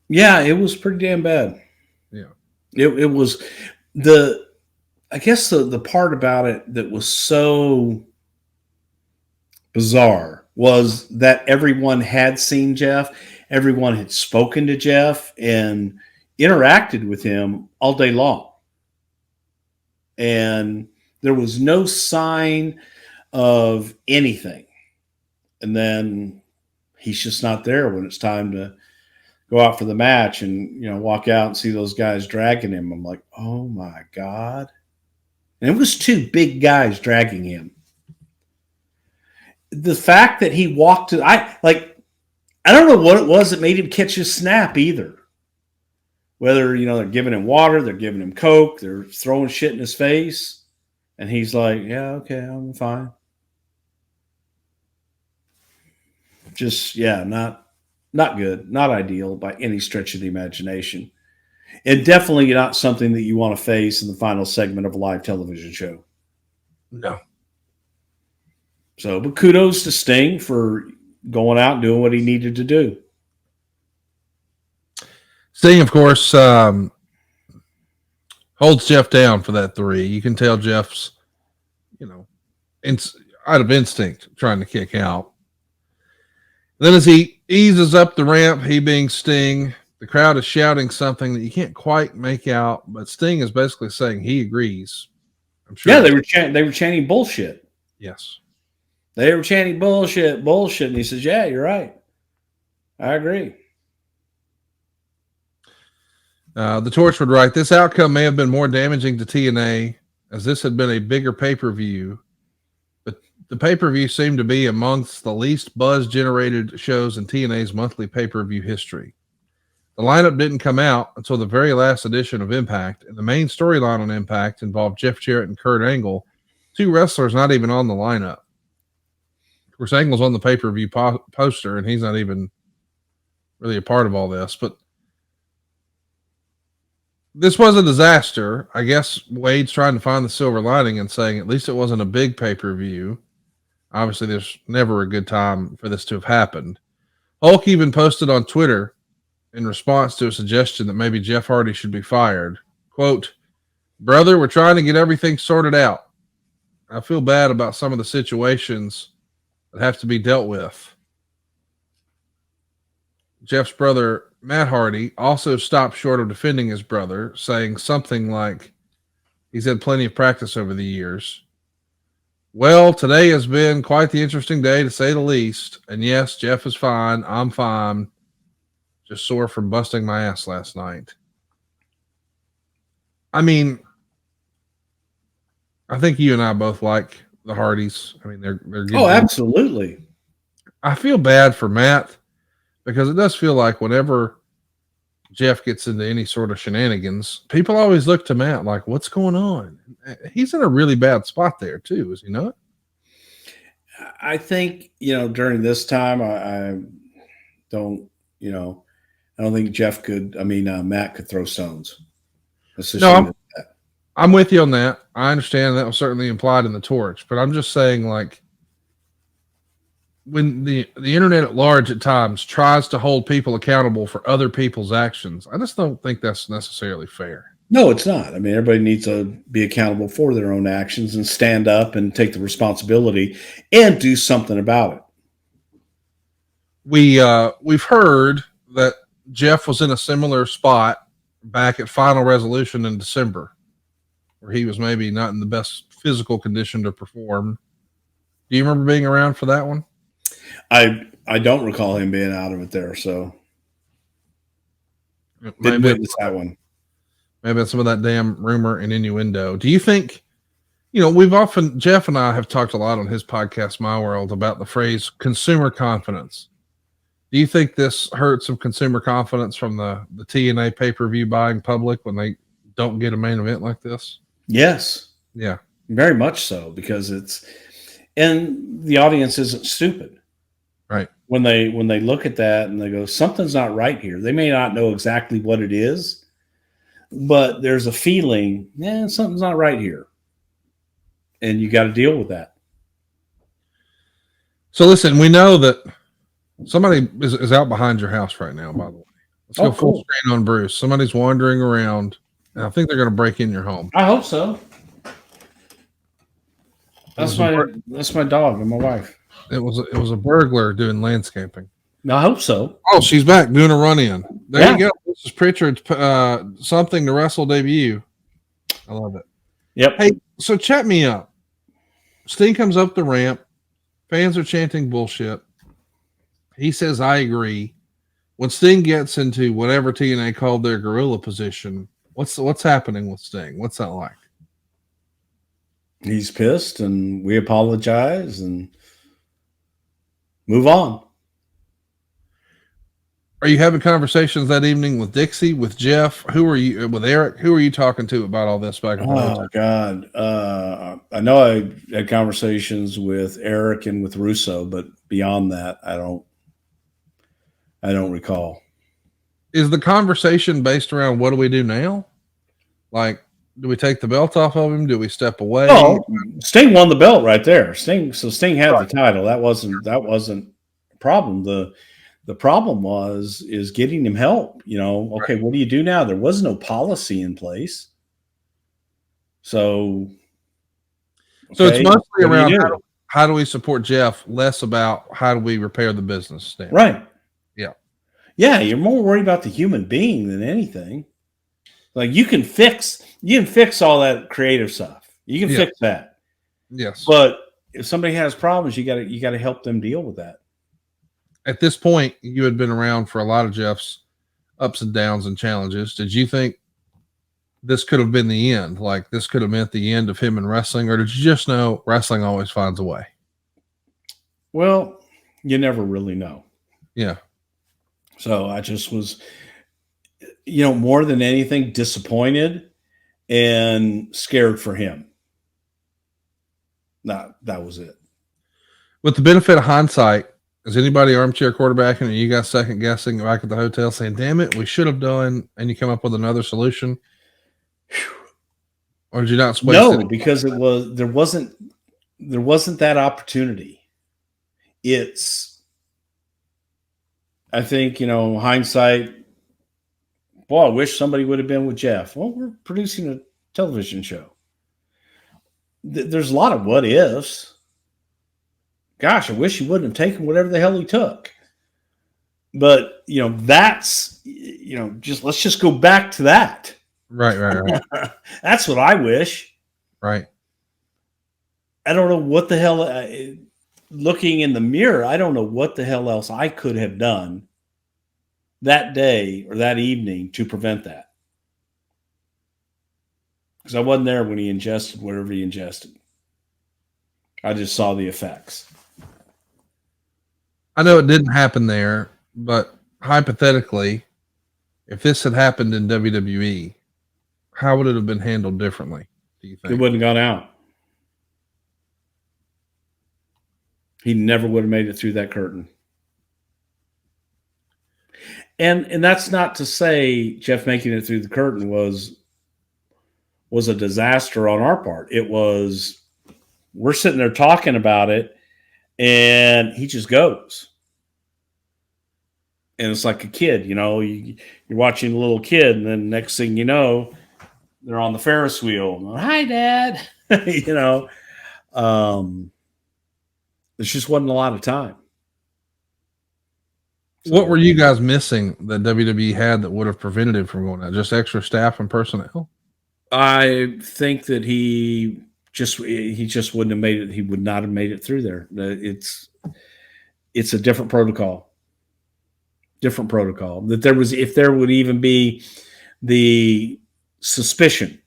Speaker 4: Yeah, it was pretty damn bad.
Speaker 2: Yeah.
Speaker 4: It was I guess the part about it that was so bizarre was that everyone had seen Jeff, everyone had spoken to Jeff and interacted with him all day long. And there was no sign of anything. And then he's just not there when it's time to go out for the match and, you know, walk out and see those guys dragging him. I'm like, oh my God. And it was 2 big guys dragging him. the fact that he walked to, I don't know what it was that made him catch his snap either. Whether, they're giving him water, they're giving him Coke, they're throwing shit in his face. And he's like, yeah, okay, I'm fine. Just, not good, not ideal by any stretch of the imagination. And definitely not something that you want to face in the final segment of a live television show.
Speaker 2: No.
Speaker 4: So, but kudos to Sting for going out and doing what he needed to do.
Speaker 2: Sting, of course, holds Jeff down for that 3. You can tell Jeff's, out of instinct trying to kick out. Then as he eases up the ramp, he being Sting, the crowd is shouting something that you can't quite make out, but Sting is basically saying he agrees. I'm sure.
Speaker 4: Yeah, they were chanting bullshit.
Speaker 2: Yes.
Speaker 4: They were chanting bullshit. And he says, yeah, you're right. I agree.
Speaker 2: The Torch would write, this outcome may have been more damaging to TNA as this had been a bigger pay-per-view, but the pay-per-view seemed to be amongst the least buzz-generated shows in TNA's monthly pay-per-view history. The lineup didn't come out until the very last edition of Impact, and the main storyline on Impact involved Jeff Jarrett and Kurt Angle, 2 wrestlers not even on the lineup. Of course, Angle's on the pay-per-view poster, and he's not even really a part of all this, but this was a disaster. I guess Wade's trying to find the silver lining and saying at least it wasn't a big pay-per-view. Obviously, there's never a good time for this to have happened. Hulk even posted on Twitter in response to a suggestion that maybe Jeff Hardy should be fired. Quote, brother, we're trying to get everything sorted out. I feel bad about some of the situations that have to be dealt with. Jeff's brother, Matt Hardy, also stopped short of defending his brother, saying something like he's had plenty of practice over the years. Well, today has been quite the interesting day, to say the least. And yes, Jeff is fine. I'm fine. Just sore from busting my ass last night. I mean, I think you and I both like the Hardys. I mean, they're good.
Speaker 4: Oh, absolutely.
Speaker 2: I feel bad for Matt because it does feel like whenever Jeff gets into any sort of shenanigans, people always look to Matt like, what's going on? He's in a really bad spot there too, is he not?
Speaker 4: I think, during this time, I don't think Matt could throw stones.
Speaker 2: No, I'm with you on that. I understand that was certainly implied in the Torch, but I'm just saying, like, when the internet at large at times tries to hold people accountable for other people's actions, I just don't think that's necessarily fair.
Speaker 4: No, it's not. I mean, everybody needs to be accountable for their own actions and stand up and take the responsibility and do something about it.
Speaker 2: We've heard that Jeff was in a similar spot back at Final Resolution in December, where he was maybe not in the best physical condition to perform. Do you remember being around for that one?
Speaker 4: I don't recall him being out of it there, so didn't witness that one.
Speaker 2: Maybe some of that damn rumor and innuendo. Do you think, Jeff and I have talked a lot on his podcast, My World, about the phrase consumer confidence. Do you think this hurt some consumer confidence from the TNA pay-per-view buying public when they don't get a main event like this?
Speaker 4: Yes.
Speaker 2: Yeah.
Speaker 4: Very much so, because and the audience isn't stupid.
Speaker 2: Right.
Speaker 4: When they look at that and they go, something's not right here. They may not know exactly what it is, but there's a feeling, something's not right here. And you got to deal with that.
Speaker 2: So listen, we know that somebody is out behind your house right now, by the way. Let's go full screen on Bruce. Somebody's wandering around, and I think they're going to break in your home.
Speaker 4: I hope so. That's my dog and my wife. It
Speaker 2: was a burglar doing landscaping.
Speaker 4: I hope so.
Speaker 2: Oh, she's back doing a run in. There you go. This is Prichard's Something to Wrestle debut. I love it.
Speaker 4: Yep.
Speaker 2: Hey, so chat me up. Sting comes up the ramp. Fans are chanting bullshit. He says, I agree. When Sting gets into whatever TNA called their gorilla position, what's happening with Sting? What's that like?
Speaker 4: He's pissed, and we apologize, and Move on.
Speaker 2: Are you having conversations that evening with Dixie, with Jeff? Who are you, with Eric? Who are you talking to about all this back at the hotel?
Speaker 4: Oh God. I know I had conversations with Eric and with Russo, but beyond that, I don't recall.
Speaker 2: Is the conversation based around what do we do now? Like, do we take the belt off of him? Do we step away?
Speaker 4: Oh, Sting won the belt right there. Sting had the title. That wasn't a problem. The problem is getting him help. Okay, what do you do now? There was no policy in place. So
Speaker 2: it's mostly around how do we support Jeff, less about how do we repair the business stand.
Speaker 4: Right.
Speaker 2: Yeah.
Speaker 4: Yeah, you're more worried about the human being than anything. Like you can fix all that creative stuff. You can fix that.
Speaker 2: Yes.
Speaker 4: But if somebody has problems, you got to help them deal with that.
Speaker 2: At this point, you had been around for a lot of Jeff's ups and downs and challenges. Did you think this could have been the end? Like this could have meant the end of him in wrestling, or did you just know wrestling always finds a way?
Speaker 4: Well, you never really know.
Speaker 2: Yeah.
Speaker 4: So I just was, more than anything, disappointed and scared for him. That was it.
Speaker 2: With the benefit of hindsight, is anybody armchair quarterbacking and you got second guessing back at the hotel saying, damn it, we should have done, and you come up with another solution? Or did you not?
Speaker 4: No, because there wasn't that opportunity. I think, hindsight, boy, I wish somebody would have been with Jeff. Well, we're producing a television show. There's a lot of what ifs. Gosh, I wish he wouldn't have taken whatever the hell he took. But, that's, let's just go back to that.
Speaker 2: Right.
Speaker 4: That's what I wish.
Speaker 2: Right.
Speaker 4: I don't know what the hell, looking in the mirror, I don't know what the hell else I could have done that day or that evening to prevent that. Because I wasn't there when he ingested whatever he ingested. I just saw the effects.
Speaker 2: I know it didn't happen there, but hypothetically, if this had happened in WWE, how would it have been handled differently, do you think?
Speaker 4: It wouldn't have gone out. He never would have made it through that curtain. And that's not to say Jeff making it through the curtain was a disaster on our part. It was, we're sitting there talking about it, and he just goes. And it's like a kid, you're watching a little kid, and then next thing you know, they're on the Ferris wheel. Hi, Dad. There just wasn't a lot of time.
Speaker 2: So, what were you guys missing that WWE had that would have prevented it from going out? Just extra staff and personnel?
Speaker 4: I think that he just wouldn't have made it. He would not have made it through there. It's a different protocol. That there was, if there would even be the suspicion,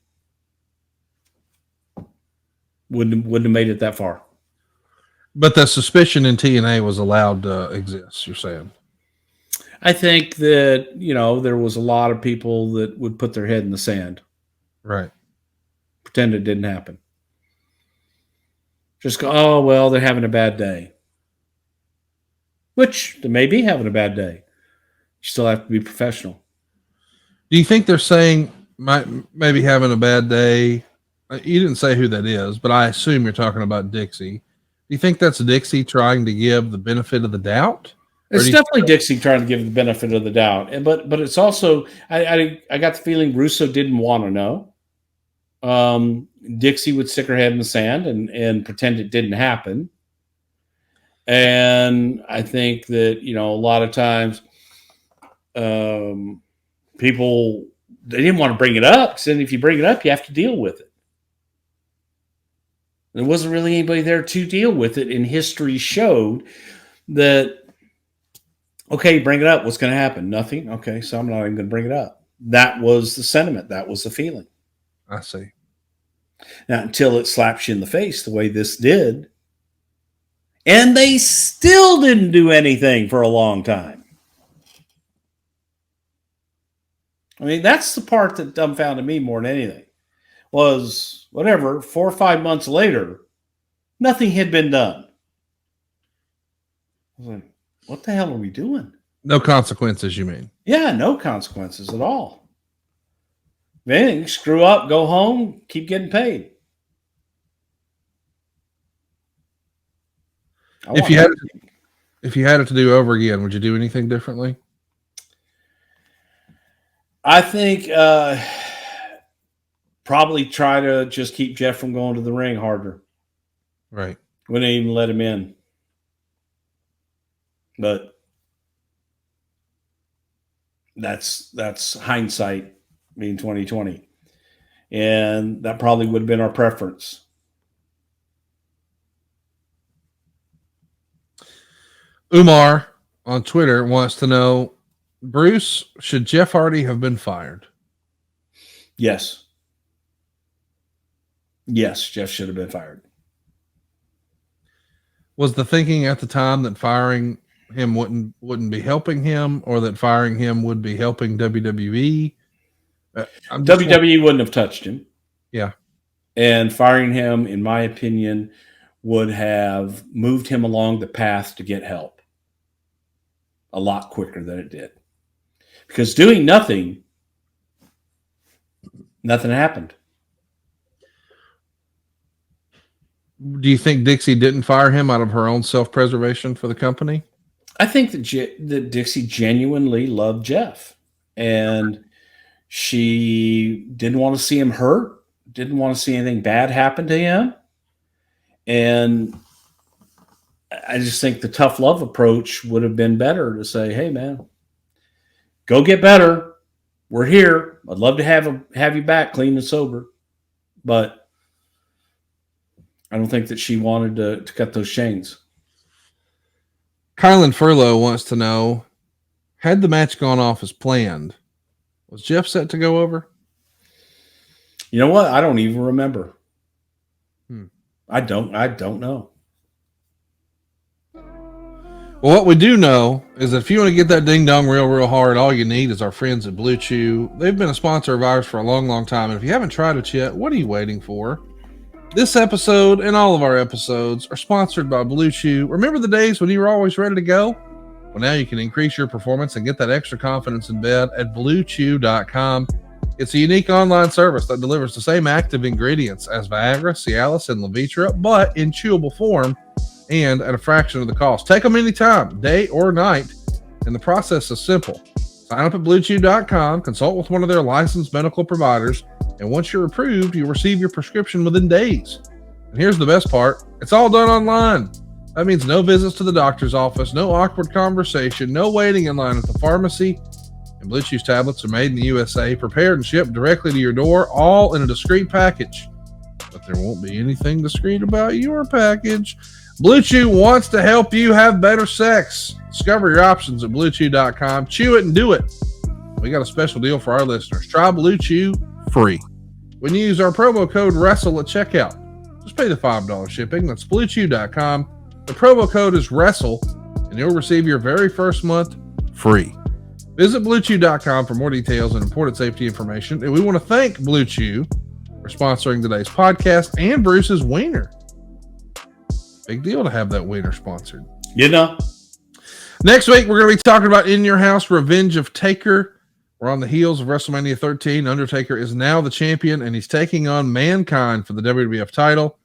Speaker 4: wouldn't have made it that far.
Speaker 2: But the suspicion in TNA was allowed to exist, you're saying?
Speaker 4: I think that, there was a lot of people that would put their head in the sand.
Speaker 2: Right.
Speaker 4: Pretend it didn't happen. Just go, oh, well, they're having a bad day. Which they may be having a bad day. You still have to be professional.
Speaker 2: Do you think they're saying maybe having a bad day? You didn't say who that is, but I assume you're talking about Dixie. Do you think that's Dixie trying to give the benefit of the doubt?
Speaker 4: It's definitely Dixie trying to give the benefit of the doubt. But it's also, I got the feeling Russo didn't want to know. Dixie would stick her head in the sand and pretend it didn't happen. And I think that, a lot of times people, they didn't want to bring it up, because then if you bring it up, you have to deal with it. There wasn't really anybody there to deal with it, and history showed that, okay, bring it up. What's going to happen? Nothing. Okay, so I'm not even going to bring it up. That was the sentiment. That was the feeling.
Speaker 2: I see.
Speaker 4: Now, until it slaps you in the face the way this did, And they still didn't do anything for a long time. I mean, that's the part that dumbfounded me more than anything. Was whatever, 4 or 5 months later, nothing had been done. I was like, what the hell are we doing?
Speaker 2: No consequences, you mean?
Speaker 4: Yeah, no consequences at all. If anything, screw up, go home, keep getting paid.
Speaker 2: If you had it to do over again, would you do anything differently?
Speaker 4: I think probably try to just keep Jeff from going to the ring harder.
Speaker 2: Right.
Speaker 4: Wouldn't even let him in. But that's hindsight being 2020. And that probably would have been our preference.
Speaker 2: Umar on Twitter wants to know, Bruce, should Jeff Hardy have been fired?
Speaker 4: Yes. Yes, Jeff should have been fired.
Speaker 2: Was the thinking at the time that firing him wouldn't be helping him, or that firing him would be helping WWE?
Speaker 4: WWE wouldn't have touched him.
Speaker 2: Yeah.
Speaker 4: And firing him, in my opinion, would have moved him along the path to get help a lot quicker than it did. Because doing nothing happened.
Speaker 2: Do you think Dixie didn't fire him out of her own self-preservation for the company?
Speaker 4: I think that Dixie genuinely loved Jeff. And she didn't want to see him hurt, didn't want to see anything bad happen to him. And I just think the tough love approach would have been better to say, hey, man, go get better. We're here. I'd love to have you back clean and sober. But I don't think that she wanted to cut those chains.
Speaker 2: Kylan Furlow wants to know, had the match gone off as planned, was Jeff set to go over?
Speaker 4: You know what? I don't even remember. I don't know.
Speaker 2: Well, what we do know is that if you want to get that ding dong real hard, all you need is our friends at Blue Chew. They've been a sponsor of ours for a long time. And if you haven't tried it yet, what are you waiting for? This episode and all of our episodes are sponsored by Blue Chew. Remember the days when you were always ready to go? Well, now you can increase your performance and get that extra confidence in bed at BlueChew.com. It's a unique online service that delivers the same active ingredients as Viagra, Cialis, and Levitra, but in chewable form and at a fraction of the cost. Take them anytime, day or night, and the process is simple. Sign up at BlueChew.com, consult with one of their licensed medical providers, and once you're approved, you'll receive your prescription within days. And here's the best part. It's all done online. That means no visits to the doctor's office, no awkward conversation, no waiting in line at the pharmacy. And Blue Chew's tablets are made in the USA, prepared and shipped directly to your door, all in a discreet package. But there won't be anything discreet about your package. Blue Chew wants to help you have better sex. Discover your options at BlueChew.com. Chew it and do it. We got a special deal for our listeners. Try Blue Chew free when you use our promo code WRESTLE at checkout. Just pay the $5 shipping. That's BlueChew.com. The promo code is WRESTLE, and you'll receive your very first month free. Visit BlueChew.com for more details and important safety information. And we want to thank Blue Chew for sponsoring today's podcast and Bruce's Wiener. Big deal to have that wiener sponsored.
Speaker 4: You know.
Speaker 2: Next week, we're going to be talking about In Your House, Revenge of Taker. We're on the heels of WrestleMania 13. Undertaker is now the champion, and he's taking on Mankind for the WWF title.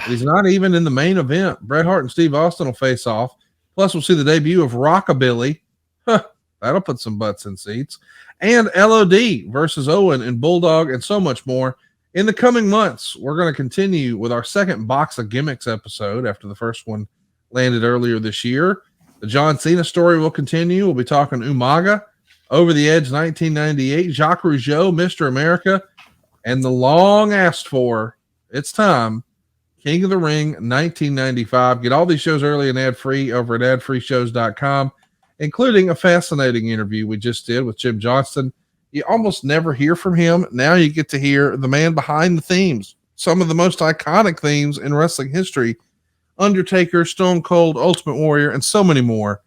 Speaker 2: He's not even in the main event. Bret Hart and Steve Austin will face off. Plus, we'll see the debut of Rockabilly. That'll put some butts in seats. And LOD versus Owen and Bulldog and so much more. In the coming months, we're going to continue with our second Box of Gimmicks episode after the first one landed earlier this year. The John Cena story will continue. We'll be talking Umaga, Over the Edge 1998, Jacques Rougeau, Mr. America, and the long asked for, it's time, King of the Ring 1995. Get all these shows early and ad-free over at adfreeshows.com, including a fascinating interview we just did with Jim Johnston. You almost never hear from him. Now you get to hear the man behind the themes, some of the most iconic themes in wrestling history, Undertaker, Stone Cold, Ultimate Warrior, and so many more.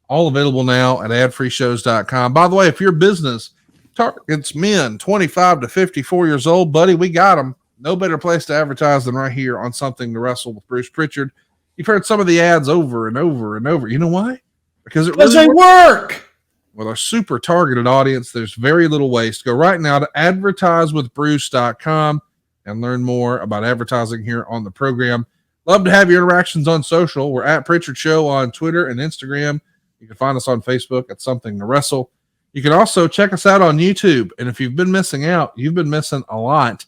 Speaker 2: All available now at adfreeshows.com. By the way, if your business targets men 25 to 54 years old, buddy, we got them. No better place to advertise than right here on Something to Wrestle with Bruce Prichard. You've heard some of the ads over and over and over. You know why? Because
Speaker 4: they work.
Speaker 2: With our super targeted audience, there's very little waste. Go right now to advertisewithbruce.com and learn more about advertising here on the program. Love to have your interactions on social. We're at Prichard Show on Twitter and Instagram. You can find us on Facebook at Something to Wrestle. You can also check us out on YouTube. And if you've been missing out, you've been missing a lot.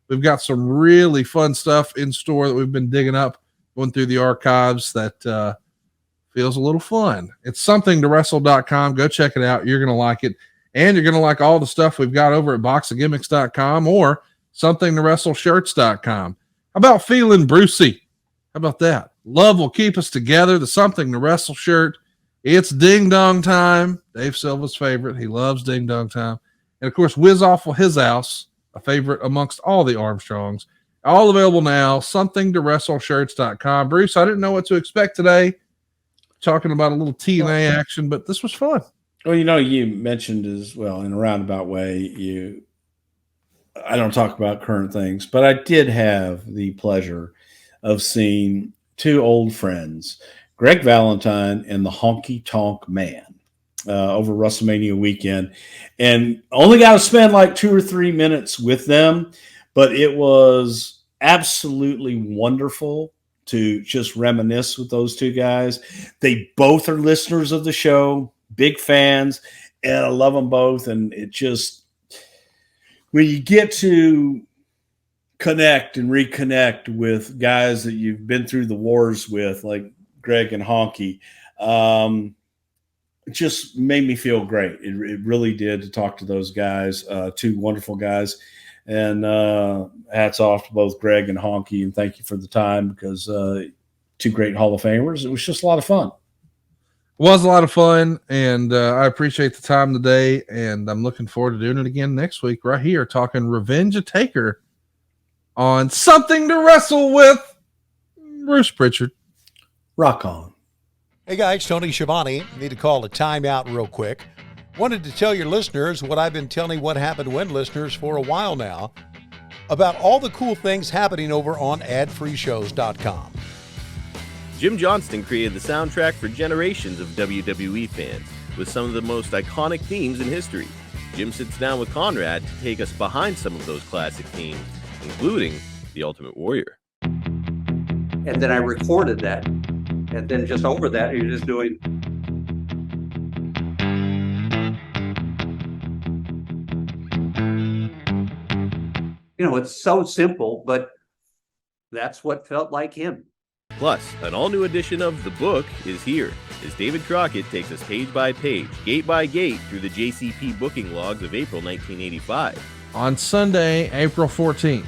Speaker 2: We've got some really fun stuff in store that we've been digging up, going through the archives that feels a little fun. It's somethingtowrestle.com. Go check it out. You're going to like it. And you're going to like all the stuff we've got over at boxofgimmicks.com or somethingtowrestleshirts.com. How about feeling Brucey? How about that? Love will keep us together. The Something to Wrestle shirt. It's Ding Dong Time. Dave Silva's favorite. He loves Ding Dong Time. And of course, Whiz Awful His House, a favorite amongst all the Armstrongs. All available now. Somethingtowrestleshirts.com. Bruce, I didn't know what to expect today. Talking about a little TNA action, but this was fun.
Speaker 4: Well, you mentioned as well in a roundabout way, I don't talk about current things, but I did have the pleasure of seeing two old friends, Greg Valentine and the Honky Tonk Man, over WrestleMania weekend, and only got to spend like 2 or 3 minutes with them, but it was absolutely wonderful to just reminisce with those two guys. They both are listeners of the show, big fans, and I love them both. And it just, when you get to connect and reconnect with guys that you've been through the wars with, like Greg and Honky, it just made me feel great. It really did, to talk to those guys, two wonderful guys. And hats off to both Greg and Honky, and thank you for the time, because two great Hall of Famers. It was just a lot of fun.
Speaker 2: It was a lot of fun, and I appreciate the time today, and I'm looking forward to doing it again next week right here, talking Revenge of Taker on Something to Wrestle with Bruce Prichard.
Speaker 4: Rock on.
Speaker 5: Hey guys, Tony Schiavone. Need to call a timeout real quick. Wanted to tell your listeners what I've been telling What Happened When listeners for a while now about all the cool things happening over on adfreeshows.com.
Speaker 6: Jim Johnston created the soundtrack for generations of WWE fans with some of the most iconic themes in history. Jim sits down with Conrad to take us behind some of those classic themes, including The Ultimate Warrior.
Speaker 7: And then I recorded that. And then just over that, you're just doing... it's so simple, but that's what felt like him.
Speaker 6: Plus, an all-new edition of the book is here, as David Crockett takes us page by page, gate by gate, through the JCP booking logs of April 1985.
Speaker 2: On Sunday, April 14th,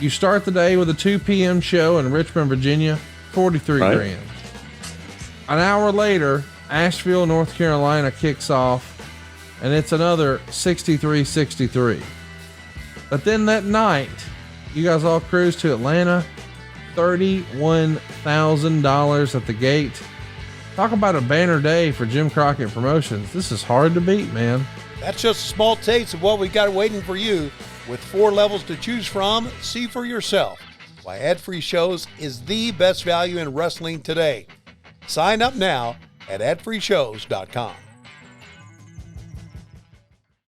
Speaker 2: you start the day with a 2 p.m. show in Richmond, Virginia, 43 grand. An hour later, Asheville, North Carolina kicks off, and it's another 63-63. But then that night, you guys all cruise to Atlanta, $31,000 at the gate. Talk about a banner day for Jim Crockett Promotions. This is hard to beat, man.
Speaker 5: That's just a small taste of what we got waiting for you. With 4 levels to choose from, see for yourself why ad-free shows is the best value in wrestling today. Sign up now at adfreeshows.com.